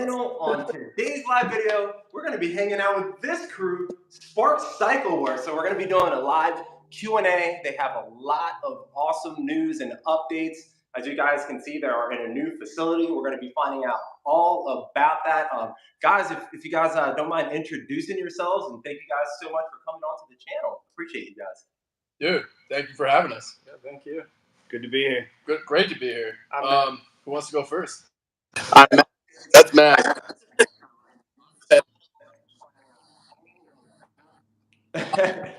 channel. On today's live video, we're going to be hanging out with this crew, Spark Cycleworks. So we're going to be doing a live Q&A. They have a lot of awesome news and updates. As you guys can see, they are in a new facility. We're going to be finding out all about that. Guys, if you guys don't mind introducing yourselves, and thank you guys so much for coming onto the channel. Appreciate you guys. Dude, thank you for having us. Yeah, thank you. Good to be here. Good, great to be here. Who wants to go first? I'm Matt. That's Matt.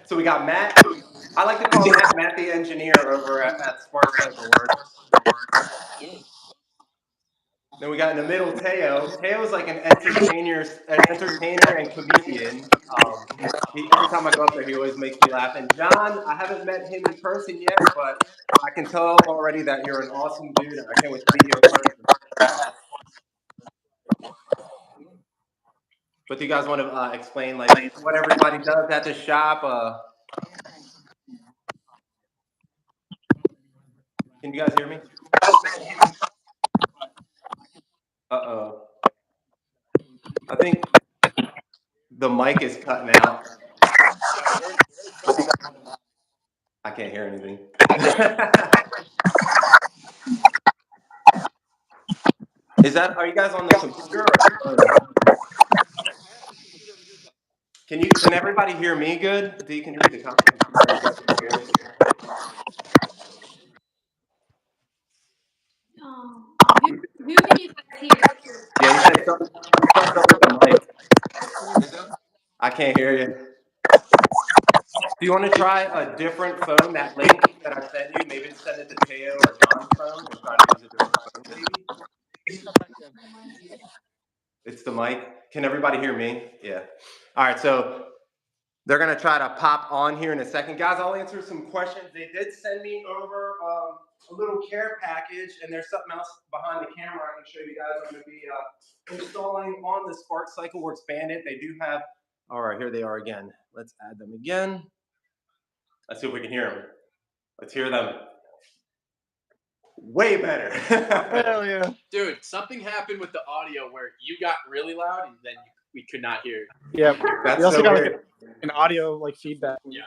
So we got Matt. I like to call Matt the engineer over at Spark Cycleworks. Then we got in the middle Teo. Teo's like an entertainer and comedian. Every time I go up there, he always makes me laugh. And John, I haven't met him in person yet, but I can tell already that you're an awesome dude. I can't wait to meet you in person. But do you guys want to explain like what everybody does at the shop? Can you guys hear me? Uh-oh. I think the mic is cutting out. I can't hear anything. Are you guys on the computer? Can everybody hear me good? D, can you read the comments? Who can you guys hear? Yeah, you said something with the mic. I can't hear you. Do you want to try a different phone? That link that I sent you, maybe send it to Teo or John's phone and try to use a different phone, maybe? It's the mic. Can everybody hear me? Yeah. All right, so they're going to try to pop on here in a second. Guys, I'll answer some questions. They did send me over a little care package, and there's something else behind the camera I can show you guys. I'm going to be installing on the Spark Cycleworks Bandit. They do have, all right, here they are again. Let's add them again. Let's see if we can hear them. Let's hear them. Way better. Hell yeah. Dude, something happened with the audio where you got really loud and then we could not hear. Yeah, That's we also so got weird. like an audio like feedback. Yeah.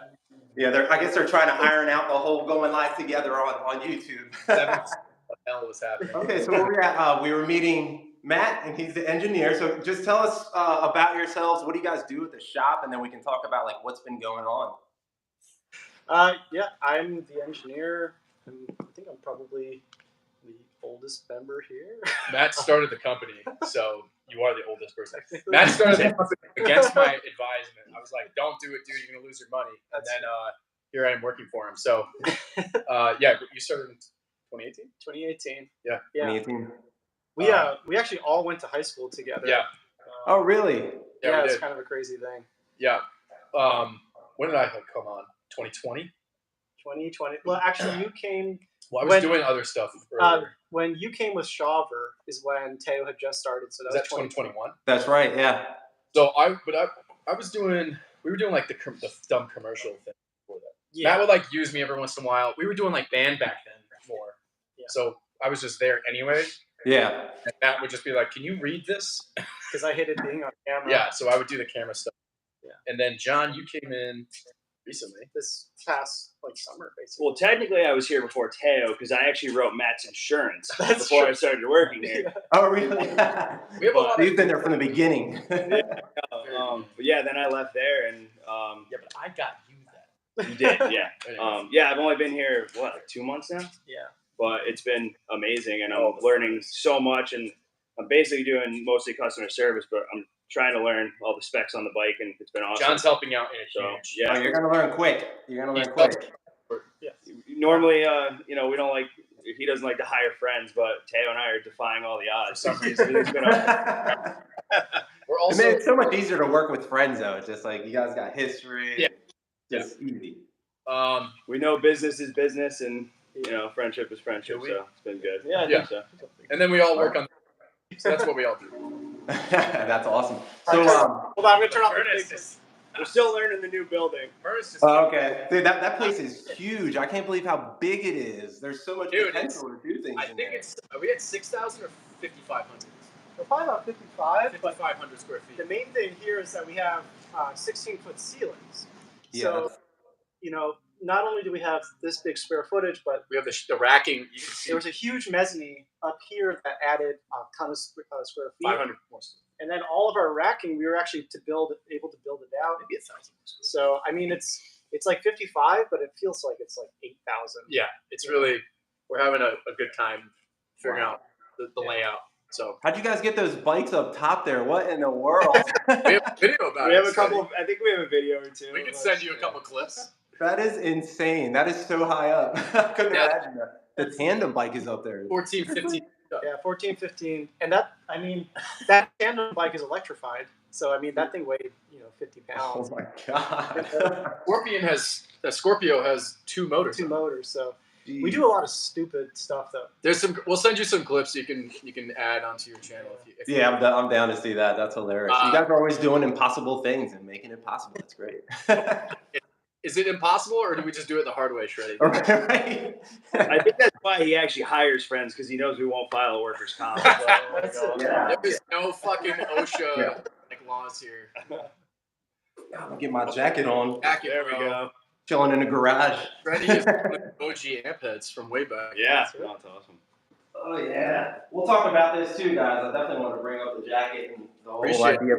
Yeah, I guess they're trying to iron out the whole going live together on YouTube. What the hell was happening? Okay, so where we're at, we were meeting Matt, and he's the engineer. So just tell us about yourselves. What do you guys do at the shop? And then we can talk about like what's been going on. Yeah, I'm the engineer. I think I'm probably the oldest member here. Matt started the company, so you are the oldest person. Matt started the company against my advisement. I was like, don't do it, dude. You're going to lose your money. And then here I am working for him. So, yeah, you started in 2018? 2018. Yeah. 2018. We actually all went to high school together. Yeah. Oh, really? Yeah, it's kind of a crazy thing. Yeah. When did I come on? 2020? 2020. Well, actually, you came. Well, I was doing other stuff earlier. When you came with Shawver is when Teo had just started. So that was 2021. That's right. Yeah. So I was doing. We were doing like the dumb commercial thing before that. Yeah. Matt would like use me every once in a while. We were doing like band back then more. Yeah. So I was just there anyway. Yeah. And Matt would just be like, "Can you read this?" Because I hated being on camera. Yeah. So I would do the camera stuff. Yeah. And then John, you came in recently. This past like summer, basically. Well, technically, I was here before Teo because I actually wrote Matt's insurance That's before true. I started working here. Oh, really? We have a lot You've been there from the beginning. But yeah, then I left there, and yeah, but I got you that. you did, yeah. Yeah, I've only been here like 2 months now. Yeah. But it's been amazing, and I'm learning so much, and I'm basically doing mostly customer service, but I'm trying to learn all the specs on the bike, and it's been awesome. John's helping out in a So huge. yeah, Oh, you're gonna learn quick. You're gonna learn quick. Yeah. normally, we don't like. He doesn't like to hire friends, but Teo and I are defying all the odds. For some reason. We're also. I mean, it's so much easier to work with friends, though. It's just like you guys got history. Yeah. Just easy. We know business is business, and friendship is friendship. So it's been good. Yeah, I think so. And then we all work on. So that's what we all do. That's awesome. So, Hold on, I'm gonna turn off the Furnace. We're still learning the new building. Furnace is. okay, dude, that place is huge. I can't believe how big it is. There's so much potential to do things. I think it's. Are we at 6,000 or 5,500? We're probably about 55. 5,500 square feet. The main thing here is that we have 16-foot ceilings. Yeah, So, you know, not only do we have this big square footage, but We have the racking. You can see there was a huge mezzanine up here that added a ton of square feet. 500 more. And then all of our racking, we were actually able to build it out. Maybe 1,000. So I mean, it's like 55, but it feels like it's like 8,000. Yeah, it's really, we're having a good time figuring out the layout. So how'd you guys get those bikes up top there? What in the world? we have a video about We it. have a couple. I think we have a video or two. We can send you a couple clips. That is insane. That is so high up. I couldn't imagine that. The tandem bike is up there. 14, 15. Yeah, 14, 15, and that that tandem bike is electrified. So I mean, that thing weighed 50 pounds. Oh my god. Scorpio has 2 motors. 2 motors. So Jeez. we do a lot of stupid stuff though. There's some. We'll send you some clips you can add onto your channel if you Yeah, I'm down to see that. That's hilarious. You guys are always doing impossible things and making it possible. It's great. Is it impossible, or do we just do it the hard way, Shreddie? Right. I think that's why he actually hires friends, because he knows we won't file a workers' comp. Yeah. There's no fucking OSHA laws here. I'm gonna get my jacket on. There we go. Chilling in the garage. Shreddie is one of the OG amp heads from way back. Yeah, that's awesome. Oh yeah. We'll talk about this too, guys. I definitely want to bring up the jacket and the whole Appreciate idea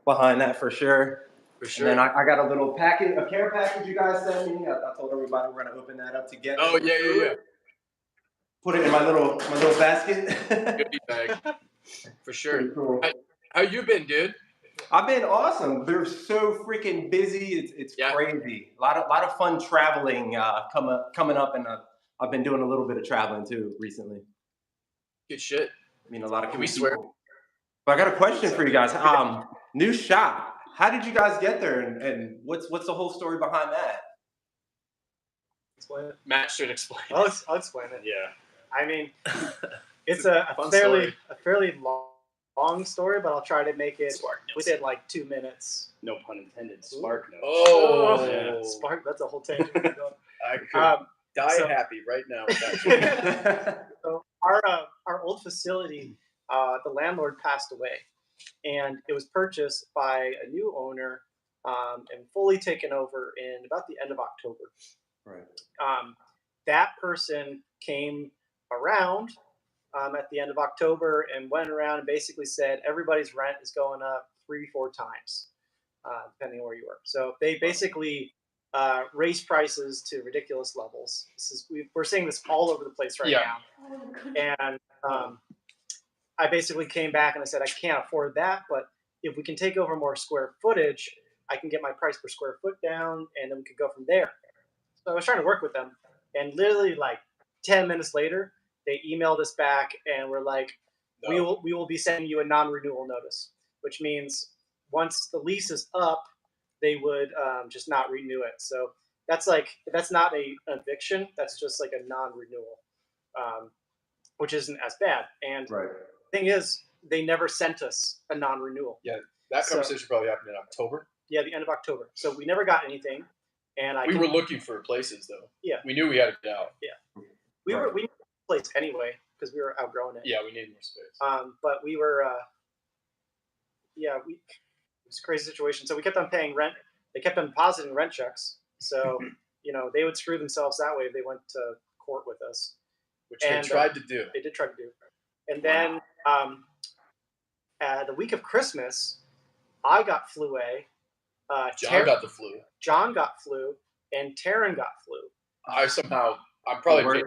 behind that for sure. For sure. And then I got a little packet, a care package you guys sent me. I told everybody we're gonna open that up together. Oh yeah. Put it in my little basket. Goodie bag. For sure. Pretty cool. How you been, dude? I've been awesome. They're so freaking busy. It's crazy. A lot of fun traveling coming up, and I've been doing a little bit of traveling too recently. Good shit. I mean, a lot of Can we people. swear? But I got a question for you guys. New shop. How did you guys get there, and what's the whole story behind that? Explain it. Matt should explain. I'll explain it. Yeah. I mean, it's a fairly long story, but I'll try to make it within like 2 minutes. No pun intended. Spark notes. Oh, yeah. Spark. That's a whole tangent. I could die happy right now with that. So our old facility, the landlord passed away, and it was purchased by a new owner and fully taken over in about the end of October. Right. That person came around at the end of October and went around and basically said everybody's rent is going up 3-4 times, depending on where you work. So they basically raise prices to ridiculous levels. We're seeing this all over the place right now. And I basically came back and I said, I can't afford that, but if we can take over more square footage, I can get my price per square foot down, and then we could go from there. So I was trying to work with them, and literally like 10 minutes later, they emailed us back and were like, we will be sending you a non-renewal notice, which means once the lease is up, they would just not renew it. So that's not an eviction. That's just like a non-renewal, which isn't as bad. And the thing is, they never sent us a non-renewal. Yeah, that conversation probably happened in October. Yeah, the end of October. So we never got anything. And we were looking for places though. Yeah, we knew we had to get out. Yeah, we needed a place anyway because we were outgrowing it. Yeah, we needed more space. But we were, it was a crazy situation. So we kept on paying rent. They kept on depositing rent checks. So they would screw themselves that way if they went to court with us, which they tried to do. They did try to do. And then the week of Christmas, I got flu A. John got the flu. John got flu, and Taryn got flu. I'm probably.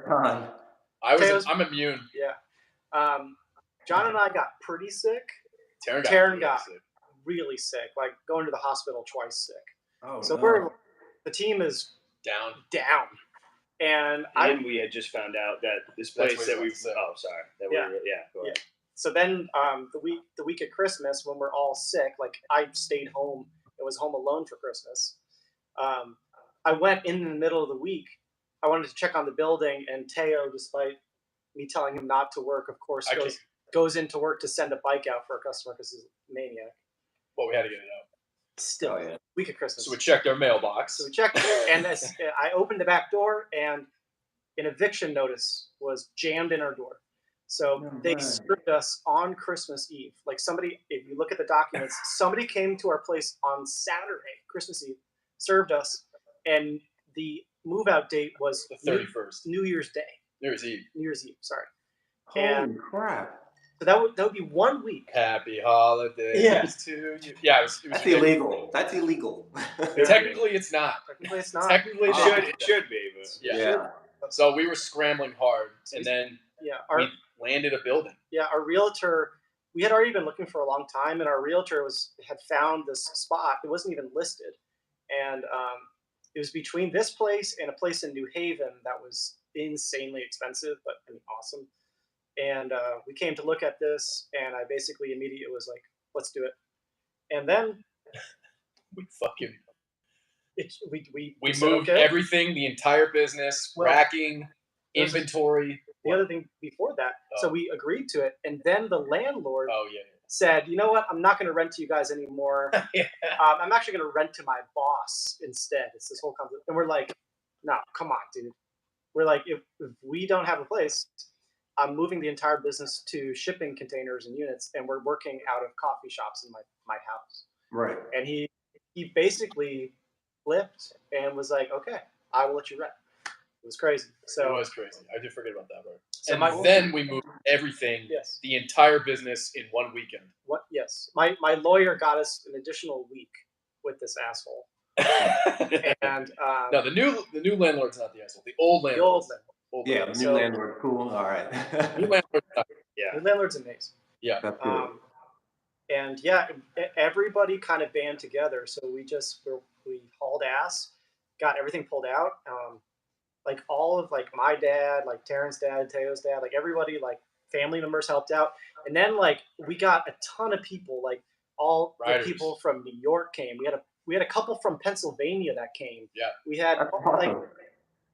I'm immune. Yeah. John and I got pretty sick. Taryn got really sick, like going to the hospital twice sick. Oh, so the team is down. And we had just found out that this place that we've. Oh, sorry. That go ahead. So then the week of Christmas, when we're all sick, like I stayed home. I was home alone for Christmas. I went in the middle of the week. I wanted to check on the building, and Teo, despite me telling him not to work, of course, goes into work to send a bike out for a customer because he's a maniac. Well, we had to get it out. Still, week of Christmas. So we checked our mailbox. And I opened the back door, and an eviction notice was jammed in our door. So they served us on Christmas Eve. Like somebody, if you look at the documents, somebody came to our place on Saturday, Christmas Eve, served us, and the move out date was The 31st. New Year's Day. New Year's Eve. New Year's Eve, sorry. Holy crap. So that would be 1 week. Happy holidays to you. Yeah, it was That's illegal. That's illegal. Technically, it's not. Technically, it's not. Technically, It should be, but yeah. So we were scrambling hard, and then we landed a building. Yeah, our realtor, we had already been looking for a long time, and our realtor had found this spot. It wasn't even listed, and it was between this place and a place in New Haven that was insanely expensive, but I mean, awesome. And we came to look at this, and I basically immediately was like, "Let's do it." And then we moved everything, the entire business, racking, inventory. The other thing before that, so we agreed to it, and then the landlord said, "You know what? I'm not going to rent to you guys anymore. I'm actually going to rent to my boss instead." It's this whole concept, and we're like, "No, come on, dude." We're like, if we don't have a place, I'm moving the entire business to shipping containers and units, and we're working out of coffee shops in my house. Right. And he basically flipped and was like, "Okay, I will let you rent." It was crazy. So it was crazy. I did forget about that part. So and then we moved everything, the entire business in 1 weekend. Yes. My lawyer got us an additional week with this asshole. And no, the new landlord's not the asshole. The old landlord. The new landlord. Cool. All right. New landlord. New landlord's amazing. Yeah. That's good. And everybody kind of band together. So we hauled ass, got everything pulled out. Like all of like my dad, like Terrence's dad, Teo's dad, like everybody, like family members helped out. And then like we got a ton of people, like all the people from New York came. We had a couple from Pennsylvania that came. Yeah. We had like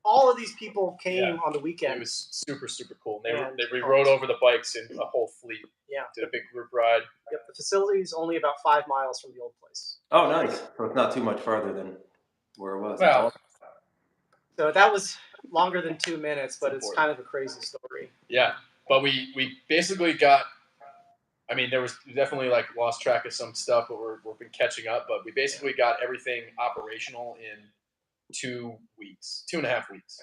all of these people came on the weekend. It was super, super cool. We rode over the bikes in a whole fleet. Yeah. Did a big group ride. Yep. The facility is only about 5 miles from the old place. Oh, nice. So it's not too much farther than where it was. Well, so that was longer than 2 minutes, but it's kind of a crazy story. Yeah. But we basically got, I mean, there was definitely like lost track of some stuff, but we've been catching up. But we basically got everything operational in 2 weeks, 2.5 weeks.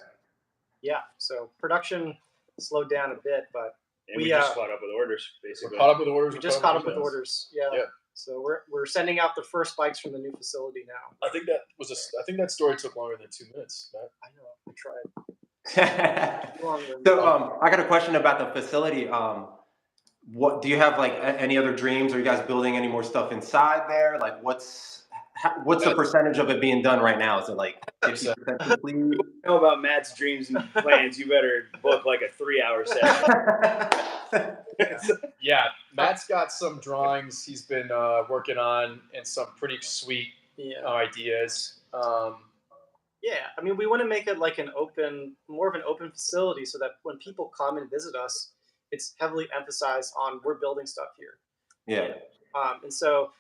Yeah. So production slowed down a bit, but we just caught up with orders, basically. We're caught up with orders. We just caught up with orders. Yeah. So we're sending out the first bikes from the new facility now. I think that story took longer than 2 minutes, Matt. I know. I tried. So I got a question about the facility. What do you have like any other dreams? Are you guys building any more stuff inside there? Like what's the percentage of it being done right now? Is it like 50% complete? You know about Matt's dreams and plans, you better book like a 3-hour session. Yeah, Matt's got some drawings he's been working on and some pretty sweet ideas. Yeah, I mean, we want to make it like more of an open facility so that when people come and visit us, it's heavily emphasized on we're building stuff here. Yeah. And so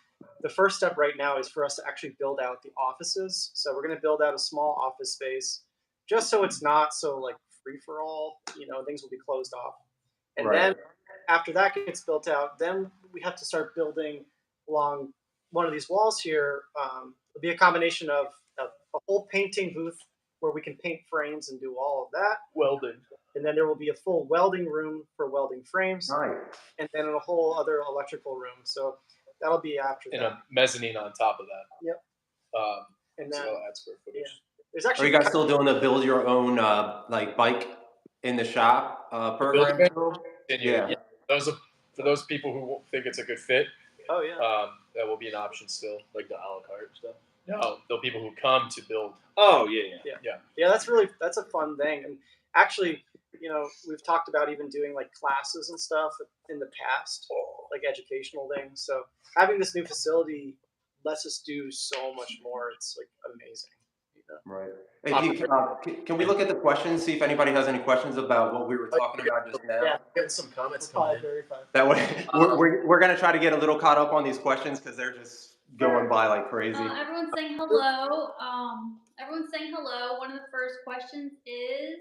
the first step right now is for us to actually build out the offices. So we're going to build out a small office space just so it's not so like free for all, things will be closed off. And then after that gets built out, then we have to start building along one of these walls here. It'll be a combination of a whole painting booth where we can paint frames and do all of that. Welding. And then there will be a full welding room for welding frames. Nice. And then a whole other electrical room. So that'll be after that. And a mezzanine on top of that. Yep. And then that'll add square footage. Yeah. There's actually. Are you guys still doing the build your own like bike in the shop program? Yeah. For those people who think it's a good fit. Oh yeah. That will be an option still. Like the a la carte stuff. No, the people who come to build. Oh yeah. That's a fun thing. And actually, we've talked about even doing like classes and stuff in the past, like educational things. So having this new facility lets us do so much more. It's like amazing. Right. Hey, can we look at the questions, see if anybody has any questions about what we were talking about just now? Yeah, getting some comments coming in. Very fun. That way, we're going to try to get a little caught up on these questions because they're just going by like crazy. Everyone's saying hello. Everyone's saying hello. One of the first questions is,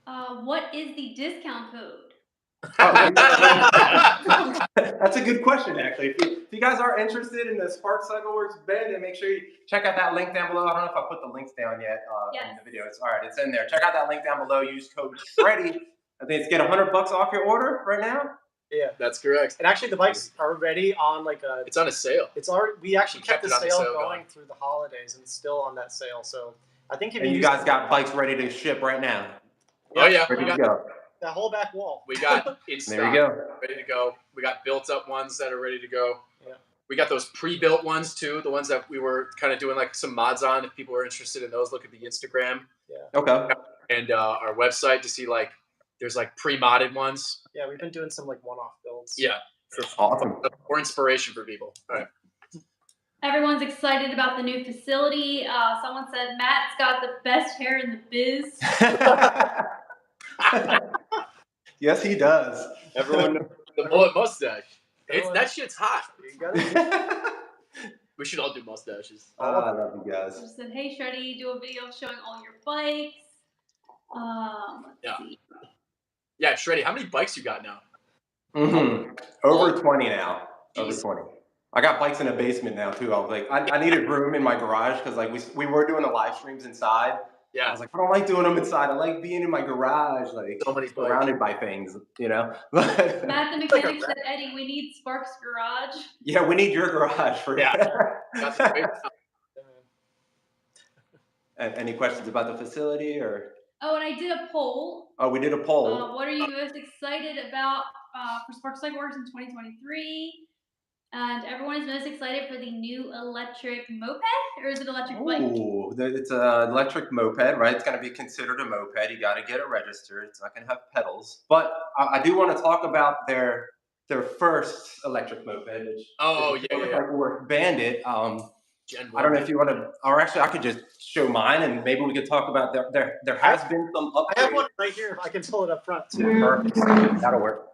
What is the discount code? That's a good question, actually. If you guys are interested in the Spark Cycleworks bed, then make sure you check out that link down below. I don't know if I put the links down yet in the video. It's all right. It's in there. Check out that link down below. Use code Shreddie. I think it's get $100 off your order right now. Yeah, that's correct. And actually, the bike's already on like a. It's on a sale. It's already. We actually kept the sale going going through the holidays, and it's still on that sale. So I think if you guys got bikes ready to ship right now. Oh yeah, ready to go. That whole back wall. We got in stock. There you go. Ready to go. We got built up ones that are ready to go. Yeah. We got those pre-built ones too. The ones that we were kind of doing like some mods on. If people are interested in those, look at the Instagram. Yeah. Okay. And our website to see like there's like pre-modded ones. Yeah, we've been doing some like one-off builds. Yeah. Awesome. For inspiration for people. All right. Everyone's excited about the new facility. Someone said Matt's got the best hair in the biz. Yes, he does. Everyone knows. The mullet mustache. That shit's hot. You got it. We should all do mustaches. I love you guys. Just said, hey Shreddie, do a video showing all your bikes. Let's see. Yeah, Shreddie, how many bikes you got now? Over 20 now. Over 20. I got bikes in a basement now too. I was like, I needed room in my garage because like we were doing the live streams inside. Yeah. I was like, I don't like doing them inside. I like being in my garage, like so many surrounded by things, you know. Matt the mechanic said, Eddie, we need Spark's garage. Yeah, we need your garage for That's great. Any questions about the facility or? Oh, and I did a poll. Oh, we did a poll. What are you most excited about for Spark Cycleworks in 2023? And everyone is most excited for the new electric moped, or is it electric bike? Ooh, it's an electric moped, right? It's going to be considered a moped. You got to get it registered. It's not going to have pedals. But I do want to talk about their first electric moped, which Cycleworks Bandit. I don't know if you want to, or actually I could just show mine and maybe we could talk about there has been some upgrades. I have one right here. If I can pull it up front too. Perfect. That'll work.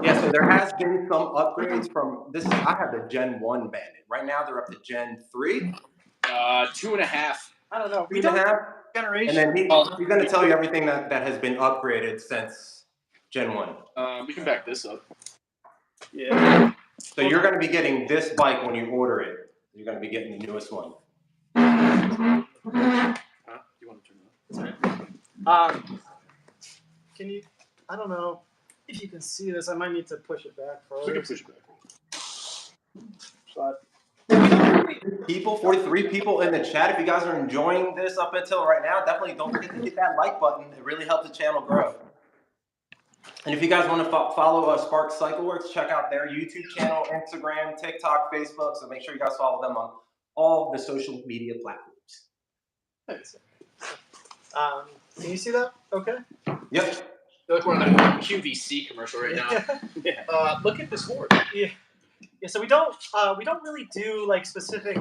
Yeah, so there has been some upgrades from this. I have the Gen 1 Bandit. Right now they're up to Gen 3. 2.5. I don't know. 3.5 generation. And then he's going to tell you everything that has been upgraded since Gen 1. We can back this up. Yeah. So you're going to be getting this bike when you order it. You're going to be getting the newest one. You want to turn it on? Can you? I don't know if you can see this. I might need to push it back further. We can push it back. But 43 people in the chat. If you guys are enjoying this up until right now, definitely don't forget to hit that like button. It really helps the channel grow. And if you guys want to follow Spark Cycleworks, check out their YouTube channel, Instagram, TikTok, Facebook. So make sure you guys follow them on all the social media platforms. Can you see that? Okay. Yep. I feel like we're on a QVC commercial right now. Look at this board. Yeah. So we don't really do like specific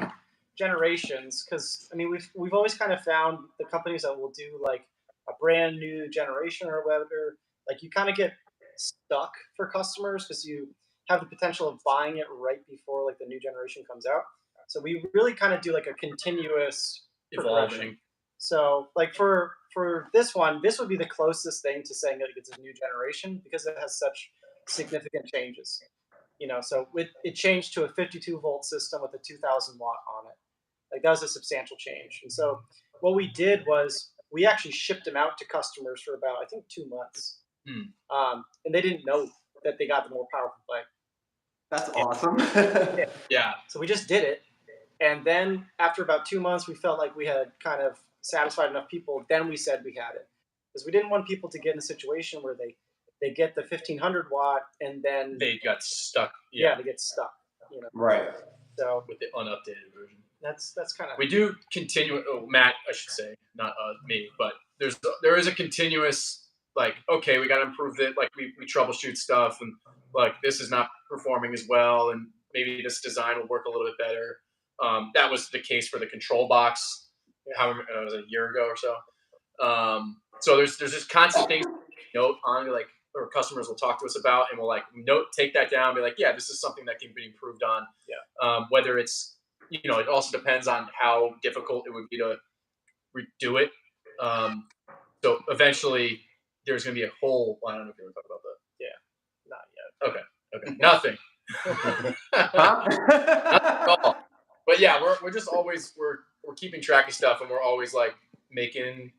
generations because I mean we've always kind of found the companies that will do like a brand new generation or whatever. Like you kind of get stuck for customers because you have the potential of buying it right before like the new generation comes out. So we really kind of do like a continuous Evolving. So like for this one, this would be the closest thing to saying that it's a new generation because it has such significant changes. You know, so it changed to a 52-volt system with a 2,000 watt on it. Like that was a substantial change. And so what we did was we actually shipped them out to customers for about I think 2 months. And they didn't know that they got the more powerful bike. That's awesome. Yeah. So we just did it. And then after about 2 months, we felt like we had kind of satisfied enough people. Then we said we had it. Because we didn't want people to get in a situation where they get the 1,500 watt and then They got stuck. yeah they get stuck. You know. Right. So With the unupdated version. that's kind of We do continue. Oh, Matt, I should say, not me, but there is a continuous like, okay, we got to improve it. Like we troubleshoot stuff and like this is not performing as well, and maybe this design will work a little bit better. That was the case for the control box. However, it was a year ago or so. So there's just constant things to note on like, or customers will talk to us about, and we'll like take that down, and be like, yeah, this is something that can be improved on. Yeah. Whether it's it also depends on how difficult it would be to redo it. So eventually, there's going to be a whole. Well, I don't know if you want to talk about that. Not yet. Okay. Nothing. Not at all. But yeah, we're just always we're keeping track of stuff, and we're always like making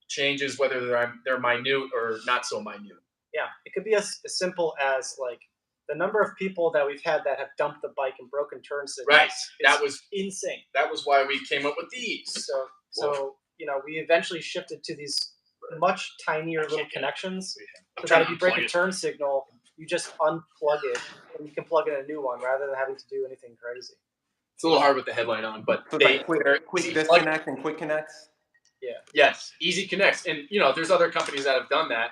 changes, whether they're minute or not so minute. Yeah, it could be as simple as like the number of people that we've had that have dumped the bike and broken turn signals. Right. That was insane. That was why we came up with these. So you know, we eventually shifted to these much tinier little connections. So that if you break a turn signal, you just unplug it and you can plug in a new one rather than having to do anything crazy. It's a little hard with the headlight on, but So it's like quick disconnect and quick connects. Yeah. Yes, easy connects, and you know, there's other companies that have done that,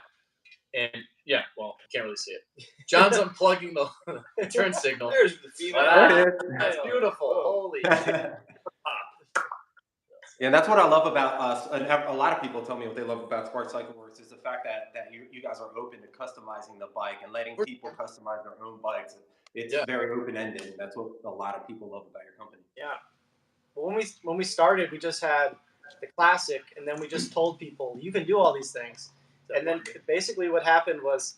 and yeah, well, you can't really see it. John's unplugging the turn signal. There's the female. That's beautiful. Holy shit. Yeah, and that's what I love about us. And a lot of people tell me what they love about Spark Cycleworks is the fact that you guys are open to customizing the bike and letting people customize their own bikes. It's very open-ended, and that's what a lot of people love about your company. Yeah. Well, when we started, we just had the classic, and then we just told people you can do all these things. And then basically what happened was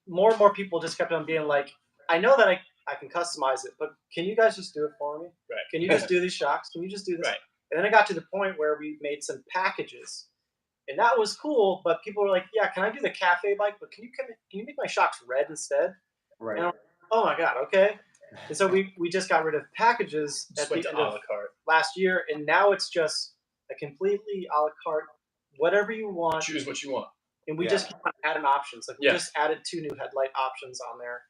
more and more people just kept on being like, I know that I can customize it, but can you guys just do it for me? Right. Can you just do these shocks? Can you just do this? Right. And then it got to the point where we made some packages, and that was cool. But people were like, "Yeah, can I do the cafe bike? But can you make my shocks red instead?" Right. And I'm like, oh my god, okay. And so we just got rid of packages at the end of last year, and now it's just a completely a la carte, whatever you want. Choose what you want. And we just keep adding options. Like we just added 2 new headlight options on there,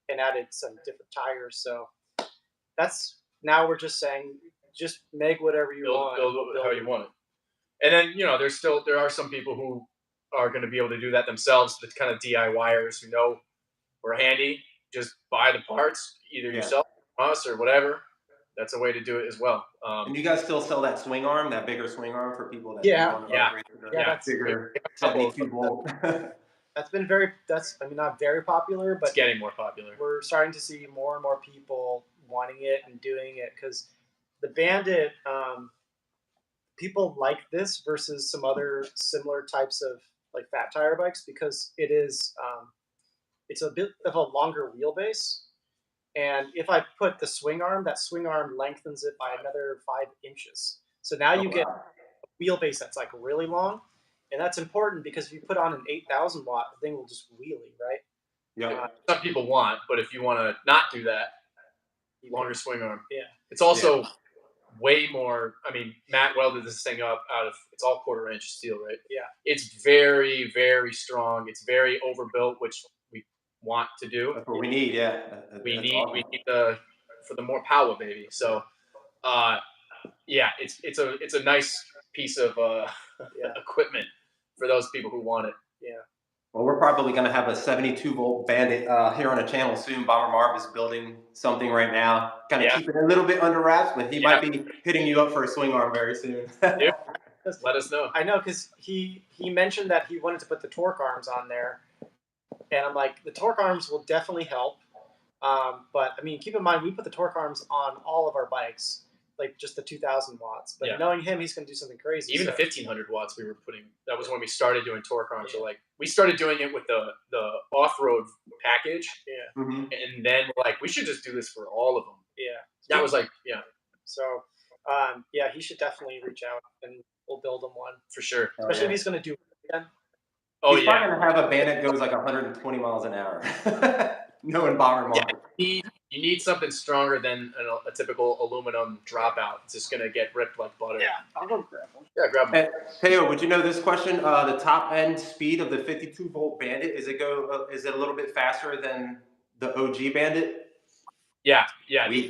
and added some different tires. So now we're just saying, just make whatever you want. Build how you want it. And then, you know, there are some people who are going to be able to do that themselves, the kind of DIYers who know we're handy. Just buy the parts, either yourself, us, or whatever. That's a way to do it as well. And you guys still sell that swing arm, that bigger swing arm for people that want to upgrade to the that's bigger 72 volt. That's been not very popular, but it's getting more popular. We're starting to see more and more people wanting it and doing it because the Bandit, people like this versus some other similar types of like fat tire bikes because it is it's a bit of a longer wheelbase, and if I put the swing arm, that swing arm lengthens it by another 5 inches. So now you get a wheelbase that's like really long, and that's important because if you put on an 8,000 watt, the thing will just wheelie, right? Yeah. Some people want, but if you want to not do that, longer swing arm. Yeah. It's also way more. I mean, Matt welded this thing up it's all 1/4 inch steel, right? Yeah. It's very, very strong. It's very overbuilt, which we want to do. That's what we need. Yeah. We need for the more power, baby. So, it's a nice piece of equipment for those people who want it. Yeah. Well, we're probably going to have a 72 volt Bandit here on the channel soon. Bomber Marv is building something right now, kind of keep it a little bit under wraps, but he might be hitting you up for a swing arm very soon. Let us know. I know, because he mentioned that he wanted to put the torque arms on there, and I'm like, the torque arms will definitely help, but I mean, keep in mind we put the torque arms on all of our bikes, like just the 2,000 watts. But knowing him, he's going to do something crazy. Even the 1,500 watts we were putting. That was when we started doing torque arms. So like we started doing it with the off-road package. Yeah. Mm-hmm. And then we're like, we should just do this for all of them. Yeah. That was like So he should definitely reach out and we'll build him one for sure. Especially if he's going to do it again. Oh, he's probably going to have a Bandit goes like 120 miles an hour. Knowing Bomber Marv. Yeah. You need something stronger than a typical aluminum dropout. It's just going to get ripped like butter. Yeah, I'll go grab one. Yeah, grab one. Teo, would you know this question? The top end speed of the 52 volt Bandit, is it a little bit faster than the OG Bandit? Yeah.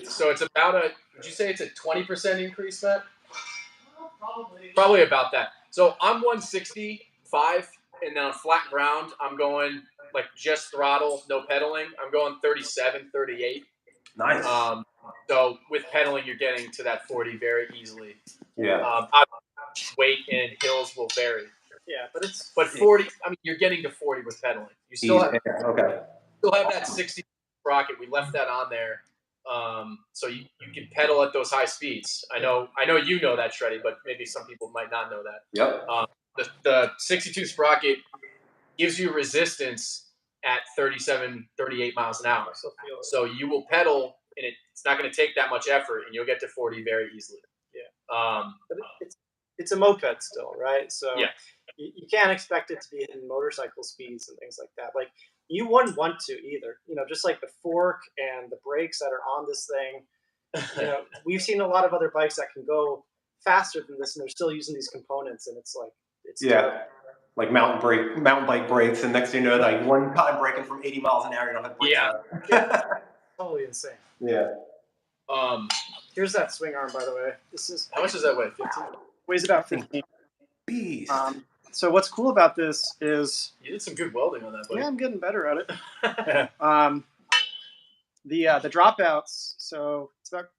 So it's about would you say it's a 20% increase, Matt? Probably about that. So I'm 165, and then on flat ground, I'm going like just throttle, no pedaling. I'm going 37, 38. Nice. So with pedaling, you're getting to that 40 very easily. Yeah. Weight and hills will vary. Yeah, but 40. I mean, you're getting to 40 with pedaling. You still have that 60 sprocket. We left that on there, so you can pedal at those high speeds. I know you know that, Shreddie, but maybe some people might not know that. Yep. the 62 sprocket gives you resistance at 37, 38 miles an hour. So you will pedal, and it's not going to take that much effort, and you'll get to 40 very easily. Yeah. But it's a moped still, right? So yeah. you can't expect it to be in motorcycle speeds and things like that. Like, you wouldn't want to either. You know, just like the fork and the brakes that are on this thing. You know, we've seen a lot of other bikes that can go faster than this, and they're still using these components, and it's like, it's terrible. Like mountain bike brakes, and next thing you know, like one time braking from 80 miles an hour, you don't have brakes on. Yeah. Totally insane. Yeah. Here's that swing arm, by the way. This is, how much does that weigh? 15? Weighs about 15. Beast. So what's cool about this is you did some good welding on that, buddy. Yeah, I'm getting better at it. The dropouts. So it's about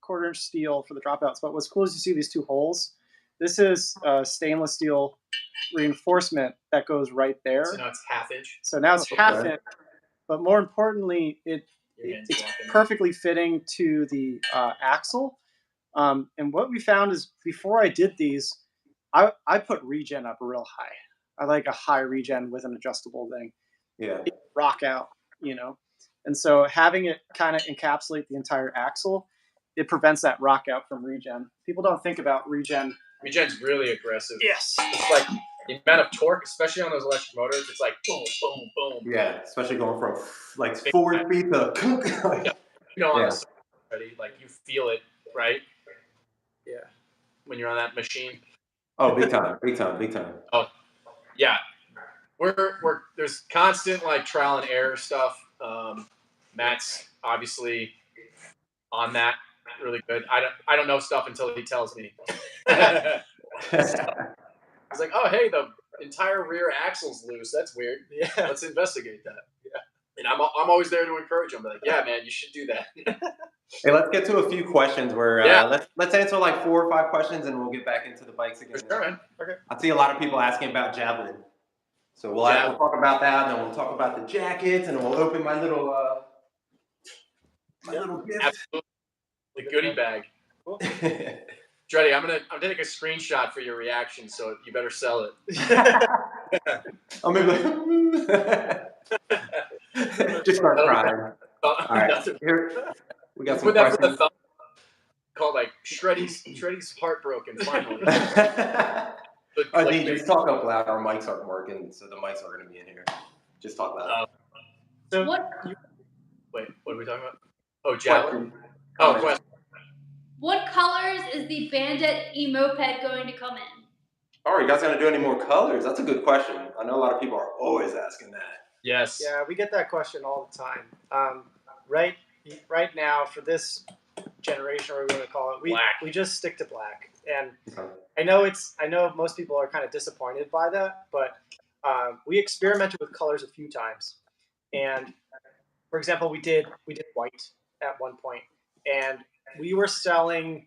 1/4 inch steel for the dropouts. But what's cool is you see these two holes. This is stainless steel reinforcement that goes right there. So now it's 1/2 inch. So now it's half inch. But more importantly, it's perfectly fitting to the axle. And what we found is before I did these, I put regen up real high. I like a high regen with an adjustable thing. Yeah. It rock out, you know. And so having it kind of encapsulate the entire axle, it prevents that rock out from regen. People don't think about regen. Regen's really aggressive. Yes. It's like the amount of torque, especially on those electric motors, it's like boom, boom, boom. Yeah, especially going from like 4 feet to you know, on the Sur-Ron, like you feel it, right? Yeah. When you're on that machine. Oh, big time, big time, big time. Oh, yeah. We're there's constant like trial and error stuff. Matt's obviously on that really good. I don't know stuff until he tells me. He's like, oh hey, the entire rear axle's loose. That's weird. Yeah. Let's investigate that. Yeah. And I'm always there to encourage him. Like, yeah, man, you should do that. Hey, let's get to a few questions where let's answer like 4 or 5 questions and we'll get back into the bikes again. Sure, man. Okay. I see a lot of people asking about Javelin. So we'll talk about that, and then we'll talk about the jackets, and we'll open my little gift. Absolutely. The goodie bag. Cool. Shreddie, I'm gonna take a screenshot for your reaction, so you better sell it. I'm maybe just start crying. All right, here we got some questions. That for the called like Shreddie's heartbroken finally. Just talk up loud. Our mics aren't working, so the mics are going to be in here. Just talk loud. Wait, what are we talking about? Oh, Javelin. Oh, question. What colors is the Bandit E-Moped going to come in? Oh, are you guys going to do any more colors? That's a good question. I know a lot of people are always asking that. Yes. Yeah, we get that question all the time. Right now, for this generation, or we want to call it, we just stick to black. And I know most people are kind of disappointed by that, but we experimented with colors a few times. And for example, we did white at one point, and we were selling,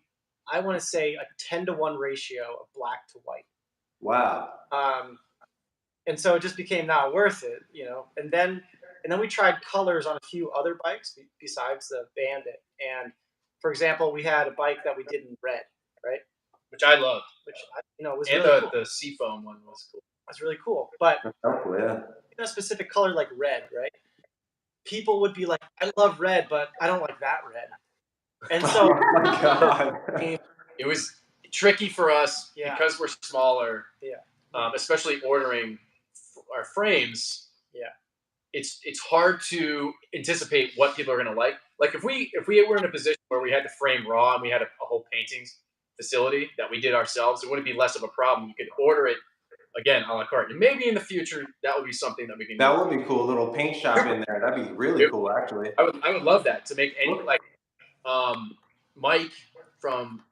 I want to say, a 10-to-1 ratio of black to white. Wow. And so it just became not worth it, you know. And then we tried colors on a few other bikes besides the Bandit. And for example, we had a bike that we did in red, right? Which I loved. Which was and really cool. The Seafoam one was cool. That's really cool. But yeah. In a specific color like red, right? People would be like, I love red, but I don't like that red. And so oh my God. It was tricky for us because we're smaller. Yeah. Especially ordering our frames. Yeah. It's hard to anticipate what people are going to like. Like if we were in a position where we had the frame raw and we had a whole painting facility that we did ourselves, it would be less of a problem. You could order it again a la carte. And maybe in the future that would be something that we can do. That would be cool. A little paint shop in there. That'd be really cool, actually. I would love that, to make any Mike from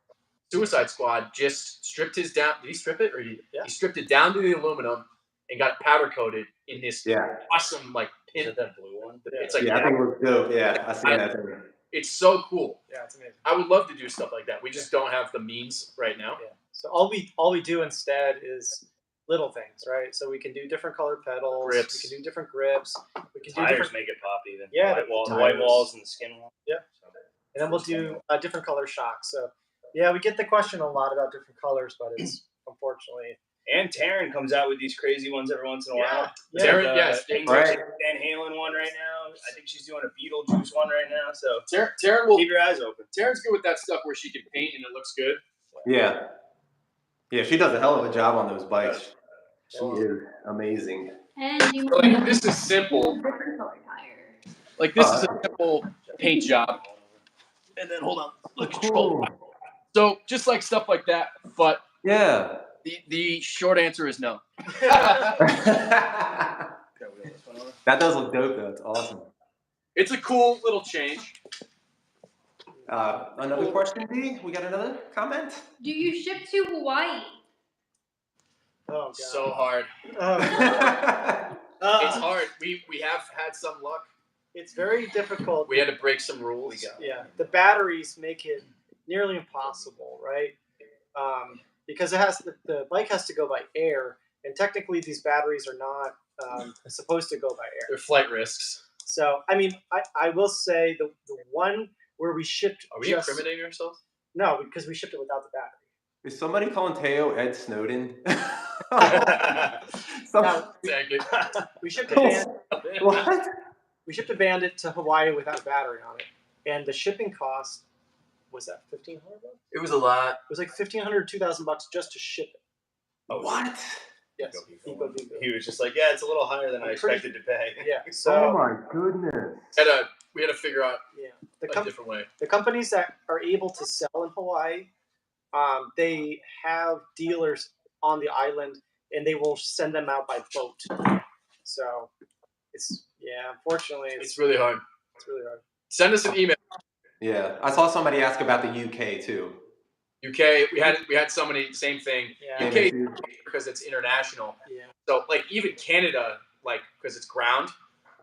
Suicide Squad just stripped his down. Did he strip it, or he stripped it down to the aluminum and got it powder coated in this awesome like pin. Is it that blue one? It's like I think it looks dope. Yeah, I seen that thing. It's so cool. Yeah, it's amazing. I would love to do stuff like that. We just don't have the means right now. Yeah. So all we do instead is little things, right? So we can do different colored pedals. Grips. We can do different grips. We can do Tires different. make it pop even. Yeah, white walls and the skin wall. Yeah. And then we'll do different color shocks. So yeah, we get the question a lot about different colors, but it's unfortunately And Taryn comes out with these crazy ones every once in a while. Yeah. Taryn, yes, English right. Van Halen one right now. I think she's doing a Beetlejuice one right now. So Taryn will. keep your eyes open. Taryn's good with that stuff where she can paint and it looks good. Yeah. Yeah, she does a hell of a job on those bikes. She is amazing. And you Like, this is simple. different color tire. Like, this is a simple paint job. And then, hold on. Look, control. So, just like stuff like that. But Yeah. the short answer is no. That does look dope, though. It's awesome. It's a cool little change. Another question, D? We got another comment? Do you ship to Hawaii? Oh, God. So hard. Oh. It's hard. We have had some luck. It's very difficult. We had to break some rules. Yeah, the batteries make it nearly impossible, right? Because it has the bike has to go by air, and technically these batteries are not supposed to go by air. They're flight risks. So, I mean, I will say the one where we shipped. Are we incriminating ourselves? No, because we shipped it without the battery. Is somebody calling Teo Ed Snowden? No, Exactly. we shipped a Bandit. What? We shipped a Bandit to Hawaii without a battery on it, and the shipping cost was that $1,500. It was a lot. It was like $1,500, $2,000 just to ship it. What? Yes. Eco. He was just like, yeah, it's a little higher than I expected to pay. Yeah. Oh So my goodness. We had to figure out yeah, a different way. the companies that are able to sell in Hawaii, they have dealers on the island, and they will send them out by boat. So unfortunately, It's really hard. it's really hard. Send us an email. Yeah, I saw somebody ask about the UK too. UK, we had somebody, same thing. Yeah. UK because it's international. Yeah. So like even Canada, like because it's ground,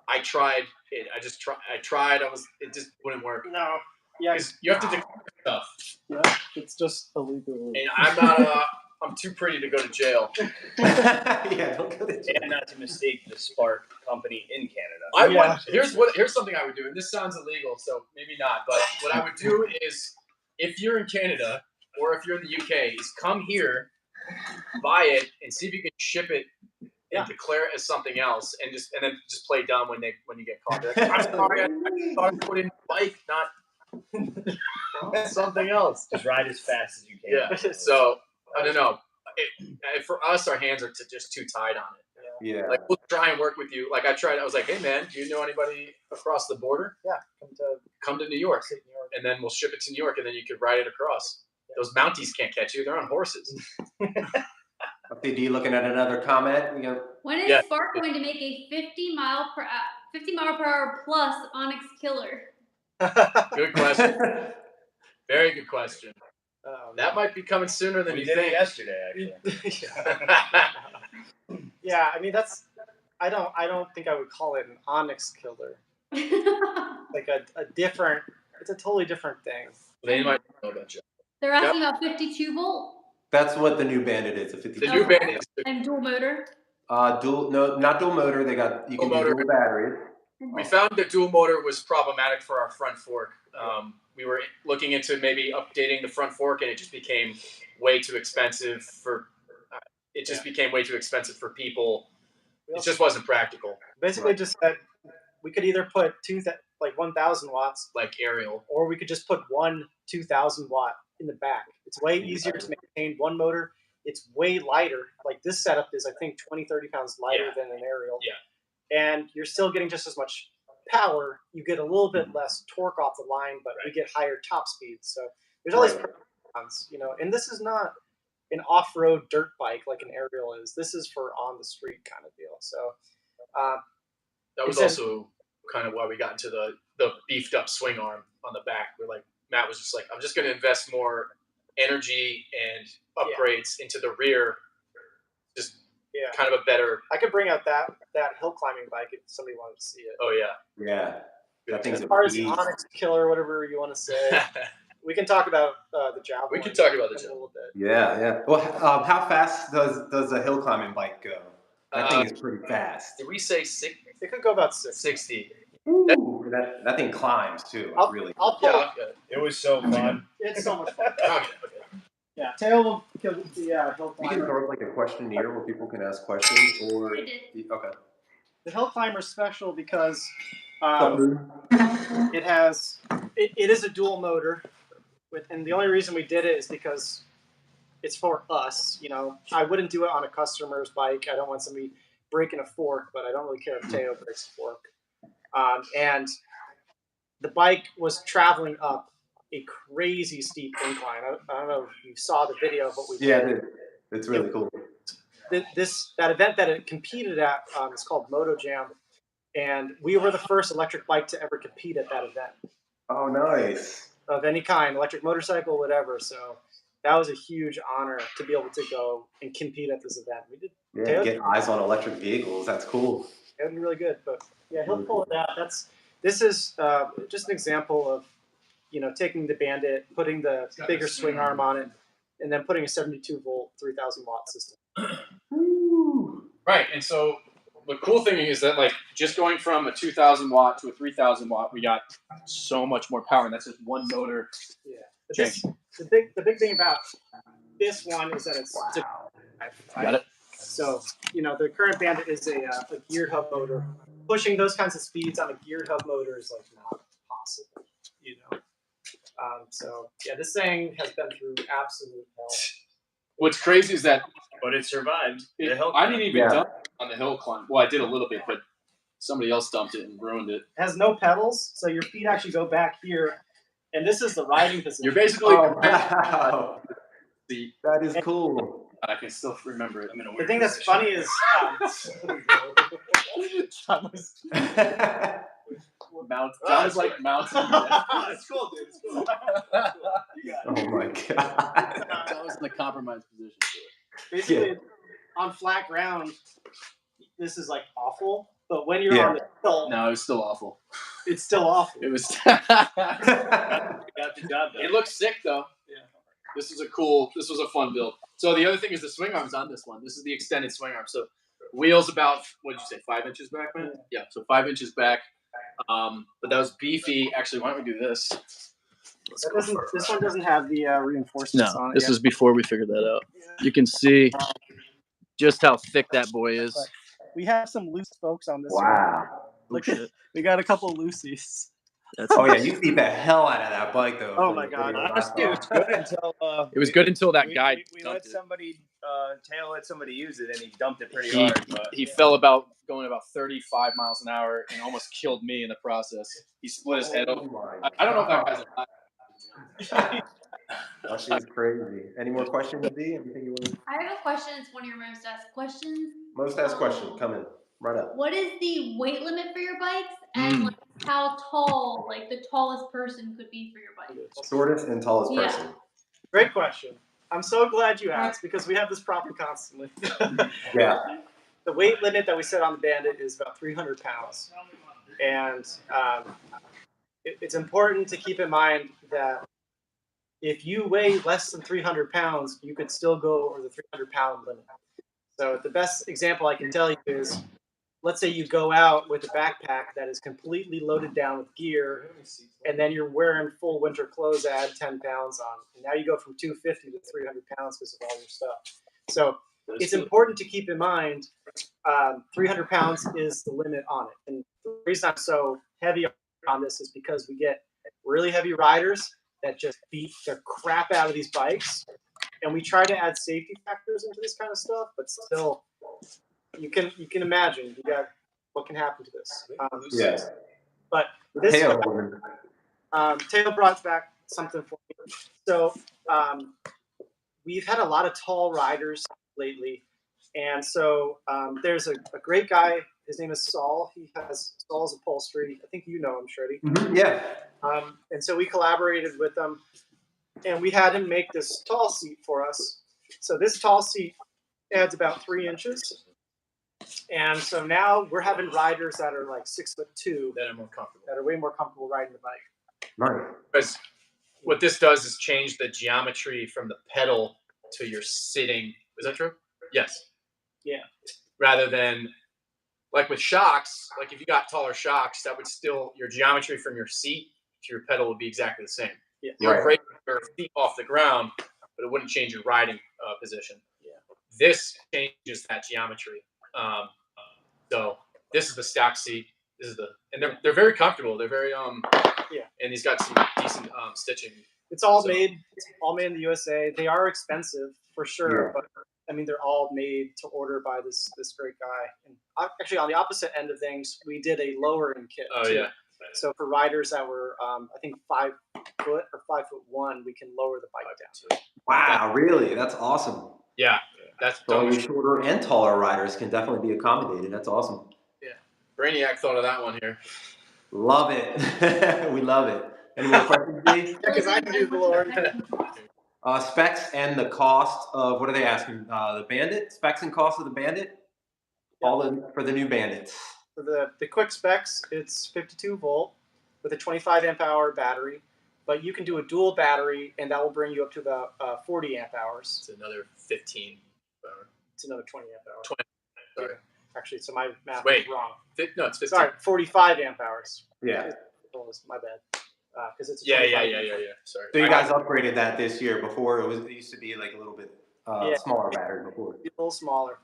I tried it. I tried. It just wouldn't work. No. Yeah. 'Cause you have to declare stuff, Yeah. It's just illegal. and I'm not. I'm too pretty to go to jail. Yeah, don't go to jail. And not to mistake the Spark company in Canada. Here's something I would do, and this sounds illegal, so maybe not. But what I would do is, if you're in Canada or if you're in the UK, is come here, buy it, and see if you can ship it and declare it as something else, and then just play dumb when you get caught. Like, I'm sorry, I thought I put in bike, not something else. Just ride as fast as you can. Yeah. So I don't know. For us, our hands are just too tied on it. Yeah. Like we'll try and work with you. Like I tried. I was like, hey man, do you know anybody across the border? Yeah. Come to New York, New York. and then we'll ship it to New York, and then you could ride it across. Those Mounties can't catch you. They're on horses. Okay, D, looking at another comment. You know, When is Spark going to make a 50 mile per hour plus Onyx Killer? Good question. Very good question. That might be coming sooner than We you did it think. yesterday, actually. Yeah, I mean I don't think I would call it an Onyx Killer. Like a different. It's a totally different thing. They might know about you. They're asking about 52 volt that's what the new Bandit is. A 50. The new Bandit is and dual motor. Not dual motor. You can do dual batteries. We found that dual motor was problematic for our front fork. We were looking into maybe updating the front fork, and it just became way too expensive for. It just became way too expensive for people. It just wasn't practical. Basically, just said we could either put 1,000 watts, Like Ariel. or we could just put one 2,000 watt in the back. It's way easier to maintain one motor. It's way lighter. Like this setup is, I think, 20, 30 pounds lighter than an Ariel. Yeah. And you're still getting just as much power. You get a little bit less torque off the line, but we get higher top speeds. So there's all these pros and cons, and this is not an off-road dirt bike like an Ariel is. This is for on the street kind of deal. So That was also kind of why we got into the beefed up swing arm on the back. We're like, Matt was just like, I'm just going to invest more energy and upgrades into the rear. Just kind of a better. I could bring out that hill climbing bike if somebody wanted to see it. Oh yeah. Yeah. That thing's As a far as the beast. Onyx Killer, whatever you want to say, we can talk about the Javelin. We can talk about the in a little bit. Yeah. Well, how fast does a hill climbing bike go? That thing is pretty fast. Did we say 60? It could go about 60. Ooh, that thing climbs too. I'll Really. pull it. It was so fun. It's so much fun. Okay. Yeah, Tail will kill the hill You can climber. throw like a questionnaire where people can ask questions, or I did. okay. The hill climber is special because Something. it is a dual motor, and the only reason we did it is because it's for us. You know, I wouldn't do it on a customer's bike. I don't want somebody breaking a fork, but I don't really care if Teo breaks a fork. And the bike was traveling up a crazy steep incline. I don't know if you saw the video of what we did. Yeah, it's really cool. That event that it competed at is called Moto Jam, and we were the first electric bike to ever compete at that event Oh, nice. of any kind, electric motorcycle, whatever. So that was a huge honor to be able to go and compete at this event. We did. Yeah, get eyes on electric vehicles. That's cool. It would be really good, but yeah, he'll pull it out. This is just an example of, you know, taking the Bandit, putting the bigger swing arm on it, and then putting a 72 volt, 3000 watt system. Right, and so the cool thing is that like just going from a 2000 watt to a 3000 watt, we got so much more power, and that's just one motor. Yeah. But the big thing about this one is that it's Got it. So, you know, the current Bandit is a geared hub motor. Pushing those kinds of speeds on a geared hub motor is like not possible, you know. So yeah, this thing has been through absolute hell. What's crazy is that But it survived. I didn't even dump it on the hill climb. Well, I did a little bit, but somebody else dumped it and ruined it. It has no pedals, so your feet actually go back here, and this is the riding position. You're basically wow. the. That is cool. I can still remember it. The thing that's funny is John was like mounting. It's cool, dude. It's cool. Oh my god. That was in the compromised position. basically on flat ground, this is like awful. But when you're on the hill, No, it was still awful. it's still awful. It was. Got the job done. It looks sick though. Yeah. This was a fun build. So the other thing is the swing arms on this one. This is the extended swing arm. So wheels about, what did you say, 5 inches back, man? Yeah, so 5 inches back. But that was beefy. Actually, why don't we do this? This one doesn't have the reinforcements on it. This yet. was before we figured that out. You can see just how thick that boy is. We have some loose spokes on this one. Wow. Look at it. We got a couple of loosies. Oh yeah, you beat the hell out of that bike though. Oh my god. Honestly, it was good until It was good until that guy we let dumped it. somebody Tail let somebody use it, and he dumped it pretty hard. But He fell going about 35 miles an hour and almost killed me in the process. He split his head open. I don't know if that guy's alive. That shit's crazy. Any more questions, D? Anything you want? I have a question. It's one of your most asked questions. Most asked question. Come in. Right up. What is the weight limit for your bikes, and like how tall, like the tallest person could be for your bike? Shortest and tallest Yeah. person. Great question. I'm so glad you asked because we have this problem constantly. Yeah. The weight limit that we set on the Bandit is about 300 pounds. And it's important to keep in mind that if you weigh less than 300 pounds, you could still go over the 300-pound limit. So the best example I can tell you is, let's say you go out with a backpack that is completely loaded down with gear, and then you're wearing full winter clothes, add 10 pounds on. And now you go from 250 to 300 pounds because of all your stuff. So it's important to keep in mind 300 pounds is the limit on it. And the reason I'm so heavy on this is because we get really heavy riders that just beat the crap out of these bikes. And we try to add safety factors into this kind of stuff, but still, you can imagine you got what can happen to this. Yeah. But this Tail. Tail brought back something for me. So we've had a lot of tall riders lately, and so there's a great guy. His name is Saul. He has Saul's Upholstery. I think you know him, Shreddie. Mm-hmm. Yeah. And so we collaborated with him, and we had him make this tall seat for us. So this tall seat adds about 3 inches. And so now we're having riders that are like 6'2" That are more comfortable. that are way more comfortable riding the bike. Nice. Because what this does is change the geometry from the pedal to your sitting. Is that true? Yes. Yeah. Rather than like with shocks, like if you got taller shocks, that would still, your geometry from your seat to your pedal would be exactly the same. Yeah. You'll Right. break your feet off the ground, but it wouldn't change your riding position. Yeah. This changes that geometry. So this is the stock seat. This is and they're very comfortable. They're very and he's got some decent stitching. It's all made in the USA. They are expensive for sure, but I mean they're all made to order by this great guy. And actually, on the opposite end of things, we did a lower end kit. Oh yeah. So for riders that were I think 5 foot or 5'1", we can lower the bike down. Wow, really? That's awesome. Yeah, that's so shorter and taller riders can definitely be accommodated. That's awesome. Yeah, Brainiac thought of that one here. Love it. We love it. Any more questions, Dave? Because I can do the lower. Specs and the cost of, what are they asking? The Bandit? Specs and cost of the Bandit? All in for the new Bandits. For the quick specs, it's 52 volt with a 25 amp hour battery, but you can do a dual battery, and that will bring you up to about 40 amp hours. It's another 15. It's another 20 amp hours. 20. Sorry. Actually, so my math is wrong. No, it's 15. Sorry, 45 amp hours. Yeah. My bad. Because it's a yeah. Sorry. So you guys upgraded that this year. Before it used to be like a little bit smaller battery before. A little smaller.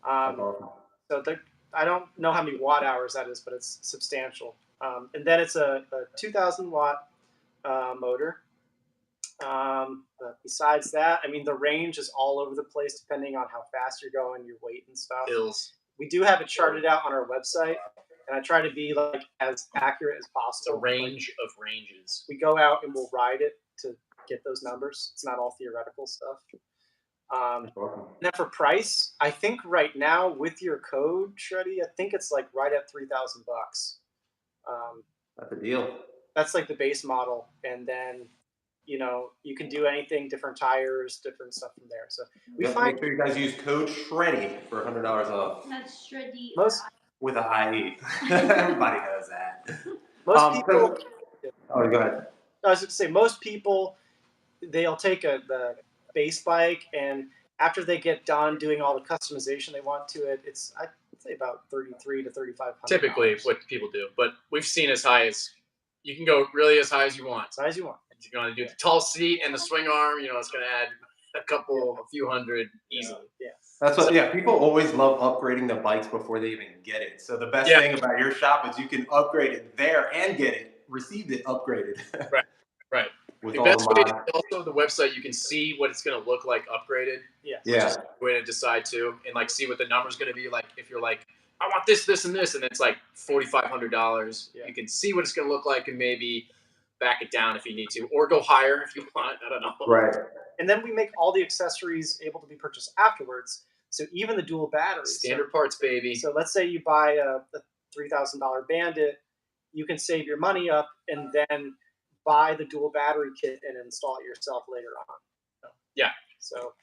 So I don't know how many watt hours that is, but it's substantial. And then it's a 2,000 watt motor. But besides that, I mean, the range is all over the place depending on how fast you're going, your weight and stuff. Hills. We do have it charted out on our website, and I try to be like as accurate as possible. It's a range of ranges. We go out and we'll ride it to get those numbers. It's not all theoretical stuff. And then for price, I think right now with your code, Shreddie, I think it's like right at $3,000. That's a deal. That's like the base model, and then you can do anything, different tires, different stuff from there. So we find make sure you guys use code Shreddie for $100 off. That's Shreddie. With a IE. Everybody knows that. Most people. Oh, go ahead. I was going to say most people, they'll take the base bike, and after they get done doing all the customization they want to it, it's I'd say about $3,300 to $3,500. Typically, what people do, but we've seen as high as you can go, really as high as you want. As high as you want. If you're going to do the tall seat and the swing arm, it's going to add a few hundred easily. Yeah. That's what. Yeah, people always love upgrading the bikes before they even get it. So the best thing about your shop is you can upgrade it there and get it, receive it upgraded. Right. With the all best the way is also the website. You can see what it's going to look like upgraded. Yeah. Which is a way to decide too, and like see what the number's going to be like. If you're like, I want this, this, and this, and it's like $4,500. Yeah. You can see what it's going to look like and maybe back it down if you need to, or go higher if you want. I don't know. Right. And then we make all the accessories able to be purchased afterwards. So even the dual batteries. Standard parts, baby. So let's say you buy a $3,000 Bandit, you can save your money up and then buy the dual battery kit and install it yourself later on. Yeah. So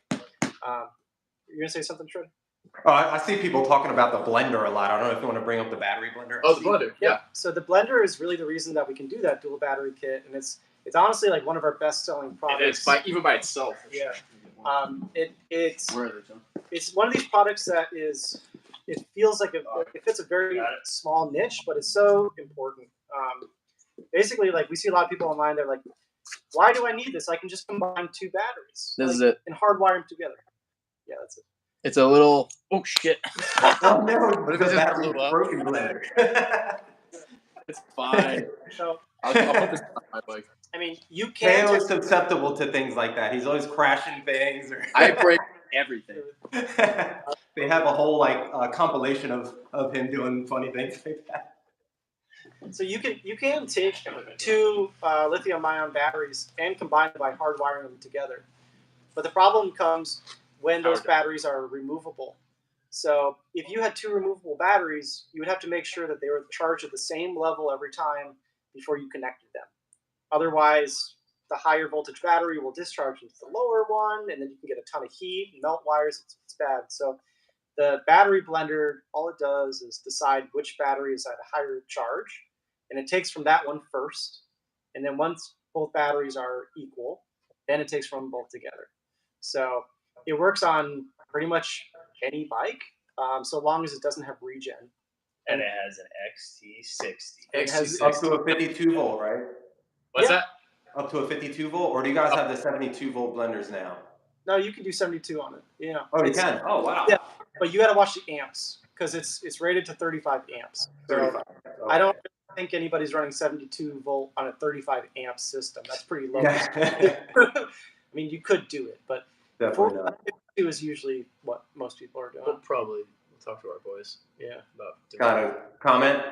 you're gonna say something, Shred? I see people talking about the blender a lot. I don't know if you want to bring up the battery blender. Oh, the blender. Yeah. So the blender is really the reason that we can do that dual battery kit, and it's honestly like one of our best selling products. Even by itself. Yeah. It's Where are they, John? It's one of these products that it feels like it fits a very small niche, but it's so important. Basically, like we see a lot of people online, they're like, why do I need this? I can just combine two batteries. This is it. And hardwire them together. Yeah, that's it. It's a little, oh shit. Oh no, What if it just blew up? broken blender. It's fine. So, I'll put this on my bike. I mean, you can. Taylor's susceptible to things like that. He's always crashing things. I break everything. They have a whole compilation of him doing funny things like that. So you can take two lithium-ion batteries and combine them by hardwiring them together. But the problem comes when those batteries are removable. So if you had two removable batteries, you would have to make sure that they were charged at the same level every time before you connected them. Otherwise, the higher voltage battery will discharge into the lower one, and then you can get a ton of heat, melt wires. It's bad. So the battery blender, all it does is decide which battery is at a higher charge, and it takes from that one first. And then once both batteries are equal, then it takes from them both together. So it works on pretty much any bike, so long as it doesn't have regen. And it has an XT60. It has Up to a 52 volt, right? What's that? Up to a 52 volt, or do you guys have the 72 volt blenders now? No, you can do 72 on it. Yeah. Oh, you can. Oh wow. Yeah. But you got to watch the amps because it's rated to 35 amps. So 35. I don't think anybody's running 72 volt on a 35 amp system. That's pretty low. Yeah. I mean, you could do it, but Definitely not. 42 is usually what most people are doing. We'll talk to our boys. Yeah. About Got a comment?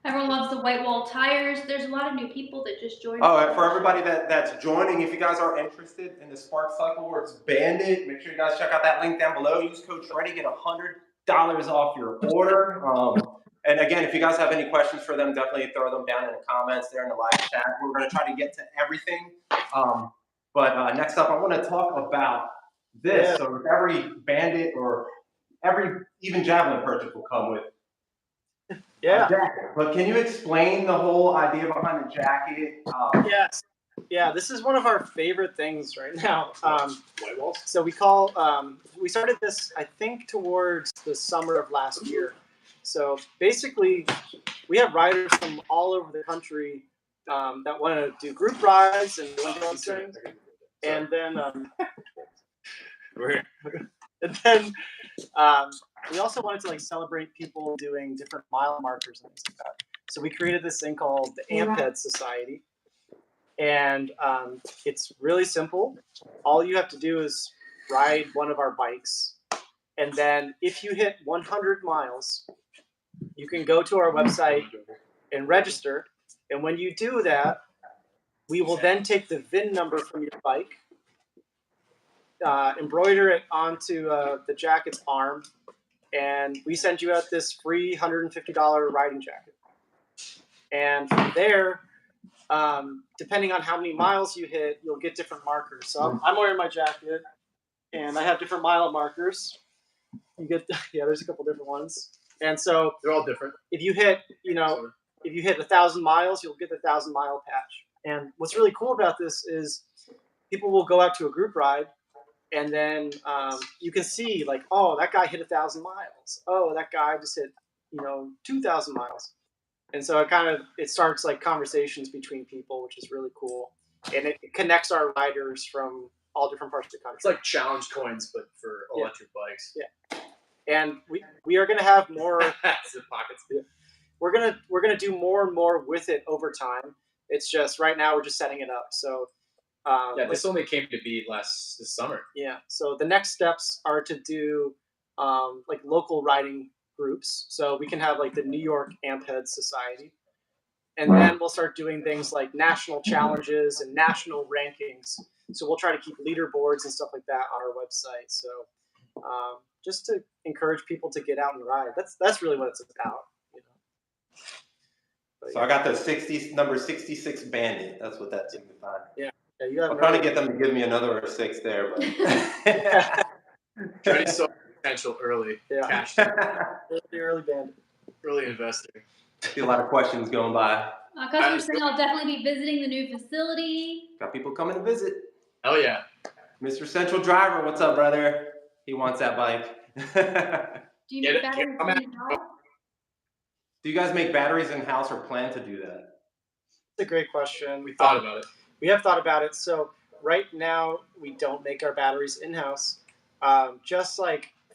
Everyone loves the white wall tires. There's a lot of new people that just joined. Oh, and for everybody that's joining, if you guys are interested in the Spark Cycleworks Bandit, make sure you guys check out that link down below. Use code Shreddie, get $100 off your order. And again, if you guys have any questions for them, definitely throw them down in the comments there in the live chat. We're going to try to get to everything. But next up, I want to talk about this. Yeah. So with every Bandit or every even Javelin purchase will come with Yeah. a jacket. But can you explain the whole idea behind the jacket? Yes. Yeah, this is one of our favorite things right now. white walls. So we started this, I think, towards the summer of last year. So basically, we have riders from all over the country that want to do group rides and things. And then, we also wanted to celebrate people doing different mile markers and things like that. So we created this thing called the Amped Society. And it's really simple. All you have to do is ride one of our bikes. And then if you hit 100 miles, you can go to our website and register. And when you do that, we will then take the VIN number from your bike, embroider it onto the jacket's arm, and we send you out this free $150 riding jacket. And from there, depending on how many miles you hit, you'll get different markers. So I'm wearing my jacket, and I have different mile markers. You get, there's a couple different ones. And so They're all different. if you hit, if you hit 1,000 miles, you'll get the 1,000-mile patch. And what's really cool about this is people will go out to a group ride, and then you can see oh, that guy hit 1,000 miles. Oh, that guy just hit 2,000 miles. And so it starts conversations between people, which is really cool. And it connects our riders from all different parts of the country. It's like challenge coins, but for electric bikes. Yeah. And we are going to have more. The pockets. Yeah. We're gonna do more and more with it over time. It's just right now we're just setting it up. So this only came to be this summer. Yeah. So the next steps are to do local riding groups. So we can have the New York Amped Society, and then we'll start doing things like national challenges and national rankings. So we'll try to keep leaderboards and stuff like that on our website. So just to encourage people to get out and ride. That's really what it's about. But, so I got the number 66 Bandit. That's what that signified. Yeah, you got. I'm trying to get them to give me another 6 there, but Shreddie saw potential early. Yeah. Cash. Early Bandit. Early investing. see a lot of questions going by. Customers saying I'll definitely be visiting the new facility. Got people coming to visit. Oh yeah. Mr. Central Driver, what's up, brother? He wants that bike. Do you make batteries in-house? Do you guys make batteries in-house or plan to do that? That's a great question. We thought about it. We have thought about it. So right now we don't make our batteries in-house. Just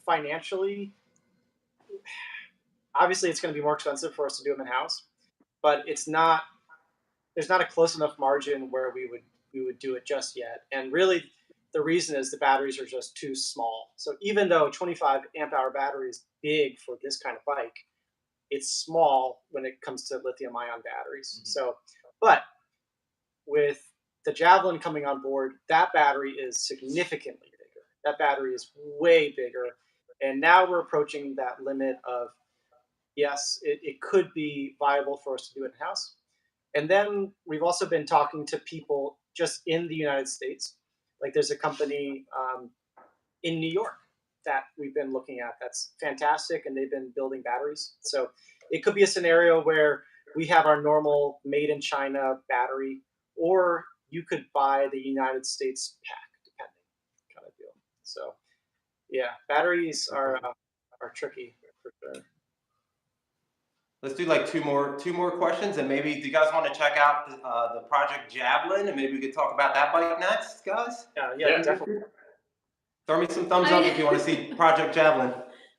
financially, obviously it's going to be more expensive for us to do them in-house, but there's not a close enough margin where we would do it just yet. And really the reason is the batteries are just too small. So even though 25 amp hour battery is big for this kind of bike, it's small when it comes to lithium ion batteries. Mm-hmm. So, but with the Javelin coming on board, that battery is significantly bigger. That battery is way bigger. And now we're approaching that limit of, yes, it could be viable for us to do it in-house. And then we've also been talking to people just in the United States. There's a company in New York that we've been looking at that's fantastic, and they've been building batteries. So it could be a scenario where we have our normal made in China battery, or you could buy the United States pack, depending kind of deal. So yeah, batteries are tricky for sure. Let's do two more questions, and maybe do you guys want to check out the Project Javelin, and maybe we could talk about that bike next, guys? Yeah, definitely. Throw me some thumbs up if you want to see Project Javelin.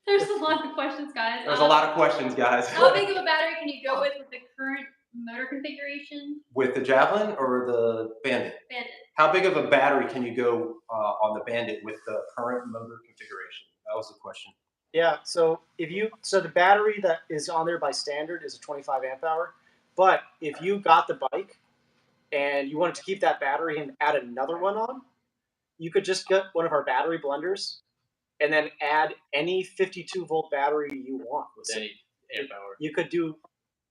There's a lot of questions, guys. There's a lot of questions, guys. How big of a battery can you go with the current motor configuration? With the Javelin or the Bandit? Bandit. How big of a battery can you go on the Bandit with the current motor configuration? That was the question. Yeah, so the battery that is on there by standard is a 25 amp hour, but if you got the bike and you wanted to keep that battery and add another one on, you could just get one of our battery blenders and then add any 52 volt battery you want. With any amp hour. You could do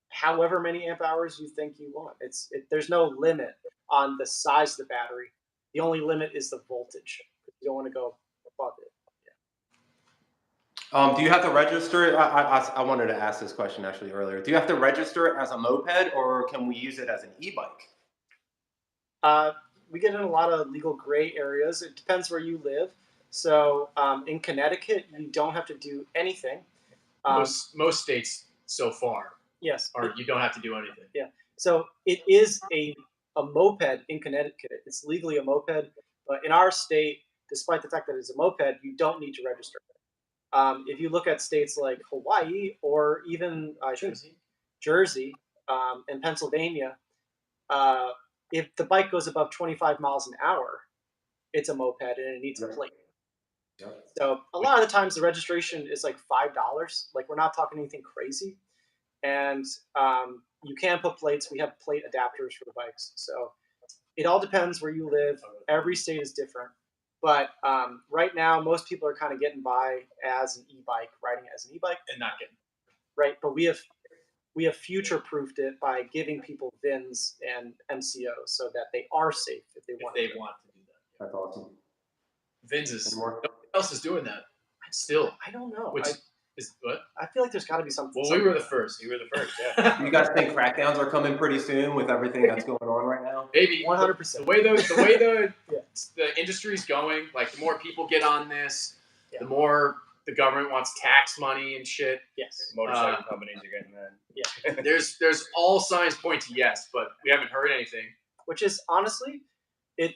however many amp hours you think you want. There's no limit on the size of the battery. The only limit is the voltage. You don't want to go above it. Do you have to register it? I wanted to ask this question actually earlier. Do you have to register it as a moped, or can we use it as an e-bike? We get in a lot of legal gray areas. It depends where you live. So in Connecticut, you don't have to do anything. Most states so far. Yes. Or you don't have to do anything. Yeah. So it is a moped in Connecticut. It's legally a moped, but in our state, despite the fact that it's a moped, you don't need to register it. If you look at states like Hawaii or even Jersey and Pennsylvania, if the bike goes above 25 miles an hour, it's a moped and it needs a plate. Yep. So a lot of the times the registration is like $5. Like we're not talking anything crazy. And you can put plates. We have plate adapters for the bikes. So it all depends where you live. Every state is different. But right now, most people are kind of getting by as an e-bike, riding as an e-bike. And not getting. Right. But we have future-proofed it by giving people VINs and MCOs so that they are safe if they want to do that. That's awesome. VINs is nobody else is doing that. Still. I don't know. Which is what? I feel like there's got to be something. Well, we were the first. You were the first, yeah. You guys think crackdowns are coming pretty soon with everything that's going on right now? Maybe 100%. The way the industry's going, like the more people get on this, the more the government wants tax money and shit. Yes. Motorcycle companies are getting that. Yeah. There's all signs point to yes, but we haven't heard anything. Which is honestly,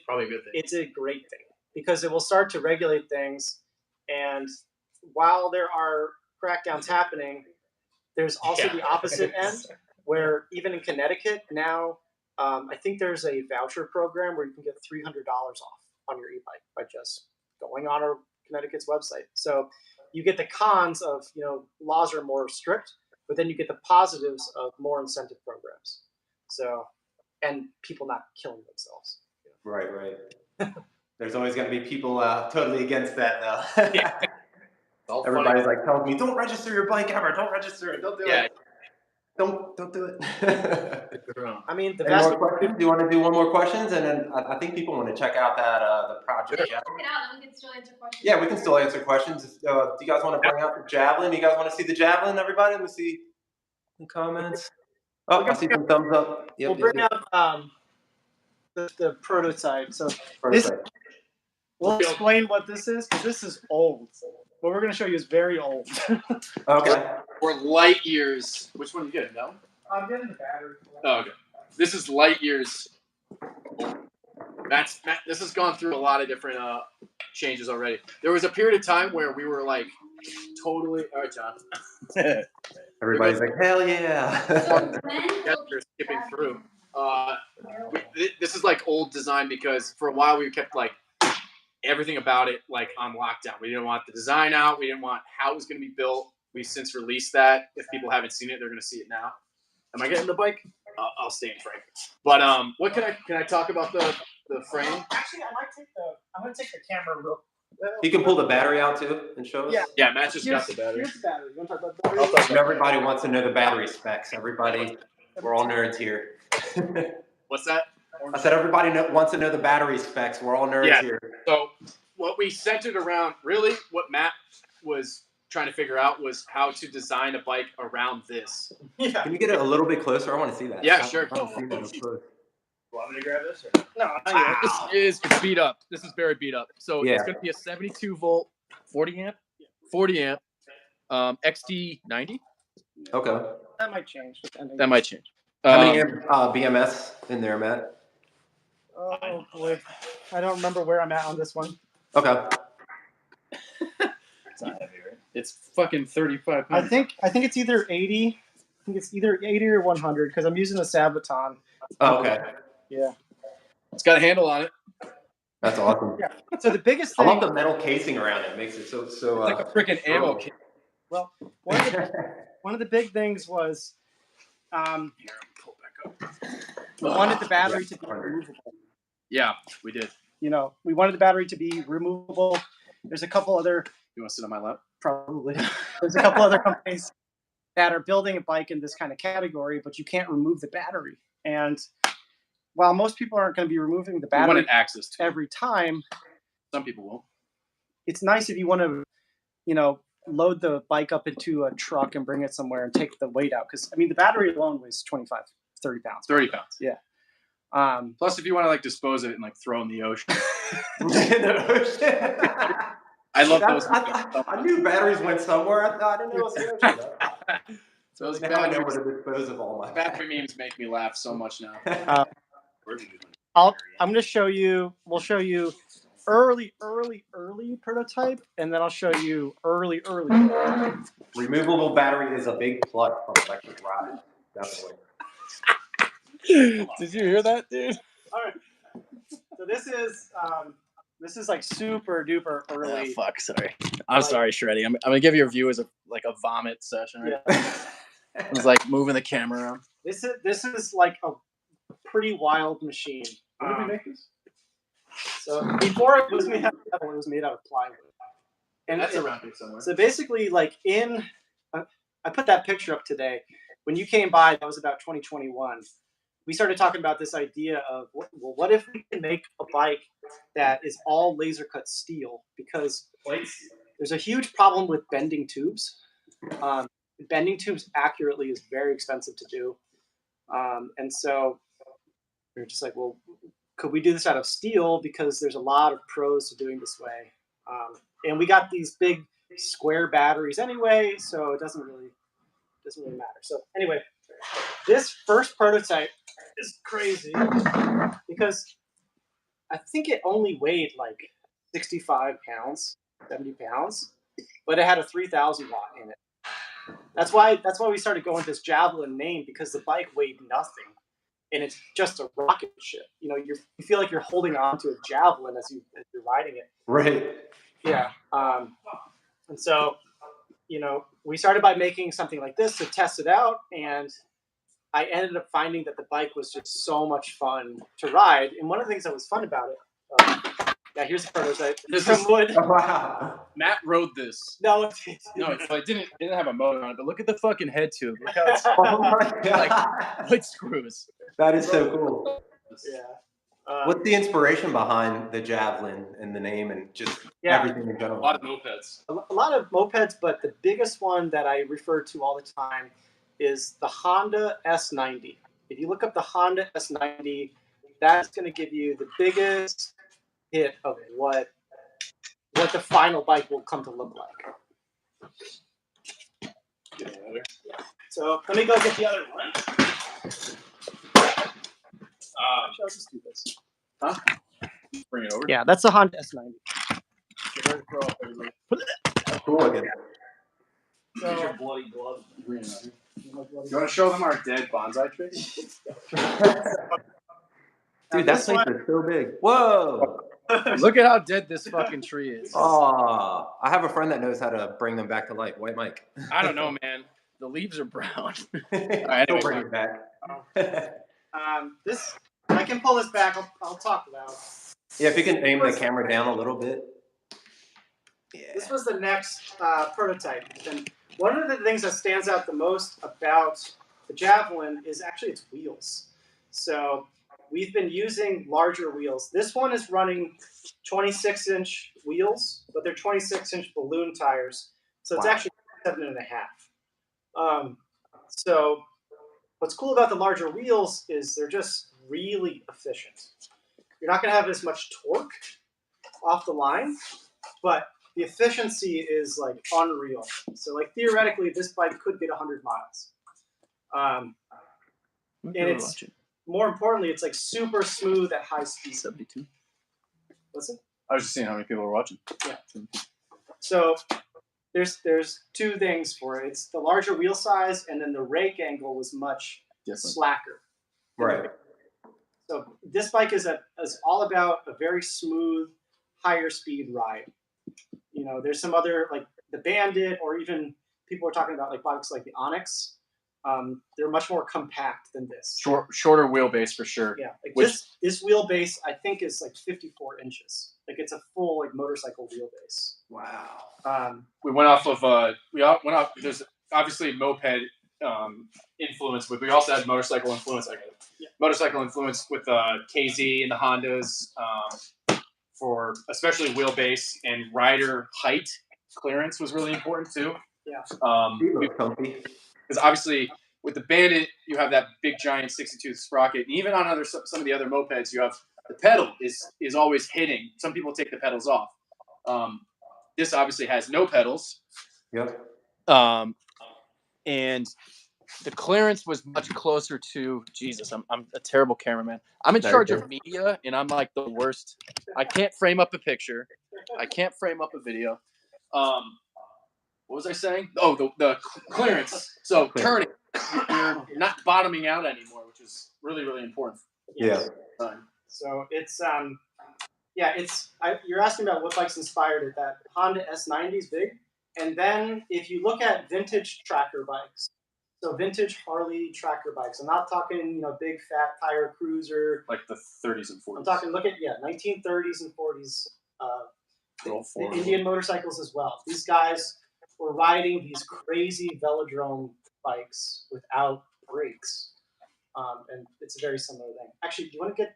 probably a good thing. It's a great thing because it will start to regulate things, and while there are crackdowns happening, there's also the opposite end where even in Connecticut now, I think there's a voucher program where you can get $300 off on your e-bike by just going on our Connecticut's website. So you get the cons of, laws are more strict, but then you get the positives of more incentive programs. So, and people not killing themselves. Right. There's always going to be people totally against that though. Yeah. Everybody's like telling me, don't register your bike ever. Don't register it. Don't do it. Don't do it. I mean, Any more questions? Do you want to do one more questions? And then I think people want to check out that the project. Check it out, and we can still answer questions. Yeah, we can still answer questions. Do you guys want to bring out the Javelin? Do you guys want to see the Javelin, everybody? Let me see the comments. Oh, I see some thumbs up. We'll bring out the prototype. So we'll explain what this is, because this is old. What we're going to show you is very old. Okay. We're light years. Which one are you getting? No? I'm getting the battery. Oh, okay. This is light years. This has gone through a lot of different changes already. There was a period of time where we were like totally. All right, John. Everybody's like, hell yeah. We're skipping through. This is like old design because for a while we kept like everything about it like on lockdown. We didn't want the design out. We didn't want how it was going to be built. We've since released that. If people haven't seen it, they're going to see it now. Am I getting the bike? I'll stay in frame. But what can I talk about the frame? Actually, I'm going to take the camera real. You can pull the battery out too and show us. Yeah, Matt just got the battery. Here's the battery. You want to talk about the battery? Everybody wants to know the battery specs. Everybody, we're all nerds here. What's that? I said everybody wants to know the battery specs. We're all nerds here. So what we centered around, really what Matt was trying to figure out was how to design a bike around this. Yeah. Can you get it a little bit closer? I want to see that. Yeah, sure. I don't see that up close. Want me to grab this? Or? No, It's beat up. This is very beat up. So it's going to be a 72 volt, 40 amp, XT90. Okay. that might change. That might change. How many BMS in there, Matt? Oh boy, I don't remember where I'm at on this one. Okay. It's fucking 35 I pounds. think it's either 80. I think it's either 80 or 100 because I'm using the Sabaton. Oh, okay. Yeah. It's got a handle on it. That's awesome. Yeah. So the biggest I thing. love the metal casing around it. It makes it so. It's like a freaking ammo kit. Well, one of the big things was, we wanted the battery to be removable. Yeah, we did. You know, we wanted the battery to be removable. There's a couple other. You want to sit on my lap? Probably. There's a couple other companies that are building a bike in this kind of category, but you can't remove the battery. And while most people aren't going to be removing the We battery wanted access to it. every time, Some people won't. it's nice if you want to, you know, load the bike up into a truck and bring it somewhere and take the weight out. Because, I mean, the battery alone weighs 25, 30 pounds. 30 pounds. Yeah. Plus, if you want to like dispose of it and like throw it in the ocean. I love those. I knew batteries went somewhere. I didn't know it was the ocean. So those Now I know battery, where to dispose of all my battery memes make me laugh so much now. I'm going to show you, we'll show you early prototype, and then I'll show you early. Removable battery is a big plus from electric ride. Definitely. Did you hear that, dude? All right. So this is like super duper early. Oh, fuck, sorry. I'm sorry, Shreddie. I'm gonna give your viewers a vomit session. Right? Yeah. It's like moving the camera around. This is like a pretty wild machine. When did we make this? So before it was made out of metal, it was made out of plywood. And That's around here somewhere. So basically, like I put that picture up today. When you came by, that was about 2021. We started talking about this idea of, what if we can make a bike that is all laser cut steel? Because there's a huge problem with bending tubes. Bending tubes accurately is very expensive to do. And so we were just like, well, could we do this out of steel? Because there's a lot of pros to doing this way. And we got these big square batteries anyway, so it doesn't really matter. So anyway, this first prototype is crazy because I think it only weighed like 65 pounds, 70 pounds, but it had a 3,000 watt in it. That's why we started going with this Javelin name, because the bike weighed nothing, and it's just a rocket ship. You know, you feel like you're holding on to a javelin as you're riding it. Right. Yeah. And so, you know, we started by making something like this to test it out, and I ended up finding that the bike was just so much fun to ride. And one of the things that was fun about it, here's the prototype. This from is wood. Wow. Matt rode this. No, it didn't have a motor on it, but look at the fucking head tube. Look how it's Oh my God. like wood screws. That is so cool. Yeah. What's the inspiration behind the Javelin and the name and just everything in A general? lot of mopeds. A lot of mopeds, but the biggest one that I refer to all the time is the Honda S90. If you look up the Honda S90, that's going to give you the biggest hit of what the final bike will come to look like. So let me go get the other one. I'll just do this. Huh? Bring it over. Yeah, that's the Honda S90. Cool again. Use your bloody glove. You want to show them our dead bonsai tree? Dude, that place is so big. Whoa. Look at how dead this fucking tree is. Oh, I have a friend that knows how to bring them back to life. White Mike. I don't know, man. The leaves are brown. Don't bring it back. This, I can pull this back. I'll talk loud. Yeah, if you can aim the camera down a little bit. Yeah. This was the next prototype. And one of the things that stands out the most about the Javelin is actually its wheels. So we've been using larger wheels. This one is running 26-inch wheels, but they're 26-inch balloon tires. So it's actually 7.5. So what's cool about the larger wheels is they're just really efficient. You're not going to have as much torque off the line, but the efficiency is like unreal. So like theoretically, this bike could get 100 miles. And it's more importantly, it's like super smooth at high speed. 72. What's it? I was just seeing how many people were watching. Yeah. So there's two things for it. It's the larger wheel size, and then the rake angle was much slacker. Right. So this bike is all about a very smooth, higher speed ride. You know, there's some other like the Bandit, or even people are talking about like bikes like the Onyx. They're much more compact than this. Shorter wheelbase for sure. Yeah, like this wheelbase I think is like 54 inches. Like it's a full like motorcycle wheelbase. Wow. We went off of there's obviously moped influence, but we also had motorcycle influence. Motorcycle influence with KZ and the Hondas for especially wheelbase, and rider height clearance was really important too. Yeah. Because obviously with the Bandit you have that big giant 62 sprocket, and even on some of the other mopeds you have the pedal is always hitting. Some people take the pedals off. This obviously has no pedals. Yep. And the clearance was much closer to Jesus. I'm a terrible cameraman. I'm in charge of media, and I'm like the worst. I can't frame up a picture. I can't frame up a video. What was I saying? Oh, the clearance. So turning, you're not bottoming out anymore, which is really, really important. Yeah. So it's you're asking about what bikes inspired it. That Honda S90 is big, and then if you look at vintage tracker bikes, so vintage Harley tracker bikes. I'm not talking big fat tire cruiser like the 30s and 40s. I'm talking 1930s and 40s. The Indian motorcycles as well. These guys were riding these crazy velodrome bikes without brakes, and it's a very similar thing. Actually, do you want to get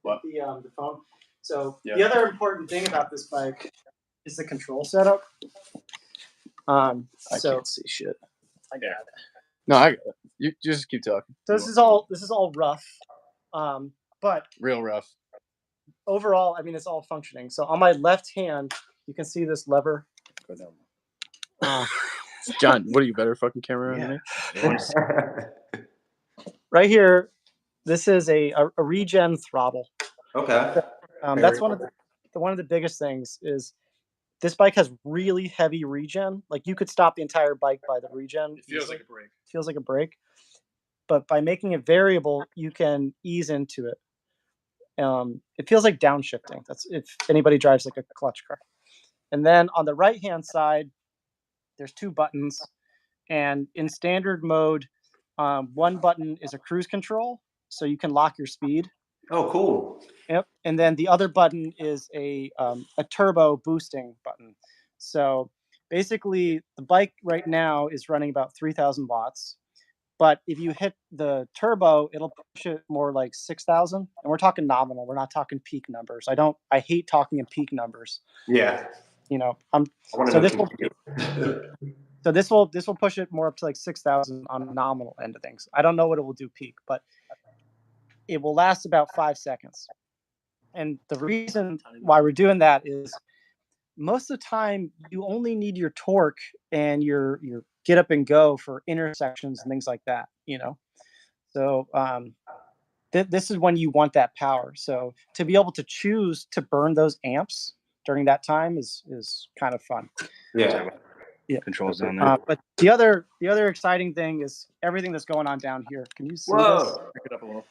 the phone? So the other important thing about this bike is the control setup. I can't see shit. I got it. No, I got it. You just keep talking. So this is all rough, but real rough. Overall, I mean, it's all functioning. So on my left hand, you can see this lever. Go down. John, what are you, better fucking camera than me? Right here, this is a regen throttle. Okay. That's one of the biggest things is this bike has really heavy regen. Like you could stop the entire bike by the regen. It feels like a brake. It feels like a brake. But by making it variable, you can ease into it. It feels like downshifting. That's if anybody drives like a clutch car. And then on the right-hand side, there's two buttons. And in standard mode, one button is a cruise control, so you can lock your speed. Oh, cool. Yep. And then the other button is a turbo boosting button. So basically, the bike right now is running about 3,000 watts. But if you hit the turbo, it'll push it more like 6,000. And we're talking nominal. We're not talking peak numbers. I hate talking in peak numbers. Yeah. So this will push it more up to like 6,000 on the nominal end of things. I don't know what it will do peak, but it will last about 5 seconds. And the reason why we're doing that is most of the time you only need your torque and your get up and go for intersections and things like that, So this is when you want that power. So to be able to choose to burn those amps during that time is kind of fun. Yeah. Controls down there. But the other exciting thing is everything that's going on down here. Can you see this? Pick it up a little.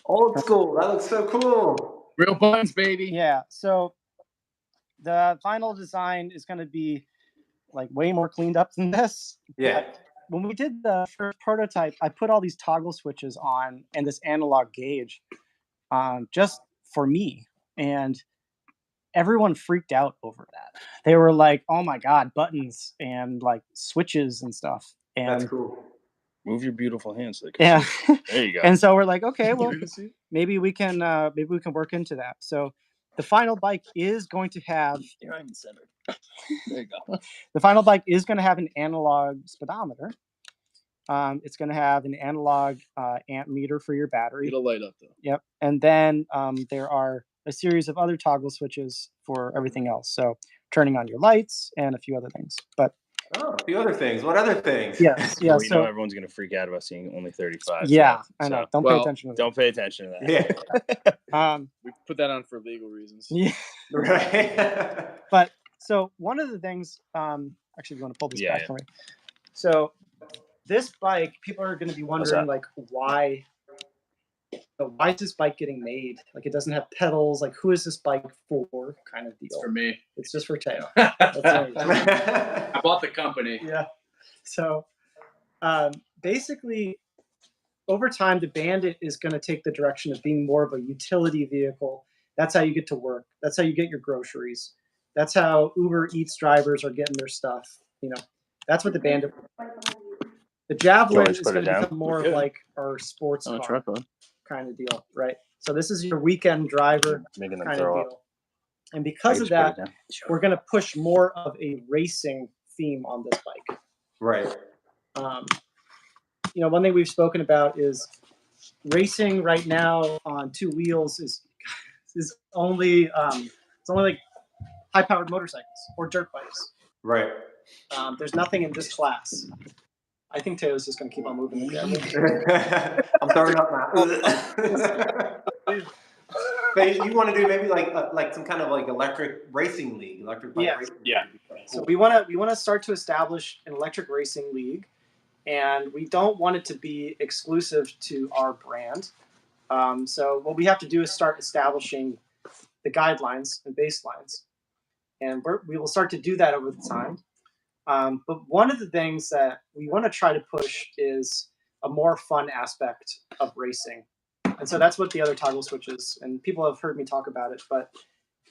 Old school. That looks so cool. Real buttons, baby. Yeah. So the final design is going to be like way more cleaned up than this. Yeah. But when we did the first prototype, I put all these toggle switches on and this analog gauge just for me. And everyone freaked out over that. They were like, oh my God, buttons and like switches and stuff. And that's cool. Move your beautiful hands. Yeah. There you go. And so we're like, okay, well, maybe we can work into that. So the final bike is going to have. You're not even centered. There you go. The final bike is going to have an analog speedometer. It's going to have an analog amp meter for your battery. It'll light up though. Yep. And then there are a series of other toggle switches for everything else. So turning on your lights and a few other things. But a few other things. What other things? Yes. Yeah. Well, know everyone's gonna freak out about seeing only 35. Yeah, I know. Don't pay attention to that. Don't pay attention to that. Yeah. We put that on for legal reasons. Yeah. Right. But so one of the things Actually, if you want to pull this Yeah, back yeah. for me. So this bike, people are going to be wondering like why is this bike getting made? Like it doesn't have pedals. Like who is this bike for? Kind of deal. It's for me. It's just for Teo. That's it. I bought the company. Yeah. So basically, over time, the Bandit is going to take the direction of being more of a utility vehicle. That's how you get to work. That's how you get your groceries. That's how Uber Eats drivers are getting their stuff. You know, that's what the Bandit. The Javelin is going to become more of like our sports car kind of deal, right? So this is your weekend driver kind of deal. And because of that, we're going to push more of a racing theme on this bike. Right. You know, one thing we've spoken about is racing right now on two wheels is only it's only like high-powered motorcycles or dirt bikes. Right. There's nothing in this class. I think Teo's just going to keep on moving. I'm throwing up now. But you want to do maybe like some kind of like electric racing league, electric bike racing league. So we want to start to establish an electric racing league, and we don't want it to be exclusive to our brand. So what we have to do is start establishing the guidelines and baselines, and we will start to do that over the time. But one of the things that we want to try to push is a more fun aspect of racing. And so that's what the other toggle switch is. And people have heard me talk about it, but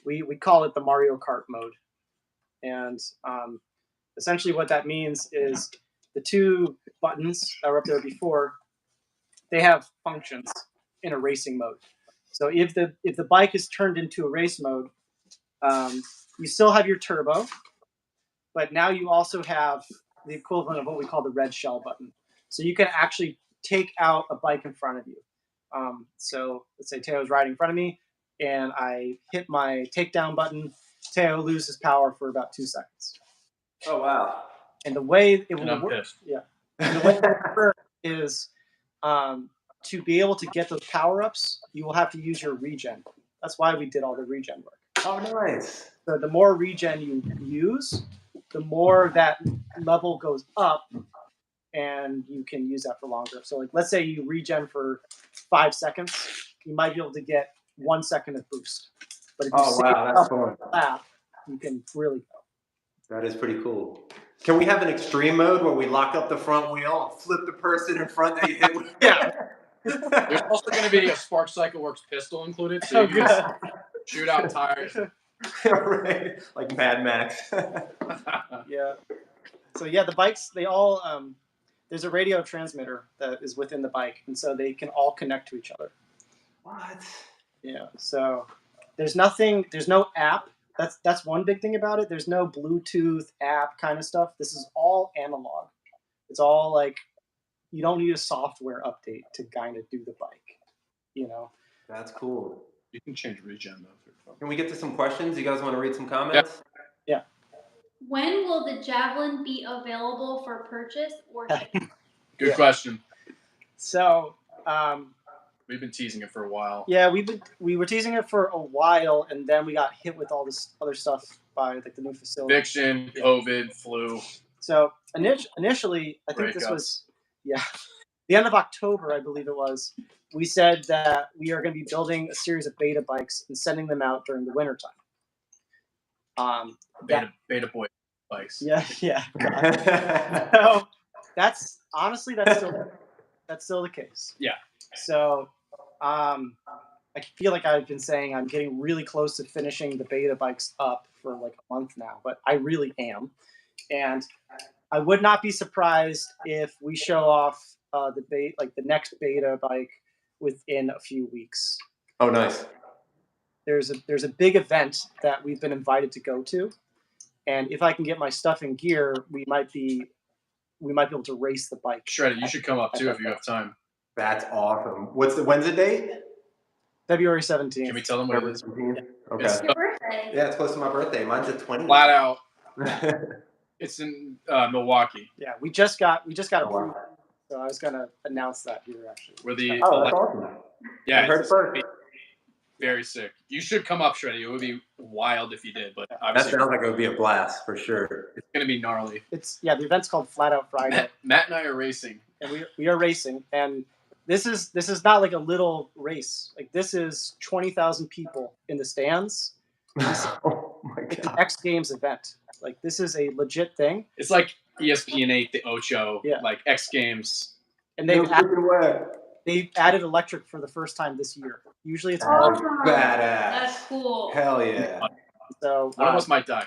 we call it the Mario Kart mode. And essentially what that means is the two buttons that were up there before, they have functions in a racing mode. So if the bike is turned into a race mode, you still have your turbo, but now you also have the equivalent of what we call the red shell button. So you can actually take out a bike in front of you. So let's say Teo's riding in front of me, and I hit my takedown button. Teo loses power for about 2 seconds. Oh wow! And the way it will work, and the way that works is to be able to get those power ups, you will have to use your regen. That's why we did all the regen work. Oh, nice. So the more regen you use, the more that level goes up, and you can use that for longer. So like, let's say you regen for 5 seconds, you might be able to get 1 second of boost. But if you that's fun. You can really go. That is pretty cool. Can we have an extreme mode where we lock up the front wheel and flip the person in front that you hit with? Yeah. There's also going to be a Spark Cycleworks pistol included, so you can just shoot out tires. Right. Like Mad Max. Yeah. So yeah, the bikes, they all there's a radio transmitter that is within the bike, and so they can all connect to each other. What? Yeah. So there's no app. That's one big thing about it. There's no Bluetooth app kind of stuff. This is all analog. It's all like, you don't need a software update to kind of do the bike, you know? That's cool. You can change regen though. Can we get to some questions? You guys want to read some comments? Yeah. When will the Javelin be available for purchase or shipping? Good question. So, we've been teasing it for a while. Yeah, we were teasing it for a while, and then we got hit with all this other stuff by like the new facility. Eviction, COVID, flu. So initially, I think this was the end of October, I believe it was. We said that we are going to be building a series of beta bikes and sending them out during the wintertime. Beta boy bikes. Yeah. So that's still the case. Yeah. So I feel like I've been saying I'm getting really close to finishing the beta bikes up for like a month now, but I really am. And I would not be surprised if we show off the next beta bike within a few weeks. Oh, nice. There's a big event that we've been invited to go to, and if I can get my stuff in gear, we might be able to race the bike. Shreddie, you should come up too if you have time. That's awesome. When's the date? February 17th. Can we tell them what it is? Okay. It's your birthday. Yeah, it's close to my birthday. Mine's the 20th. Flat out. It's in Milwaukee. Yeah, we just got approved. Wow. So I was gonna announce that here actually. We're the that's awesome. yeah. I heard it first. Very sick. You should come up, Shreddie. It would be wild if you did, but That obviously sounds like it would be a blast for sure. it's gonna be gnarly. The event's called Flat Out Friday, Matt and I are racing. and we are racing, and this is not like a little race. Like this is 20,000 people in the stands. Oh my It's an god. X Games event. Like this is a legit thing, It's like ESPN8, the Ocho, Yeah. like X Games. and No freaking way. they've added electric for the first time this year. Usually it's Oh, all badass. That's cool. Hell yeah. so. One of us might die.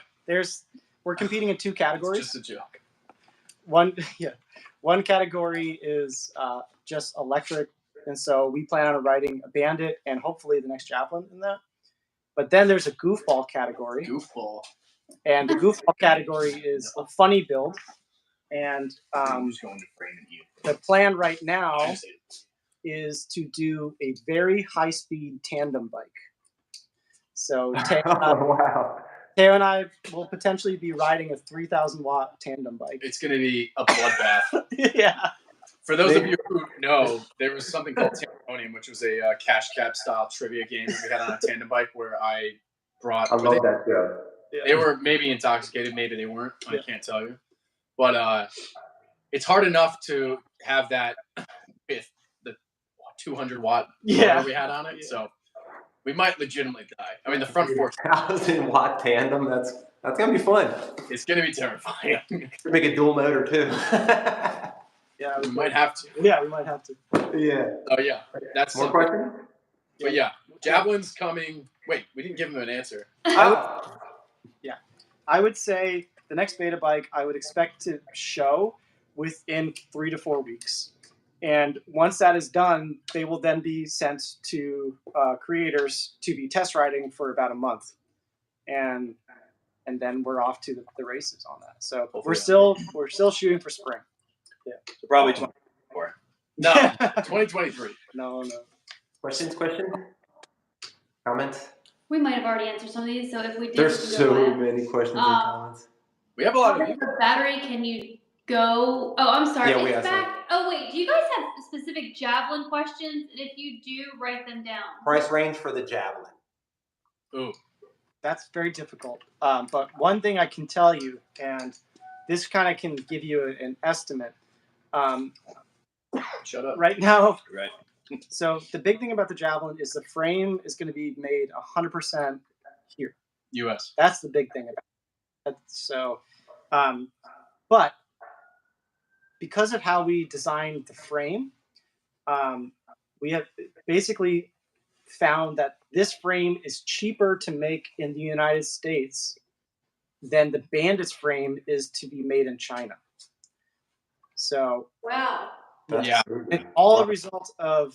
We're competing in two categories. It's just a joke. One category is just electric, and so we plan on riding a Bandit and hopefully the next Javelin in that. But then there's a goofball category, Goofball. and the goofball category is a funny build. And Who's going to frame it you? the plan right now is to do a very high-speed tandem bike. So Oh, wow. Teo and I will potentially be riding a 3,000 watt tandem bike. It's going to be a bloodbath. Yeah. For those of you who know, there was something called Tandemonium, which was a cash cab style trivia game that we had on a tandem bike where I brought. I love that show. They were maybe intoxicated, maybe they weren't. I can't tell you. But it's hard enough to have that with the 200 watt motor we had on it. Yeah. So we might legitimately die. I mean, the front fork. 1,000 watt tandem. That's gonna be fun. It's going to be terrifying. Make a dual motor too. Yeah, We might have to. Yeah, we might have to. Yeah. Oh, yeah. That's More something. questions? But yeah, Javelin's coming. Wait, we didn't give him an answer. I would say the next beta bike I would expect to show within 3 to 4 weeks. And once that is done, they will then be sent to creators to be test riding for about a month. And then we're off to the races on that. So we're still shooting for spring. So probably 24. No, 2023. No. Questions? Comments? We might have already answered some of these, so if we did, There's we can go so ahead. many questions and comments. We have a lot How of much of battery can you go? Oh, I'm sorry. Yeah, we it's asked back. Oh, wait. Do you guys have specific Javelin questions? And if you do, write them down. Price range for the Javelin. Ooh. That's very difficult. But one thing I can tell you, and this kind of can give you an estimate. Shut up. Right now, Right. so the big thing about the Javelin is the frame is going to be made 100% here. US. That's the big thing about it. So, but because of how we designed the frame, we have basically found that this frame is cheaper to make in the United States than the Bandit's frame is to be made in China. So Wow. Yeah. it's all a result of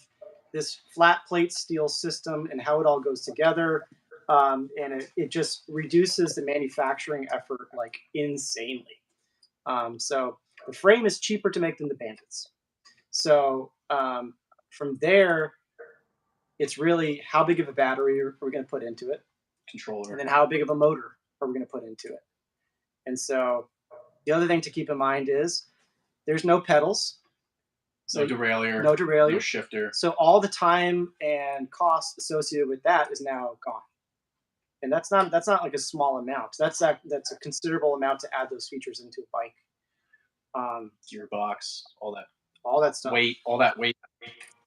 this flat plate steel system and how it all goes together. And it just reduces the manufacturing effort like insanely. So the frame is cheaper to make than the Bandits. So from there, it's really how big of a battery are we going to put into it, Controller. and then how big of a motor are we going to put into it. And so the other thing to keep in mind is there's no pedals. No derailleur. No derailleur. No shifter. So all the time and cost associated with that is now gone. And that's not like a small amount. That's a considerable amount to add those features into a bike. Gearbox. All All that stuff. weight. All that weight.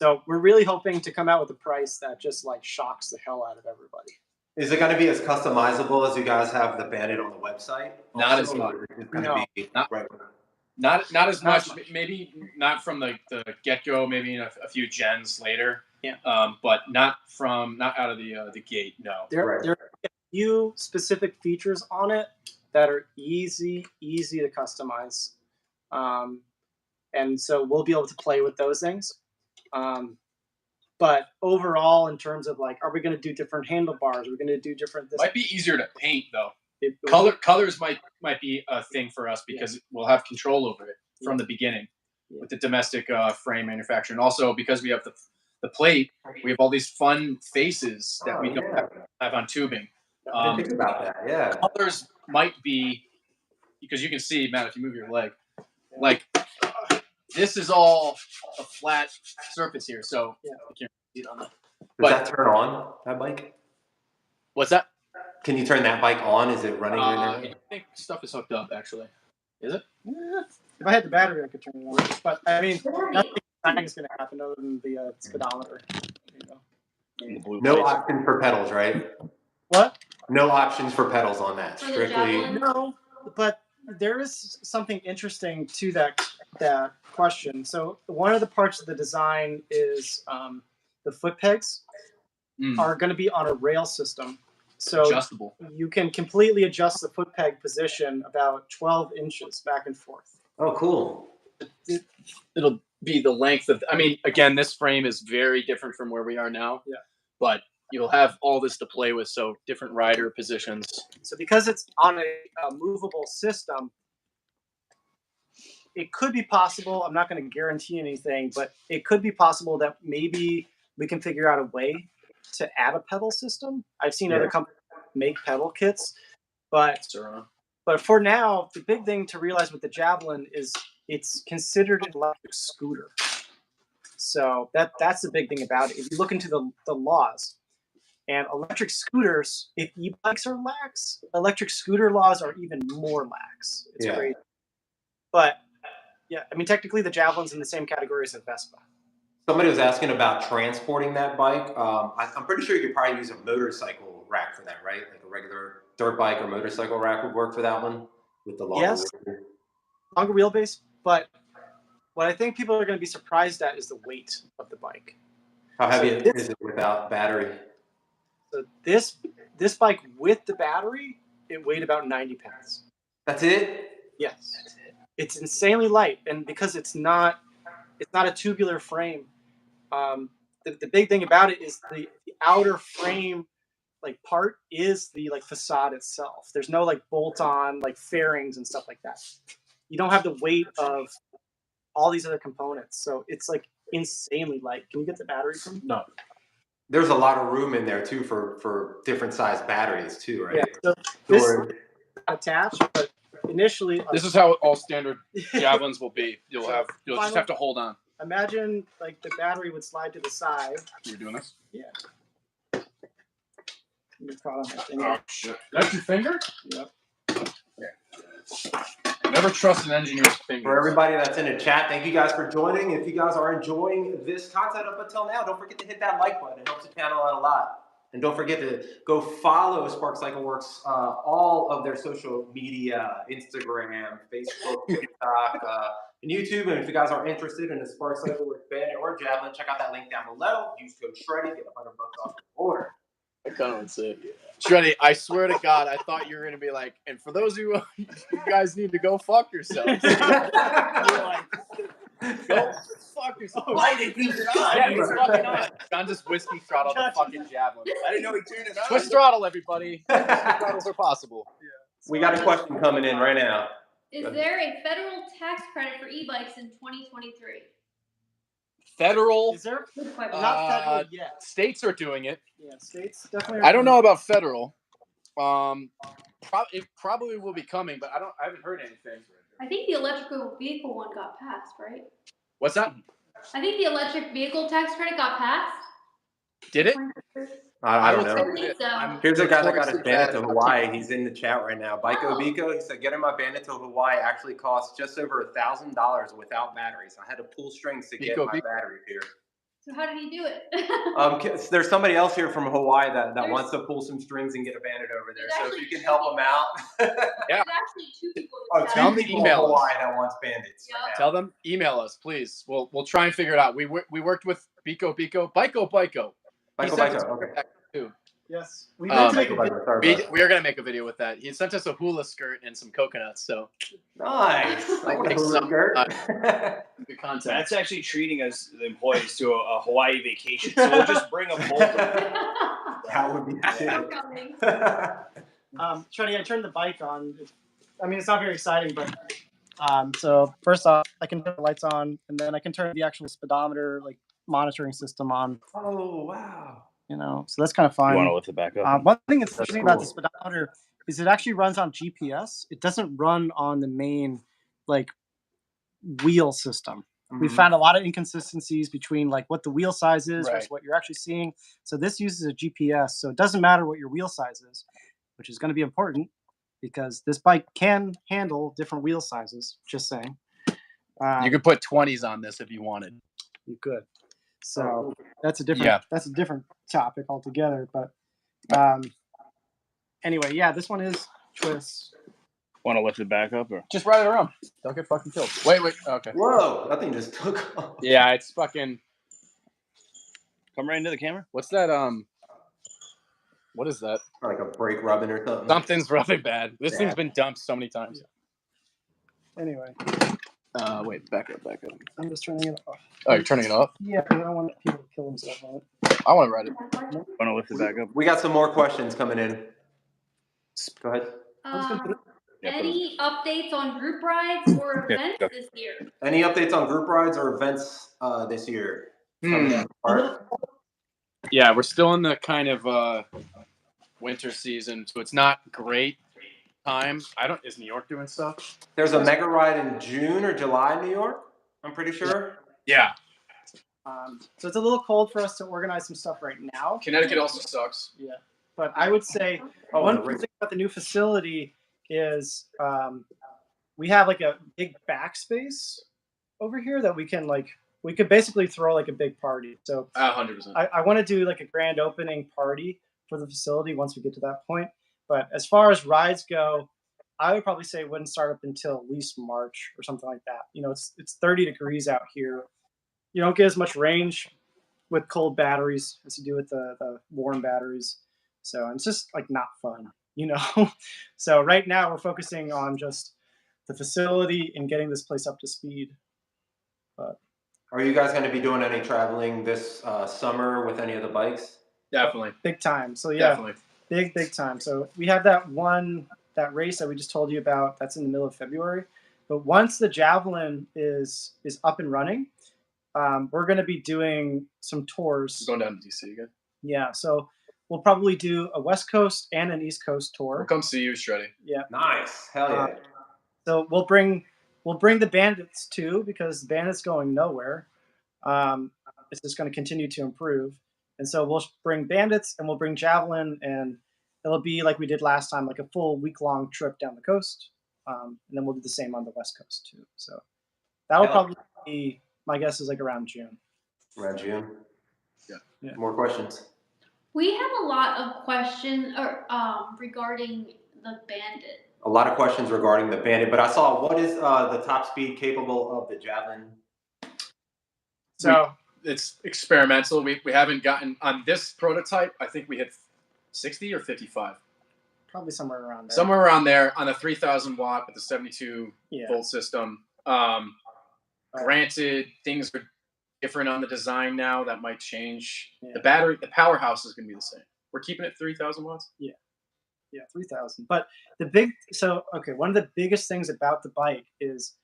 So we're really hoping to come out with a price that just like shocks the hell out of everybody. Is it going to be as customizable as you guys have the Bandit on the website? Not Also, as much. or is it going No. to be Not- right? Not as Not much. Maybe not from the get go. Maybe in a few gens later. Yeah. But not out of the gate. No. There Right. are a few specific features on it that are easy to customize. And so we'll be able to play with those things. But overall, in terms of like, are we going to do different handlebars? Are we going to do different this? Might be easier to paint though. It- Colors might be a thing for us because we'll have control over it from the beginning with the domestic frame manufacturer, and also because we have the plate, we have all these fun faces that we don't have on tubing. I didn't think about that. Yeah. Colors might be because you can see, Matt, if you move your leg, like this is all a flat surface here, so Yeah. you can't see it on Does that turn on, that bike? What's that? Can you turn that bike on? Is it running right now? I think stuff is hooked up, actually. Is it? If I had the battery, I could turn it on. But I mean, For me. nothing is going to happen other than the speedometer. You know. And the blue No lights. option for pedals, right? What? No options for pedals on that. For the Strictly. javelin? No, but there is something interesting to that question. So one of the parts of the design is the foot pegs are going to be on a rail system. So Adjustable. you can completely adjust the foot peg position about 12 inches back and forth. Oh, cool. It'll be the length of. I mean, again, this frame is very different from where we are now. Yeah. But you'll have all this to play with, so different rider positions. So because it's on a movable system, it could be possible. I'm not going to guarantee anything, but it could be possible that maybe we can figure out a way to add a pedal system. I've seen other companies make pedal kits, but Sur-Ron. for now, the big thing to realize with the Javelin is it's considered an electric scooter. So that's the big thing about it. If you look into the laws, and electric scooters, if e-bikes are lax, electric scooter laws are even more lax. It's crazy. But yeah, I mean, technically the Javelin's in the same category as a Vespa. Somebody was asking about transporting that bike. I'm pretty sure you could probably use a motorcycle rack for that, right? Like a regular dirt bike or motorcycle rack would work for that one with the longer wheel. Longer wheelbase. But what I think people are going to be surprised at is the weight of the bike. How heavy is it without battery? So this bike with the battery, it weighed about 90 pounds. That's it? Yes. It's insanely light, and because it's not a tubular frame. The big thing about it is the outer frame part is the facade itself. There's no bolt-on fairings and stuff like that. You don't have the weight of all these other components, so it's insanely light. Can you get the battery from? No. There's a lot of room in there too for different size batteries too, right? Yeah. So this is attached, but initially this is how all standard Javelins will be. You'll just have to hold on. Imagine the battery would slide to the side. You're doing this? Yeah. Oh shit! That's your finger? Yep. Yeah. Never trust an engineer's finger. For everybody that's in the chat, thank you guys for joining. If you guys are enjoying this content up until now, don't forget to hit that like button. It helps the channel out a lot. And don't forget to go follow Spark Cycleworks, all of their social media, Instagram, Facebook, TikTok, and YouTube. And if you guys are interested in a Spark Cycleworks bandit or Javelin, check out that link down below. Use code Shreddie, get $100 off your order. I kind of would say, Shreddie, I swear to God, I thought you were going to be like, and for those of you guys need to go fuck yourselves. You're like, go fuck yourself. Why did he turn it on? Yeah, he's fucking on. John just whiskey throttled the fucking Javelin. I didn't know he turned it on. Twist throttle, everybody. Twist throttles are possible. Yeah. We got a question coming in right now. Is there a federal tax credit for e-bikes in 2023? Federal. Is there? Good question. Not federal yet. States are doing it. Yeah, states definitely. I don't know about federal. It probably will be coming, but I haven't heard anything. I think the electrical vehicle one got passed, right? What's that? I think the electric vehicle tax credit got passed. Did it? I don't I know. think so. Here's a guy that got his bandit to Hawaii. He's in the chat right now. Biko Biko, he said, getting my bandit to Hawaii actually costs just over $1,000 without batteries. I had to pull strings to get my battery here. So how did he do it? There's somebody else here from Hawaii that wants to pull some strings and get a bandit over there. So if you can help them out. Yeah. There's actually 2 people. Tell them to email Hawaii that wants bandits. Yep. Right now. Tell them, email us, please. We'll try and figure it out. We worked with Biko. Biko, okay. Too. Yes, we meant to make a Biko. We are gonna make a video with that. He sent us a hula skirt and some coconuts. So Nice. I want a hula skirt. good content. That's actually treating us, the employees, to a Hawaii vacation. So we'll just bring them both. That would be sick. Shreddie, I turned the bike on. I mean, it's not very exciting, but so first off, I can turn the lights on, and then I can turn the actual speedometer monitoring system on. Oh wow. So that's kind of fun. You want to lift it back up? One thing that's interesting about the speedometer is it actually runs on GPS. It doesn't run on the main wheel system. We found a lot of inconsistencies between like what the wheel size is Right. versus what you're actually seeing. So this uses a GPS, so it doesn't matter what your wheel size is, which is going to be important because this bike can handle different wheel sizes. Just saying. You could put 20s on this if you wanted. You could. So that's a different topic altogether. But anyway, yeah, this one is twist. Want to lift it back up or? Just ride it around. Don't get fucking killed. Wait. Okay. Whoa, that thing just took off. Yeah, it's fucking. Come right into the camera. What's that? What is that? Like a brake rubbing or something. Something's rubbing bad. This thing's been dumped so many times. Anyway. Wait, back up. I'm just turning it off. Oh, you're turning it off? Yeah, because I don't want people to kill themselves on it. I want to ride it. Want to lift it back up? We got some more questions coming in. Go ahead. Any updates on group rides or events this year? Any updates on group rides or events this year? Yeah, we're still in the kind of winter season, so it's not great time. Is New York doing stuff? There's a mega ride in June or July in New York, I'm pretty sure. Yeah. So it's a little cold for us to organize some stuff right now. Connecticut also sucks. Yeah. But I would say one thing about the new facility is we have like a big backspace over here that we could basically throw like a big party. So 100%. I want to do like a grand opening party for the facility once we get to that point. But as far as rides go, I would probably say it wouldn't start up until at least March or something like that. You know, it's 30 degrees out here. You don't get as much range with cold batteries as you do with the warm batteries. So it's just like not fun, you know? So right now we're focusing on just the facility and getting this place up to speed. But are you guys going to be doing any traveling this summer with any of the bikes? Definitely. Big time. So yeah, definitely. Big time. So we have that race that we just told you about. That's in the middle of February. But once the Javelin is up and running, we're going to be doing some tours. We're going down to DC again. Yeah. So we'll probably do a West Coast and an East Coast tour. We'll come see you, Shreddie. Yeah. Nice. Hell yeah. So we'll bring the Bandits too, because the Bandits going nowhere. It's just going to continue to improve. And so we'll bring Bandits and we'll bring Javelin, and it'll be like we did last time, like a full week-long trip down the coast. And then we'll do the same on the West Coast too. So that'll probably be, my guess is like around June. Around June? Yeah. More questions? We have a lot of questions regarding the Bandit. A lot of questions regarding the Bandit, but I saw, what is the top speed capable of the Javelin? So it's experimental. We haven't gotten on this prototype. I think we hit 60 or 55. Probably somewhere around there. Somewhere around there on the 3,000 watt with the 72 volt system. Granted, things are different on the design now. That might change. Yeah. The battery, the powerhouse is going to be the same. We're keeping it 3,000 watts. Yeah, 3,000. But one of the biggest things about the bike is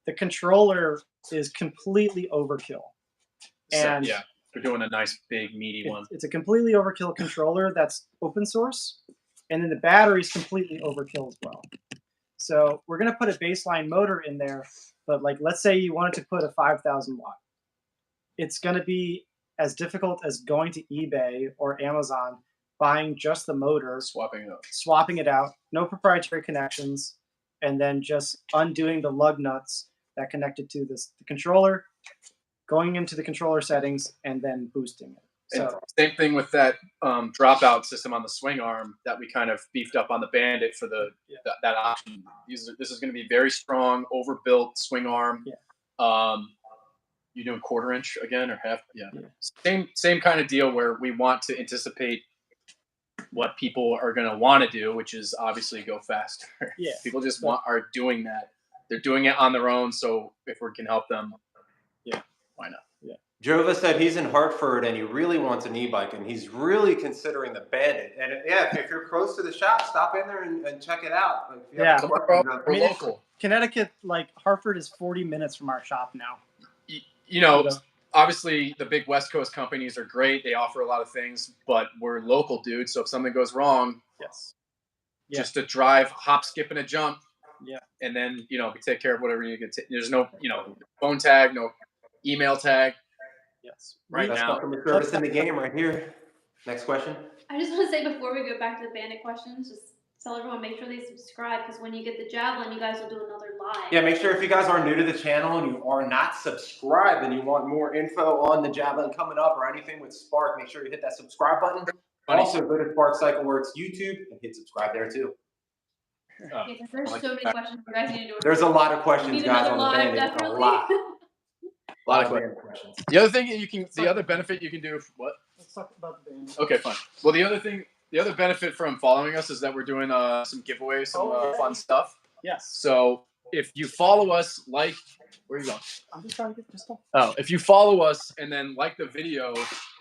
the controller is completely overkill. And yeah, we're doing a nice big meaty one. It's a completely overkill controller that's open source, and then the battery is completely overkill as well. So we're gonna put a baseline motor in there, but like let's say you wanted to put a 5,000 watt. It's gonna be as difficult as going to eBay or Amazon, buying just the motor, swapping it out, no proprietary connections, and then just undoing the lug nuts that connected to the controller, going into the controller settings, and then boosting it. So same thing with that dropout system on the swing arm that we kind of beefed up on the Bandit for that option. This is going to be very strong, overbuilt swing arm. Yeah. You doing 1/4 inch again or half? Yeah. Same kind of deal where we want to anticipate what people are going to want to do, which is obviously go faster. Yeah. People just are doing that. They're doing it on their own. So if we can help them, why not? Yeah. Jova said he's in Hartford and he really wants an e-bike and he's really considering the Bandit. And if you're close to the shop, stop in there and check it out. We're local. Connecticut, like Hartford, is 40 minutes from our shop now. You know, obviously the big West Coast companies are great. They offer a lot of things, but we're local dudes. So if something goes wrong, just to drive, hop, skip, and a jump, Yeah. And then, we take care of whatever you get. There's no, phone tag, no email tag. Yes. Right That's now. customer service in the game right here. Next question. I just want to say before we go back to the bandit questions, just tell everyone make sure they subscribe because when you get the javelin, you guys will do another live. Yeah, make sure if you guys are new to the channel and you are not subscribed and you want more info on the javelin coming up or anything with Spark, make sure you hit that subscribe button. Also, go to Spark Cycleworks YouTube and hit subscribe there too. Yeah, there's so many questions you guys need to do. There's a lot of questions, Need guys, another on the live, bandit. definitely. A lot. A lot of questions. The other thing the other benefit you can do, what? Let's talk about the band. Okay, fine. Well, the other benefit from following us is that we're doing some giveaways, some fun stuff. Yes. So if you follow us, where are you going? I'm just trying to get this stuff. Oh, if you follow us and then like the video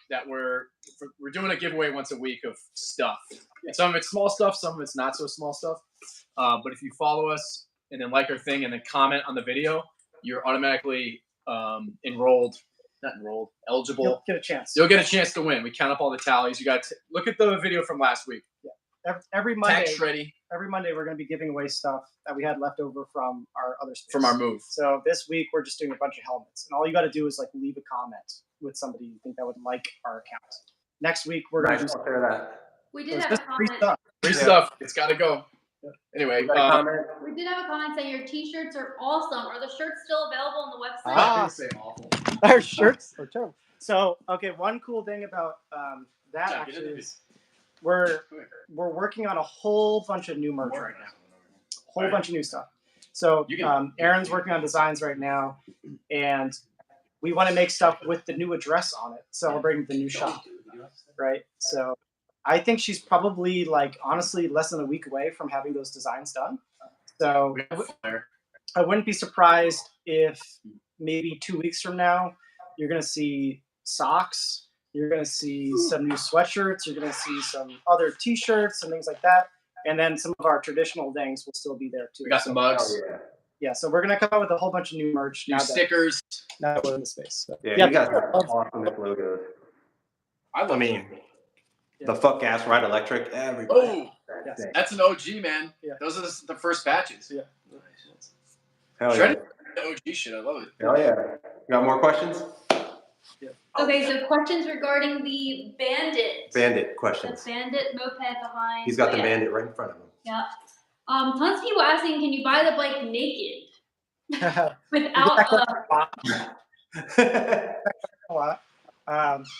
that we're doing a giveaway once a week of stuff. And some of it's small stuff, some of it's not so small stuff. But if you follow us and then like our thing and then comment on the video, you're automatically eligible. You'll get a chance. You'll get a chance to win. We count up all the tallies. You got to look at the video from last week. Yeah. Every Monday. Tag Shreddie. Every Monday we're going to be giving away stuff that we had left over from our other space. From our move. So this week we're just doing a bunch of helmets, and all you got to do is leave a comment with somebody you think that would like our account. Next week we're going to do that. We did have a comment. Free stuff. It's got to go. Anyway, we did have a comment saying your t-shirts are awesome. Are the shirts still available on the website? I didn't say awful. our shirts are terrible. So okay, one cool thing about that actually is we're working on a whole bunch of new merch right now. Whole bunch of new stuff. So Aaron's working on designs right now, and we want to make stuff with the new address on it, celebrating the new shop. Right. So I think she's probably honestly less than a week away from having those designs done. So I wouldn't be surprised if maybe 2 weeks from now you're going to see socks, you're going to see some new sweatshirts, you're going to see some other t-shirts and things like that. And then some of our traditional things will still be there too. We got some mugs. Yeah, so we're going to come out with a whole bunch of new merch. New stickers. Now that we're in the space. So, you guys have awesome logos. I mean, the fuck ass ride electric. Everybody. Oh, that's an OG, man. Yeah. Those are the first batches. Yeah. Hell yeah. The OG shit. I love it. Hell yeah. You got more questions? Yeah. Okay, so questions regarding the Bandit. Bandit questions. The Bandit moped behind. He's got the Bandit right in front of him. Yeah. Tons of people asking, can you buy the bike naked? Without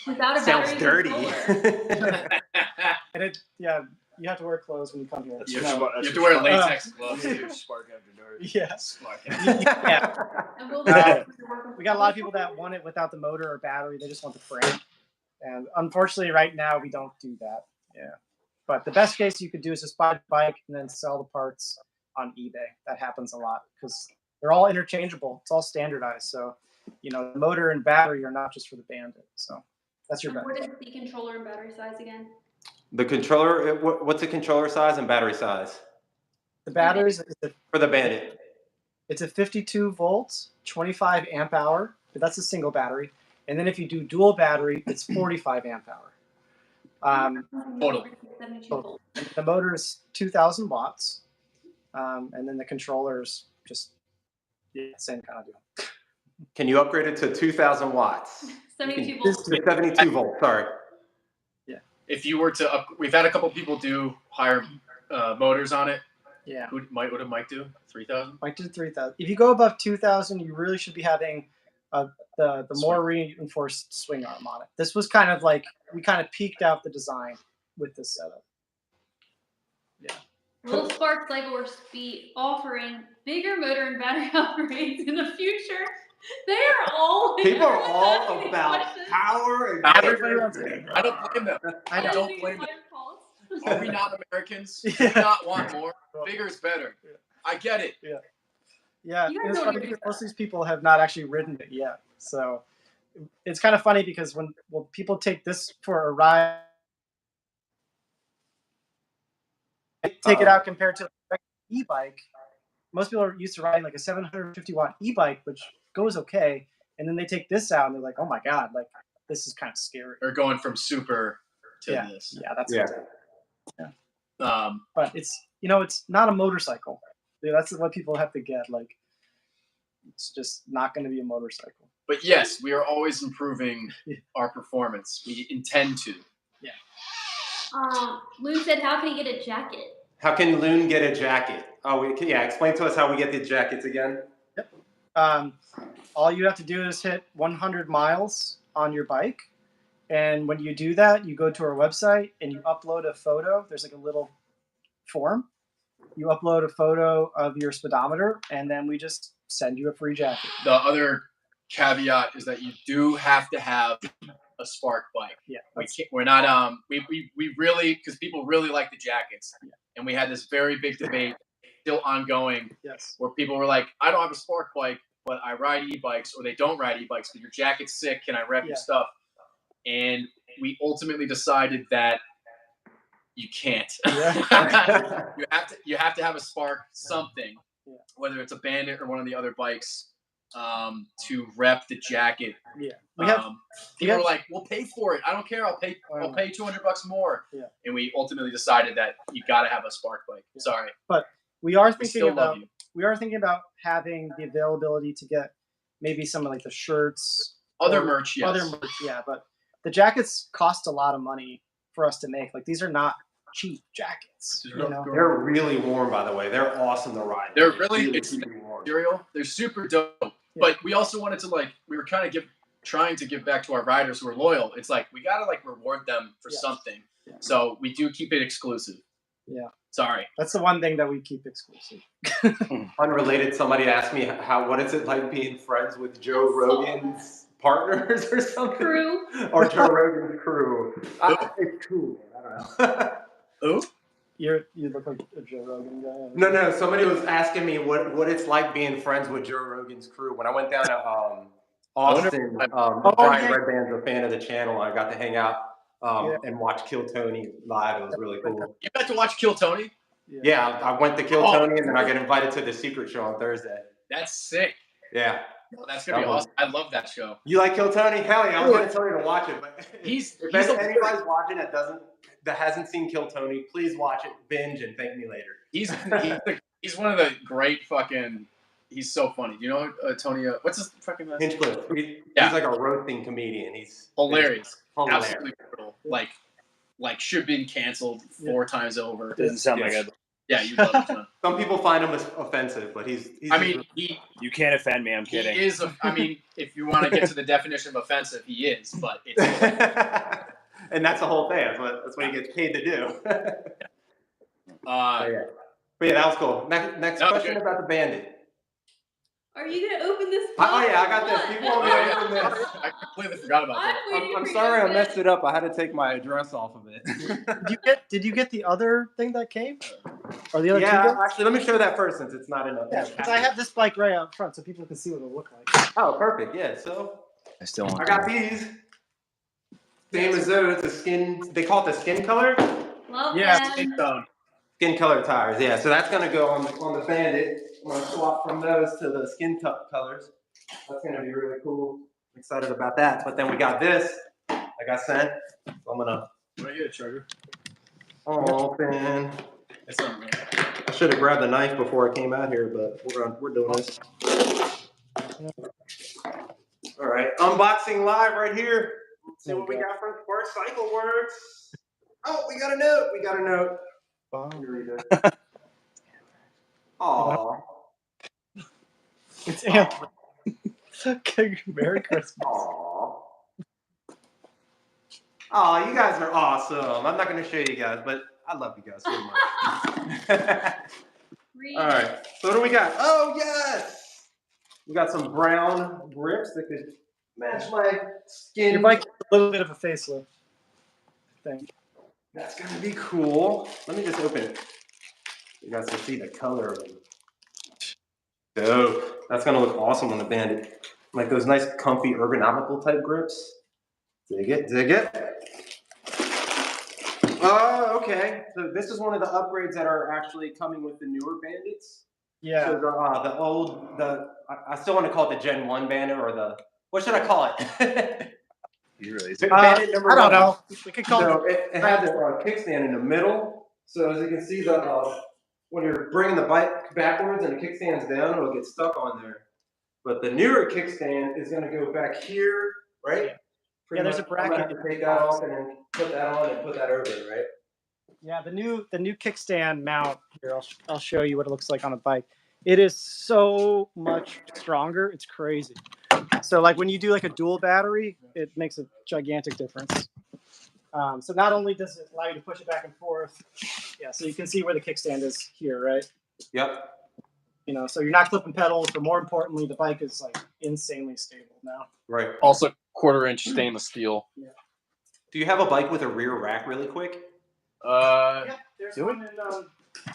without a sounds battery dirty. And you have to wear clothes when you come here. You have to wear latex gloves too. Spark after dark. Yes. And We got a lot of people that want it without the motor or battery. They just want the frame. And unfortunately, right now, we don't do that. Yeah. But the best case you could do is just buy the bike and then sell the parts on eBay. That happens a lot because they're all interchangeable. It's all standardized. So, the motor and battery are not just for the Bandit. So that's your bet. What is the controller and battery size again? The controller, what's the controller size and battery size? The batteries For the Bandit. It's a 52 volts, 25 amp hour. But that's a single battery. And then if you do dual battery, it's 45 amp hour. Total. The motor is 2,000 watts. And then the controller's just same kind of deal. Can you upgrade it to 2,000 watts? 72 volts. 72 volts, sorry. Yeah. If you were to, we've had a couple people do higher motors on it. Yeah. What did Mike do? 3,000? Mike did 3,000. If you go above 2,000, you really should be having the more reinforced swing arm on it. This was kind of we kind of peaked out the design with this setup. Yeah. Will Spark Cycleworks be offering bigger motor and battery upgrades in the future? They are all People are all about power and Everybody wants it. I don't blame them. I know. don't blame them. Are we not Americans? Yeah. Do we not want more? Bigger is better. Yeah. I get it. Yeah, You guys it's know funny what because most of these people have not actually ridden it yet. So it's kind of funny because when people take this for a ride, take it out compared to the e-bike. Most people are used to riding a 750 watt e-bike, which goes okay, and then they take this out and they're like, "Oh my god, this is kind of scary." Or going from super to this. Yeah, that's Yeah. But it's it's not a motorcycle. That's what people have to get. Like, it's just not going to be a motorcycle. But yes, we are always improving our performance. We intend to. Lou said, how can he get a jacket? How can Loon get a jacket? Oh, explain to us how we get the jackets again. Yep. All you have to do is hit 100 miles on your bike. And when you do that, you go to our website and you upload a photo. There's like a little form. You upload a photo of your speedometer, and then we just send you a free jacket. The other caveat is that you do have to have a Spark bike. Yeah. We're not, we really, because people really like the jackets. Yeah. And we had this very big debate still ongoing. Yes. Where people were like, I don't have a Spark bike, but I ride e-bikes, or they don't ride e-bikes, but your jacket's sick. Can I rep your stuff? And we ultimately decided that you can't. Yeah. you have to have a Spark something, whether it's a Bandit or one of the other bikes, to rep the jacket. Yeah. People were like, "We'll pay for it. I don't care. I'll pay $200 more." Yeah. And we ultimately decided that you got to have a Spark bike. Yeah. Sorry, but we are thinking about having the availability to get maybe some of like the shirts, other merch. Yes. Other merch, yeah. But the jackets cost a lot of money for us to make. Like, these are not cheap jackets. They're really warm, by the way. They're awesome to ride. They're really material. They're super dope. Yeah. But we also wanted to we were trying to give back to our riders who are loyal. It's like, we gotta reward them for something. Yeah. So we do keep it exclusive. Yeah. Sorry. That's the one thing that we keep exclusive. Unrelated, somebody asked me what is it like being friends with Joe Rogan's partners or something? Crew. Or Joe Rogan's crew. It's cool, man. I don't know. Who? You look like a Joe Rogan guy. No. Somebody was asking me what it's like being friends with Joe Rogan's crew. When I went down to Austin, Brian Redband's a fan of the channel. I got to hang out and watch Kill Tony live. It was really cool. You got to watch Kill Tony? Yeah, I went to Kill Tony, and then I got invited to the Secret Show on Thursday. That's sick. Yeah. Oh, that's gonna be awesome. I love that show. You like Kill Tony? Hell yeah! I was gonna tell you to watch it, but if anybody's watching that hasn't seen Kill Tony, please watch it, binge, and thank me later. He's one of the great fucking. He's so funny. You know Tony? What's his fucking name? Hinchcliffe. He's like a roasting comedian. He's hilarious. Absolutely brutal. Like should have been canceled 4 times over. Doesn't sound like a. Yeah, you love it, John. Some people find him as offensive, but he's you can't offend me. I'm kidding. He is. If you want to get to the definition of offensive, he is. But it's. And that's the whole thing. That's what he gets paid to do. But yeah, that was cool. Next question about the Bandit. Are you gonna open this? Oh yeah, I got this. People want me to open this. I completely forgot about that. I'm sorry I messed it up. I had to take my address off of it. Did you get the other thing that came? Or the other two? Actually, let me show that first since it's not in a. Yeah, because I have this bike right out front so people can see what it'll look like. Oh, perfect. Yeah. So I got these. Same as those. The skin. They call it the skin color. Love skin them. Skin color tires. Yeah. So that's gonna go on the Bandit. I'm going to swap from those to the skin colors. That's going to be really cool. I'm excited about that. But then we got this. I got sent. So I'm going to. Can I get a charger? Open. It's not me. I should have grabbed the knife before I came out here, but we're doing this. All right. Unboxing live right here. Let's see what we got from Spark Cycleworks. Oh, we got a note. Wow. Aww. It's Amber. Okay, Merry Christmas. Aw, you guys are awesome. I'm not going to show you guys, but I love you guys so much. All right, so what do we got? Oh, yes! We got some brown grips that could match my skin. Your bike has a little bit of a facelift, I think. That's going to be cool. Let me just open it. You guys can see the color of them. Dope. That's going to look awesome on the Bandit. Like those nice, comfy, ergonomical type grips. Dig it. Oh, okay. So this is one of the upgrades that are actually coming with the newer Bandits. Yeah. So I still want to call it the Gen 1 Bandit or what should I call it? Bandit number 1. I don't know. We could call it. It had the kickstand in the middle. So as you can see, the when you're bringing the bike backwards and the kickstand's down, it'll get stuck on there. But the newer kickstand is going to go back here, right? Yeah, there's a bracket. I'm going to have to take that off and then put that on and put that over, right? Yeah, the new kickstand mount here. I'll show you what it looks like on a bike. It is so much stronger. It's crazy. So like when you do like a dual battery, it makes a gigantic difference. So not only does it allow you to push it back and forth, yeah. So you can see where the kickstand is here, right? Yep. You know, so you're not clipping pedals, but more importantly, the bike is like insanely stable now. Right. Also, 1/4-inch stainless steel. Yeah. Do you have a bike with a rear rack, really quick? Yeah, there's one in,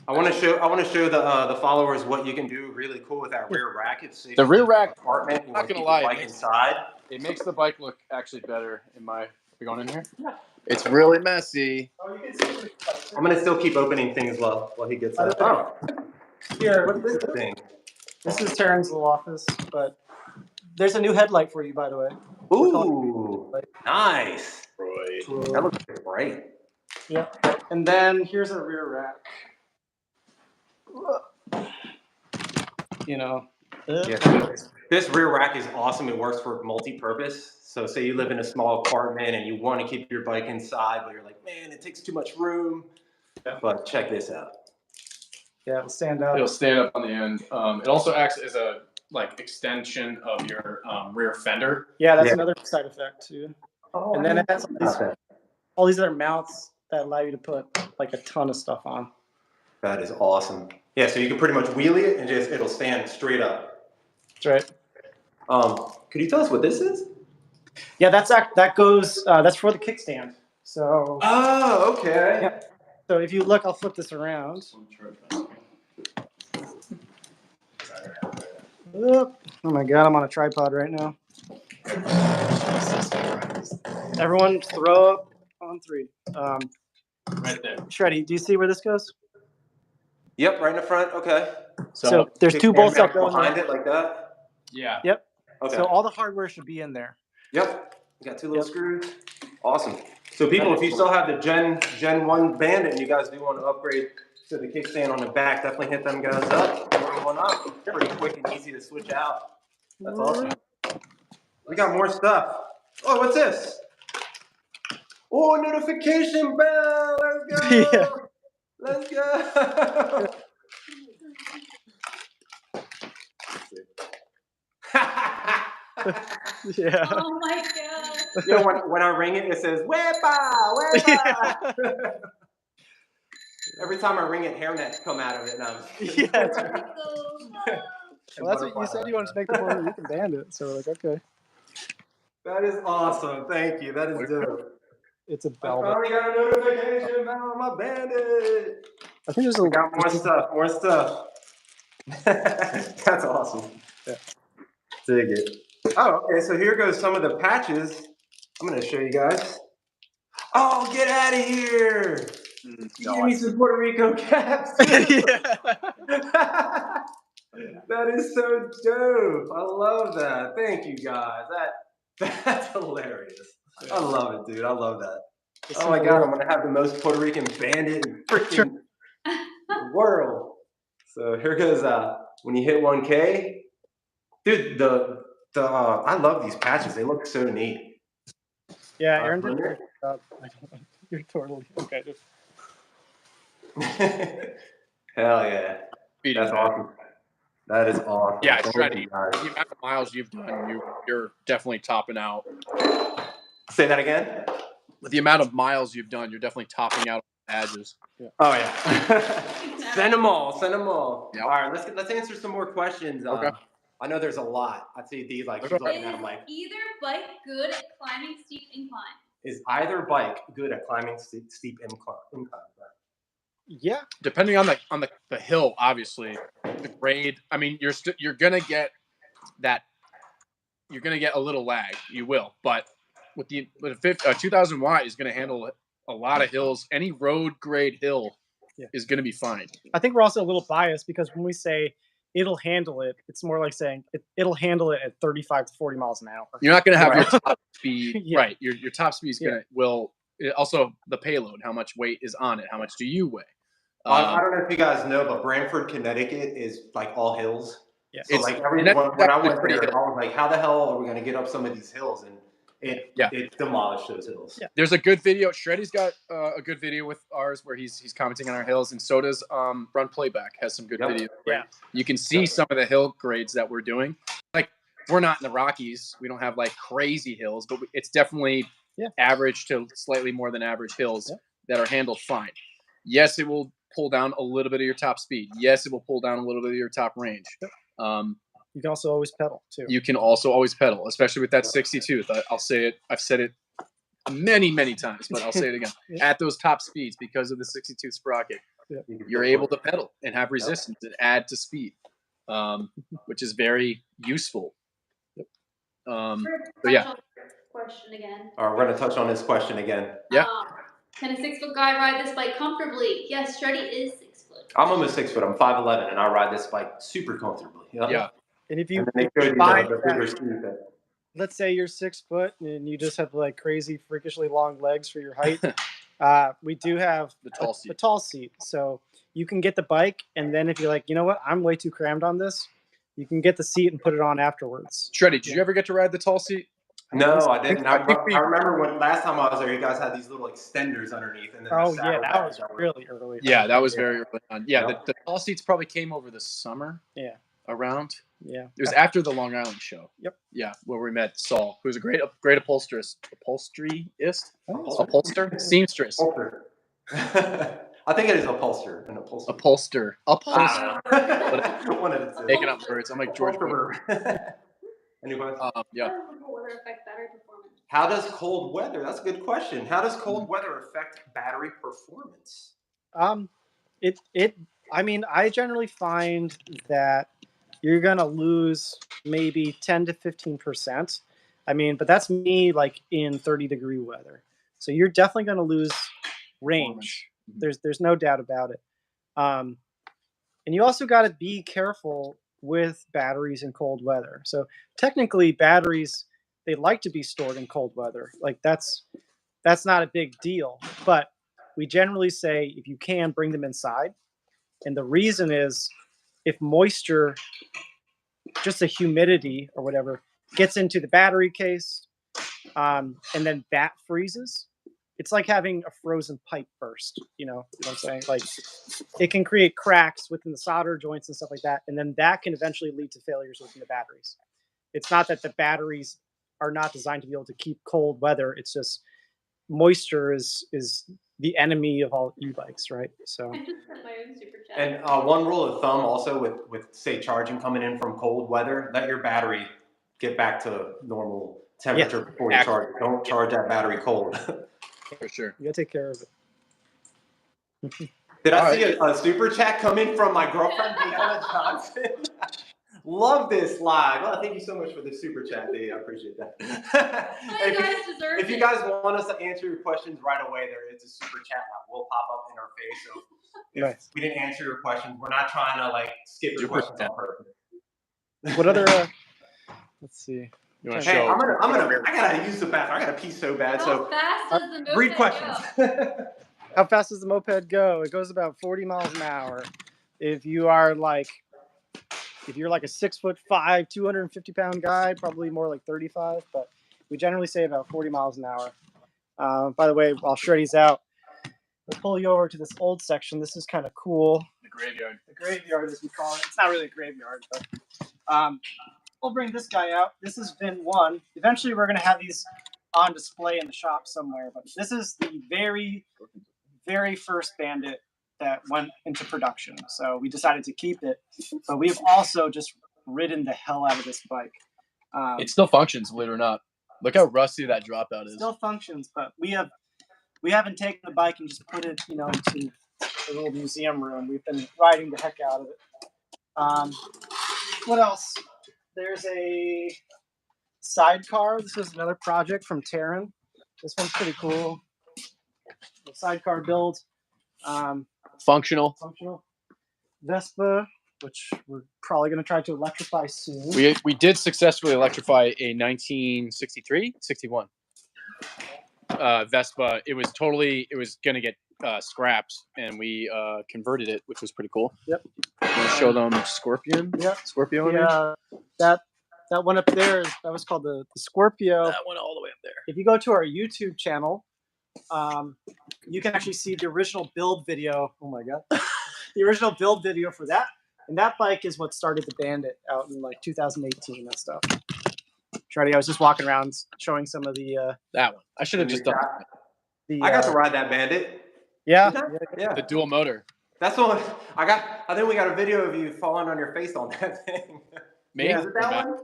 I want to show the followers what you can do really cool with that rear rack. It's The rear rack, apartment. I'm not gonna lie, bike inside. it makes the bike look actually better. Are we going in here? Yeah. It's really messy. Oh, you can see. I'm gonna still keep opening things while he gets that. Oh, Here, what is this thing? this is Taryn's little office, but there's a new headlight for you, by the way. Ooh, nice. That looks great. Yep. And then here's a rear rack. You know. Yeah. This rear rack is awesome. It works for multi-purpose. So say you live in a small apartment and you want to keep your bike inside, but you're like, man, it takes too much room. Yeah. But check this out. Yeah, it'll stand up. It'll stand up on the end. It also acts as a extension of your rear fender. Yeah, that's another side effect too. Oh, And then it has all these other mounts that allow you to put like a ton of stuff on. That is awesome. Yeah, so you can pretty much wheelie it and it'll stand straight up. That's right. Could you tell us what this is? Yeah, that's for the kickstand. So. Oh, okay. Yeah. So if you look, I'll flip this around. Oh my God, I'm on a tripod right now. Everyone throw up on 3. Right there. Shreddie, do you see where this goes? Yep, right in the front. Okay. So there's 2 bolts that go behind it like that. Yeah. Yep. Okay. So all the hardware should be in there. Yep. You got 2 little screws. Awesome. So people, if you still have the Gen 1 Bandit and you guys do want to upgrade to the kickstand on the back, definitely hit them guys up. Order one up. Pretty quick and easy to switch out. That's awesome. We got more stuff. Oh, what's this? Oh, notification bell. Let's go. Yeah. Let's go. Yeah. Oh my god. Yeah, when I ring it, it says "Wepa, Wepa." Every time I ring it, hairnets come out of it now. Yeah. That's right. So, Well, that's what you said you wanted to make the Puerto Rican Bandit. So we're like, okay. That is awesome. Thank you. That is dope. It's a I velvet. finally got a notification bell on my Bandit. I think there's We got more stuff. More stuff. That's awesome. Yeah. Dig it. Oh, okay. So here goes some of the patches. I'm gonna show you guys. Oh, get out of here! Give me some Puerto Rico caps. That is so dope. I love that. Thank you guys. That's hilarious. I love it, dude. I love that. Oh my god, I'm gonna have the most Puerto Rican bandit in freaking the world. So here goes when you hit 1K. Dude, I love these patches. They look so neat. Yeah, Aaron did a great job. You're totally okay. Hell yeah. That's awesome. That is awesome. Yeah, Shreddie. The amount of miles you've done, you're definitely topping out. Say that again? With the amount of miles you've done, you're definitely topping out badges. Yeah. Oh yeah. Send them all. Send them all. Yep. All right, let's answer some more questions. Okay. I know there's a lot. I'd say these like she's Okay. looking at them like, either bike good at climbing steep incline? is either bike good at climbing steep incline? Yeah. Depending on the hill, obviously, the grade. I mean, you're gonna get that. You're gonna get a little lag. You will, but with a 2000 watt is gonna handle a lot of hills. Any road grade hill is gonna be fine. I think we're also a little biased because when we say it'll handle it, it's more like saying it'll handle it at 35 to 40 miles an hour. You're not gonna have your top speed Yeah. right. Your top speed is also the payload. How much weight is on it? How much do you weigh? I don't know if you guys know, but Branford, Connecticut is like all hills. Yeah. So It's- like and that's when I actually went pretty there, hill. I was like, how the hell are we going to get up some of these hills? And it demolished those hills. Yeah. There's a good video. Shreddie's got a good video with ours where he's commenting on our hills, and so does Run Playback has some good video. Yeah. You can see some of the hill grades that we're doing. Like, we're not in the Rockies. We don't have like crazy hills, but it's definitely average to slightly more than average hills that are handled fine. Yes, it will pull down a little bit of your top speed. Yes, it will pull down a little bit of your top range. You can also always pedal too. You can also always pedal, especially with that 62. I'll say it. I've said it many, many times, but I'll say it again. At those top speeds, because of the 62 sprocket, you're able to pedal and have resistance and add to speed, which is very useful. So yeah. Question again. All right, we're going to touch on this question again. Yeah. Can a 6-foot guy ride this bike comfortably? Yes, Shreddie is 6 foot. I'm almost 6 foot. I'm 5'11", and I ride this bike super comfortably. Yeah. And if you And then they showed you find the bigger that, speed that- let's say you're 6 foot and you just have like crazy freakishly long legs for your height, we do have The tall seat. a tall seat. So you can get the bike, and then if you're like, you know what, I'm way too crammed on this, you can get the seat and put it on afterwards. Shreddie, did you ever get to ride the tall seat? No, I didn't. I think we- remember when last time I was there, you guys had these little extenders underneath. And then the Oh yeah, saddle that bags was were- really early. Yeah, that was very early on. Yeah, Yep. the tall seats probably came over the summer. Yeah. Around. Yeah. It was after the Long Island show. Yep. Yeah, where we met Saul, who's a great upholsterist. Upholsteryist? Upholster? Seamstress. Upholster. I think it is upholster. An upholster. Upholster. Ah. One of the two. Making up words. I'm like George Bush. Any questions? Yeah. How does cold weather affect battery performance? How does cold weather? That's a good question. How does cold weather affect battery performance? I mean, I generally find that you're gonna lose maybe 10 to 15%. I mean, but that's me like in 30-degree weather. So you're definitely gonna lose range. There's no doubt about it. And you also got to be careful with batteries in cold weather. So technically, batteries, they like to be stored in cold weather. Like that's not a big deal. But we generally say if you can, bring them inside. And the reason is if moisture, just the humidity or whatever, gets into the battery case, and then that freezes, it's like having a frozen pipe burst. You know what I'm saying? Like it can create cracks within the solder joints and stuff like that. And then that can eventually lead to failures within the batteries. It's not that the batteries are not designed to be able to keep cold weather. It's just moisture is the enemy of all e-bikes, right? So. I just sent my own super chat. And one rule of thumb also with say charging coming in from cold weather, let your battery get back to normal temperature before you charge. Don't charge that battery cold. For sure. You gotta take care of it. Did I see a super chat come in from my girlfriend, Deanna Johnson? Love this live. Oh, thank you so much for the super chat, Dee. I appreciate that. You guys deserve if you it. guys want us to answer your questions right away, there is a super chat that will pop up in our face. So if we didn't answer your questions, we're not trying to like skip your questions on purpose. What other? Let's see. You want to Hey, show? I gotta use the bathroom. I gotta pee so bad. How So fast does the moped read go? questions. How fast does the moped go? It goes about 40 miles an hour. If you're like a 6'5", 250-pound guy, probably more like 35, but we generally say about 40 miles an hour. By the way, while Shreddie's out, we'll pull you over to this old section. This is kind of cool. The graveyard. The graveyard, as we call it. It's not really a graveyard, but we'll bring this guy out. This is VIN 1. Eventually, we're going to have these on display in the shop somewhere, but this is the very, very first Bandit that went into production. So we decided to keep it, but we've also just ridden the hell out of this bike. It still functions, believe it or not. Look how rusty that dropout is. Still functions, but we haven't taken the bike and just put it, into a little museum room. We've been riding the heck out of it. What else? There's a sidecar. This was another project from Terran. This one's pretty cool. The sidecar build. Functional. Vespa, which we're probably going to try to electrify soon. We did successfully electrify a 1963, 61 Vespa. It was going to get scraps, and we converted it, which was pretty cool. Yep. Want to show them Scorpion? Yep. Scorpio. Yeah. That one up there, that was called the Scorpio. That one all the way up there. If you go to our YouTube channel, you can actually see the original build video. Oh my god, the original build video for that. And that bike is what started the Bandit out in like 2018 and stuff. Shreddie, I was just walking around showing some of the. That one. I should have just done I got to ride that Bandit. Yeah. the dual motor. That's the one I think we got a video of you falling on your face on that thing. Maybe. Is it that one?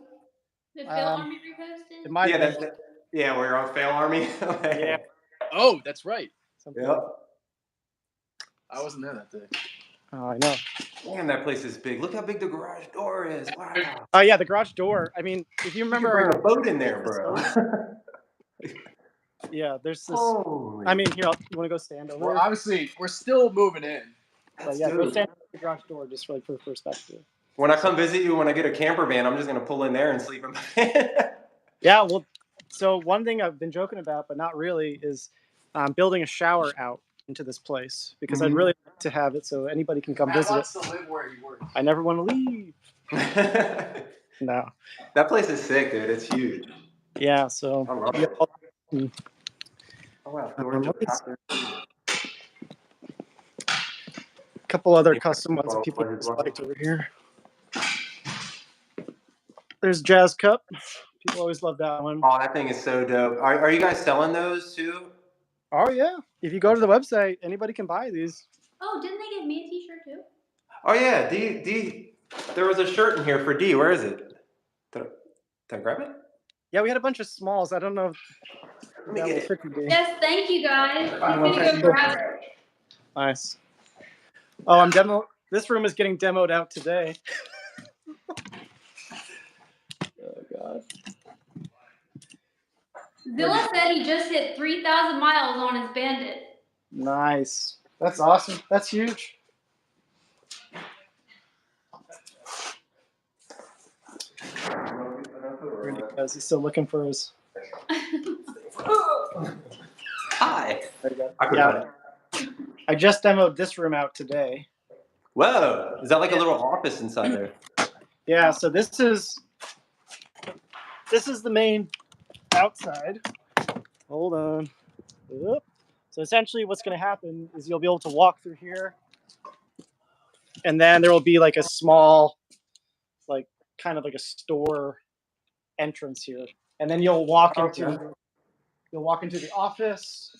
The Phil Army reposted? It might Yeah, be. yeah, we're on Fail Army. Yeah. Oh, that's right. Something. Yep. I wasn't there that day. Oh, I know. Man, that place is big. Look how big the garage door is. Wow. Oh yeah, the garage door. I mean, if you remember, You can bring a boat in there, bro. yeah, there's this. Holy. I mean, here, you want to go stand over? Well, there? obviously, we're still moving in. But yeah, go stand at the garage door just for perspective. When I come visit you, when I get a camper van, I'm just gonna pull in there and sleep in my van. Yeah, well, so one thing I've been joking about, but not really, is building a shower out into this place because I'd really like to have it so anybody can come visit it. To live where he works. I never want to leave. No. That place is sick, dude. It's huge. Yeah, so. I love yeah, it. Oh wow. A couple other custom ones that people liked over here. There's Jazz Cup. People always love that one. Oh, that thing is so dope. Are you guys selling those too? Oh yeah. If you go to the website, anybody can buy these. Oh, didn't they give me a t-shirt too? Oh yeah, D. There was a shirt in here for D. Where is it? Did I grab it? Yeah, we had a bunch of smalls. I don't know if Let me that get will it. fit you, D. Yes, thank you guys. I'm well, gonna thank go you. grab it. Nice. Oh, this room is getting demoed out today. Oh god. Zilla said he just hit 3,000 miles on his Bandit. Nice. That's awesome. That's huge. Because he's still looking for his. Hi. There you go. I could Yeah. run it. I just demoed this room out today. Whoa. Is that like a little office inside there? Yeah, so this is the main outside. Hold on. Oop. So essentially what's going to happen is you'll be able to walk through here. And then there will be like a small, like kind of like a store entrance here. And then you'll walk into the office.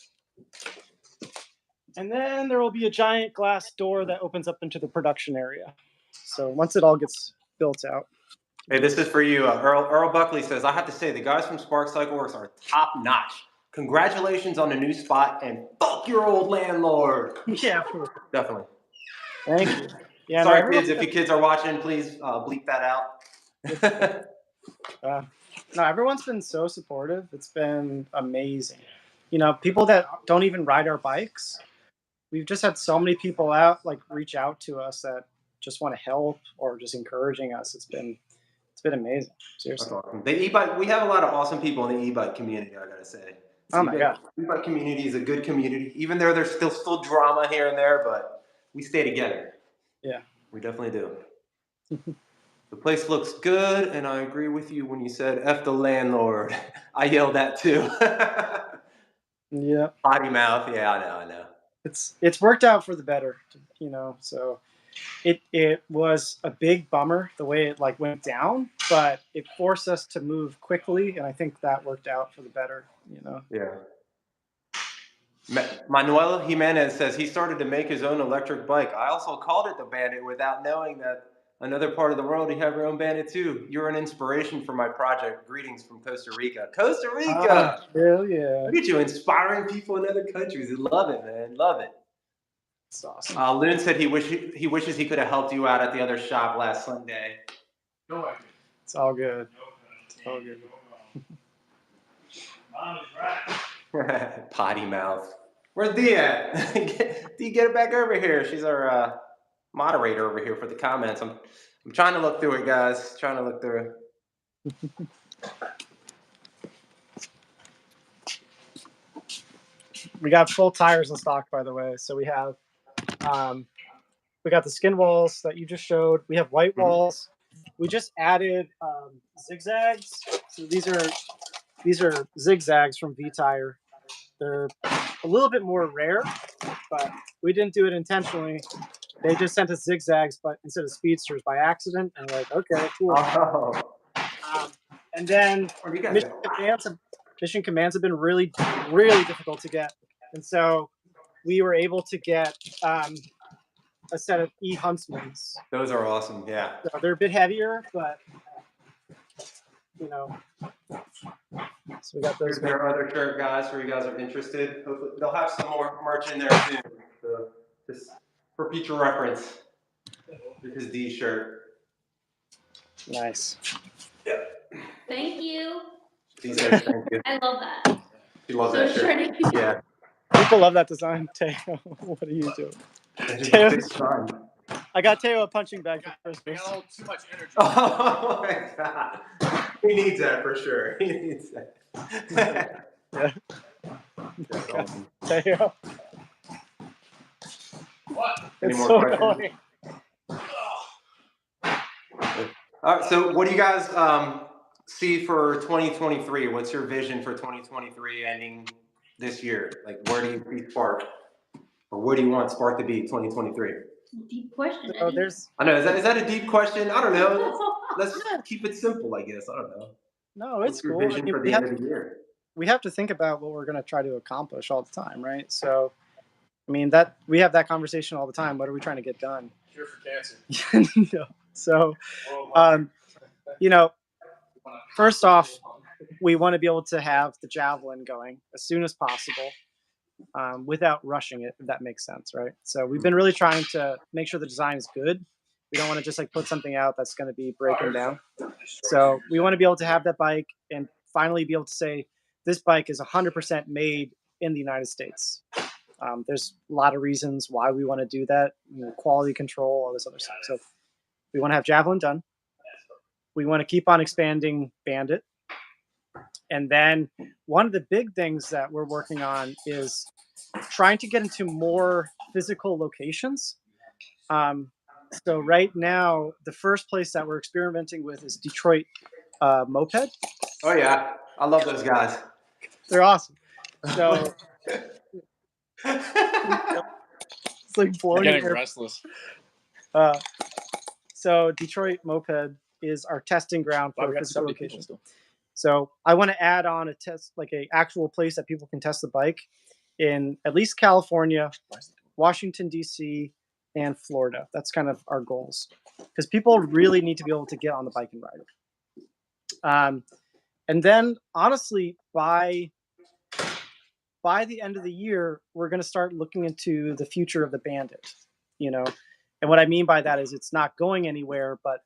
And then there will be a giant glass door that opens up into the production area. So once it all gets built out. Hey, this is for you. Earl Buckley says, I have to say, the guys from Spark Cycleworks are top notch. Congratulations on the new spot and fuck your old landlord. Yeah. Definitely. Thank you. Yeah, Sorry, no, kids. If you kids are watching, please bleep that out. No, everyone's been so supportive. It's been amazing. You know, people that don't even ride our bikes, we've just had so many people reach out to us that just want to help or just encouraging us. It's been amazing. Seriously. That's awesome. The e-bike, we have a lot of awesome people in the e-bike community, I gotta say. Oh my God. The e-bike community is a good community. Even though there's still drama here and there, but we stay together. Yeah. We definitely do. The place looks good, and I agree with you when you said F the landlord. I yelled that too. Yeah. Potty mouth. Yeah, I know. It's worked out for the better, you know. So it was a big bummer the way it went down, but it forced us to move quickly, and I think that worked out for the better, you know. Yeah. Manuel Jimenez says he started to make his own electric bike. I also called it the Bandit without knowing that another part of the world you have your own Bandit too. You're an inspiration for my project. Greetings from Costa Rica. Costa Rica! Hell yeah. Look at you inspiring people in other countries. I love it, man. Love it. It's awesome. Loon said he wishes he could have helped you out at the other shop last Sunday. No, I It's all good. It's all good. Potty mouth. Where's Dee at? Dee, get it back over here. She's our moderator over here for the comments. I'm trying to look through it, guys. Trying to look through it. We got full tires in stock, by the way. So we have, we got the skin walls that you just showed. We have white walls. We just added zigzags. So these are zigzags from V-Tire. They're a little bit more rare, but we didn't do it intentionally. They just sent us zigzags, but instead of speedsters by accident. And we're like, okay, cool. Oh. And then Oh, you guys mission commands have been really, really difficult to get. And so we were able to get a set of E-Huntsmans. Those are awesome. Yeah. So they're a bit heavier, but you know. So we got those. Here's their other shirt, guys, for you guys are interested. Hopefully, they'll have some more merch in there soon. So just for future reference. This is D's shirt. Nice. Yeah. Thank you. D says thank you. I love that. She loves So that shirt. Shreddie. Yeah. People love that design. Teo, what are you doing? I got Teo a punching bag for Christmas. Too much energy. Oh my god. He needs that for sure. He needs that. Yeah. That's awesome. Teo. What? Any It's more so questions? annoying. All right, so what do you guys see for 2023? What's your vision for 2023 ending this year? Like, where do you see Spark? Or where do you want Spark to be 2023? Deep question. So Eddie. there's I know, is that a deep question? I don't know. Let's keep it simple, I guess. I don't know. no, it's What's your cool. I vision mean, for the end of the year? we have to think about what we're going to try to accomplish all the time, right? So, I mean, that we have that conversation all the time. What are we trying to get done? Cure for cancer. No. So, you know, first off, we want to be able to have the Javelin going as soon as possible without rushing it, if that makes sense, right? So we've been really trying to make sure the design is good. We don't want to just like put something out that's going to be breaking down. So we want to be able to have that bike and finally be able to say this bike is 100% made in the United States. There's a lot of reasons why we want to do that, you know, quality control, all this other stuff. So we want to have Javelin done. We want to keep on expanding Bandit. And then one of the big things that we're working on is trying to get into more physical locations. So right now, the first place that we're experimenting with is Detroit Moped. Oh, yeah. I love those guys. They're awesome. So it's like I'm blowing getting your restless. So Detroit Moped is our testing ground Wow, for we got physical 70 people locations. still. So I want to add on a test, like a actual place that people can test the bike in at least California, Washington, D.C., and Florida. That's kind of our goals because people really need to be able to get on the bike and ride it. And then honestly, by the end of the year, we're going to start looking into the future of the Bandit, you know, and what I mean by that is it's not going anywhere, but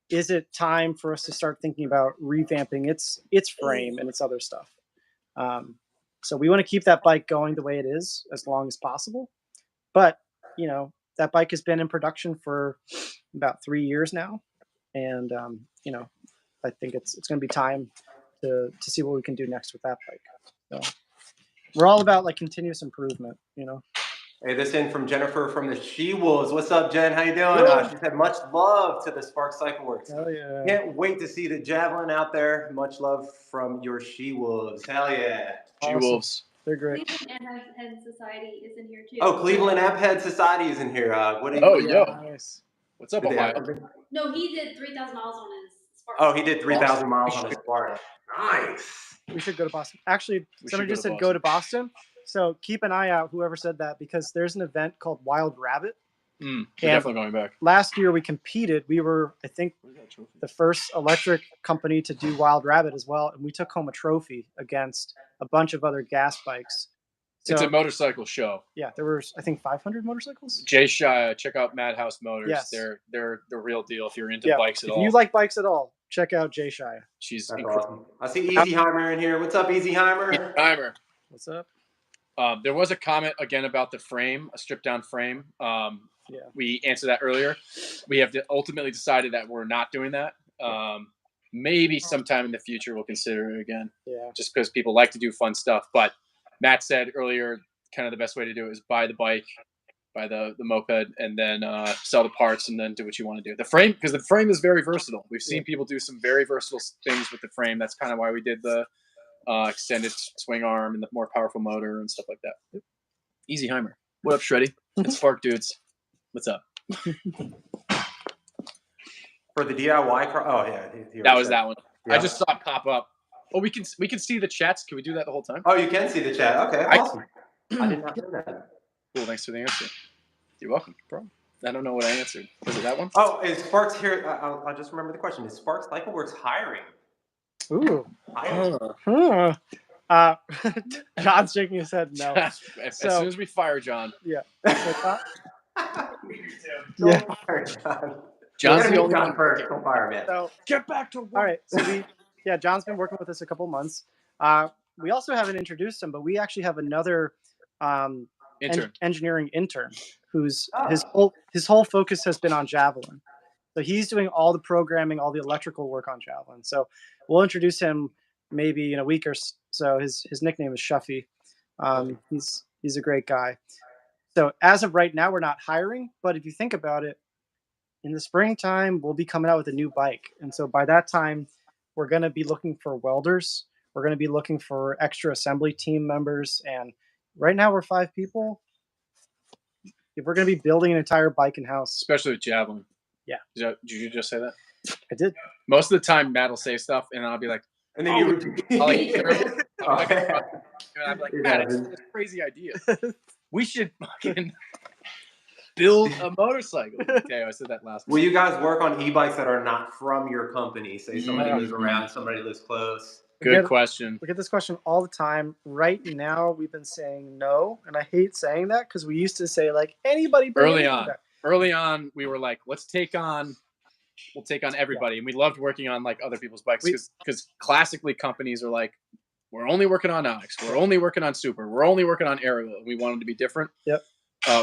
is it time for us to start thinking about revamping its frame and its other stuff? So we want to keep that bike going the way it is as long as possible. But, you know, that bike has been in production for about 3 years now. And, you know, I think it's going to be time to see what we can do next with that bike. So we're all about like continuous improvement, you know. Hey, this in from Jennifer from the She-Wolves. What's up, Jen? How you doing? She said, much love to the Spark Cycleworks. Hell yeah. Can't wait to see the Javelin out there. Much love from your She-Wolves. Hell yeah. Awesome. G-Wolves. They're great. Cleveland Head Society is in here too. Oh, Cleveland Amphead Society is in here. What do you, Oh, yo. Nice. What's up, do they have Ohio? something? No, he did 3,000 miles on his Spark. Oh, he did 3,000 miles on his Spark. Nice. We should go to Boston. Actually, We somebody should just go to said go to Boston. So keep an eye out, whoever said that, because there's an event called Wild Rabbit. We're definitely going back. Last year we competed. We were, I think, the first electric company to do Wild Rabbit as well, and we took home a trophy against a bunch of other gas bikes. So, It's a motorcycle show. yeah, there were, I think, 500 motorcycles. Jay Shia, check out Madhouse Motors. Yes. They're the real deal if you're into Yeah, bikes at if all. you like bikes at all, check out Jay Shia. She's That's incredible. awesome. I see Easyheimer in here. What's up, Easyheimer? Timer. What's up? There was a comment again about the frame, a stripped down frame. Yeah. We answered that earlier. We have ultimately decided that we're not doing that. Maybe sometime in the future we'll consider it again, Yeah. just because people like to do fun stuff. But Matt said earlier, kind of the best way to do it is buy the bike, buy the moped, and then sell the parts, and then do what you want to do. The frame, because the frame is very versatile. We've seen people do some very versatile things with the frame. That's kind of why we did the extended swing arm and the more powerful motor and stuff like that. Yep. Easy Heimer. What up, Shreddie? It's Spark dudes. What's up? For the DIY car. Oh yeah, that was that one. Yeah. I just saw it pop up. Oh, we can see the chats. Can we do that the whole time? Oh, you can see the chat. Okay, awesome. I did not know that. Cool. Thanks for the answer. You're welcome, bro. I don't know what I answered. Was it that one? Oh, is Sparks here? I'll just remember the question. Is Spark Cycleworks hiring? Ooh. John's shaking his head no. As soon as we fire John. Yeah. Don't fire John. John's the only one first. Don't fire him yet. So get back to work. all right. So John's been working with us a couple months. We also haven't introduced him, but we actually have another engineering intern who's his whole focus has been on Javelin. So he's doing all the programming, all the electrical work on Javelin. So we'll introduce him maybe in a week or so. His nickname is Shuffy. He's a great guy. So as of right now, we're not hiring, but if you think about it, in the springtime, we'll be coming out with a new bike. And so by that time, we're going to be looking for welders. We're going to be looking for extra assembly team members. And right now we're 5 people. If we're going to be building an entire bike in-house. Especially with Javelin. Yeah. Did you just say that? I did. Most of the time, Matt will say stuff, and I'll be like, and then I'll be like, Matt, it's a crazy idea. We should fucking build a motorcycle. Okay, I said that last time. Will you guys work on e-bikes that are not from your company? Say somebody lives around, somebody lives close. Good question. We get this question all the time. Right now, we've been saying no, and I hate saying that because we used to say like anybody. Early on, we were like, we'll take on everybody, and we loved working on like other people's bikes because classically companies are like, we're only working on Onyx, we're only working on Super, we're only working on Ariel. We wanted to be different. Yep.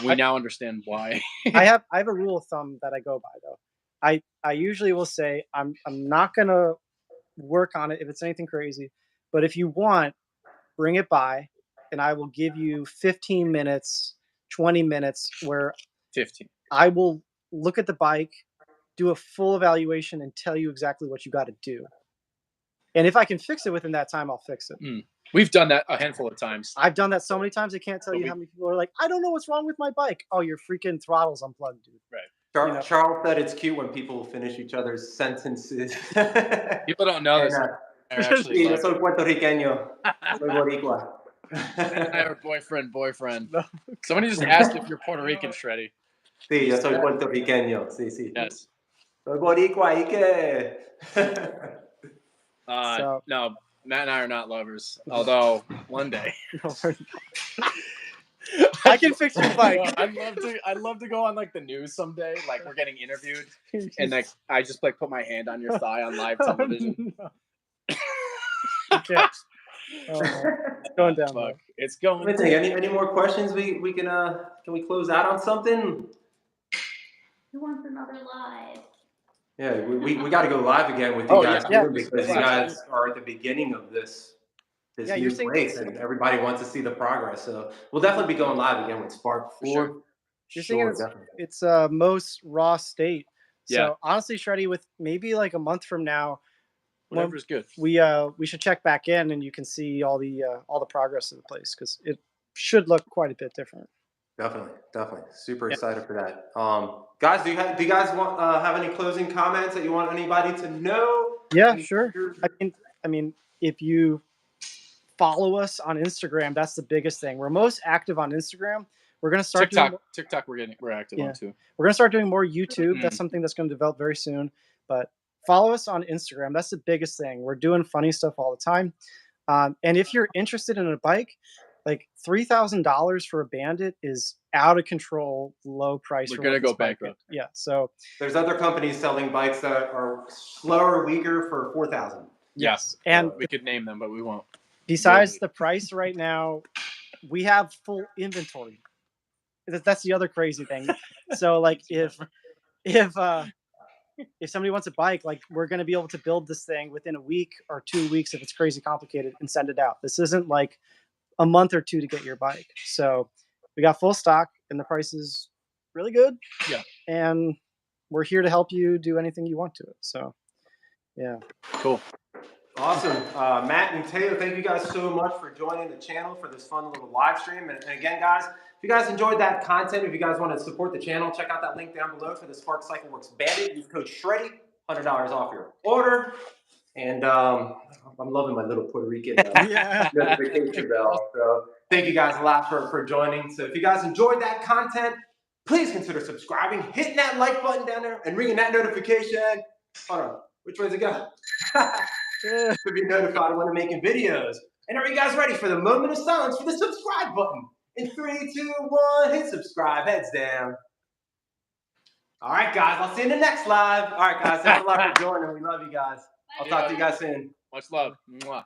We now understand why. I have a rule of thumb that I go by though. I usually will say I'm not gonna work on it if it's anything crazy, but if you want, bring it by, and I will give you 15 minutes, 20 minutes where 15. I will look at the bike, do a full evaluation, and tell you exactly what you got to do. And if I can fix it within that time, I'll fix it. We've done that a handful of times. I've done that so many times. I can't tell you how many people are like, I don't know what's wrong with my bike. Oh, your freaking throttle's unplugged, dude. Right. Charles said it's cute when people finish each other's sentences. People don't know this. Sí, yo soy puertorriqueño. Soy boricua. I have a boyfriend. No. Somebody just asked if you're Puerto Rican, Shreddie. Sí, yo soy puertorriqueño. Sí. Yes. Soy boricua, ¿y qué? No, Matt and I are not lovers. Although one day. I can fix your bike. I'd love to go on like the news someday. Like we're getting interviewed, and like I just like put my hand on your thigh on live television. Okay. It's going down. Fuck. It's going. Let me think. Any more questions? We can we close out on something? Who wants another live? Yeah, we got to go live again with you guys too, because you guys are at the beginning of this new place, and everybody wants to see the progress. So we'll definitely be going live again with Spark 4. You're saying it's most raw state. So honestly, Shreddie, with maybe like a month from now, whatever's good, we should check back in, and you can see all the progress of the place, because it should look quite a bit different. Definitely. Super excited for that. Guys, do you guys want have any closing comments that you want anybody to know? Yeah, sure. I mean, if you follow us on Instagram, that's the biggest thing. We're most active on Instagram. We're gonna start TikTok. We're active on too. We're gonna start doing more YouTube. That's something that's gonna develop very soon. But follow us on Instagram. That's the biggest thing. We're doing funny stuff all the time. And if you're interested in a bike, like $3,000 for a Bandit is out of control, low price. We're gonna go bankrupt. Yeah. So there's other companies selling bikes that are slower, weaker for $4,000. Yes, and we could name them, but we won't. Besides the price right now, we have full inventory. That's the other crazy thing. So like if somebody wants a bike, like we're going to be able to build this thing within a week or 2 weeks if it's crazy complicated and send it out. This isn't like a month or two to get your bike. So we got full stock, and the price is really good. Yeah. And we're here to help you do anything you want to it. So, yeah. Cool. Awesome. Matt and Taylor, thank you guys so much for joining the channel for this fun little live stream. And again, guys, if you guys enjoyed that content, if you guys want to support the channel, check out that link down below for the Spark Cycleworks Bandit. Use code Shreddie, $100 off your order. And I'm loving my little Puerto Rican notification bell. So thank you guys a lot for joining. So if you guys enjoyed that content, please consider subscribing, hitting that like button down there, and ringing that notification. Hold on. Which way does it go? To be notified when I'm making videos. And are you guys ready for the moment of silence for the subscribe button? In 3, 2, 1, hit subscribe, heads down. All right, guys, I'll see you in the next live. All right, guys, thanks a lot for joining. We love you guys. I'll talk to you guys soon. Much love. Mwah.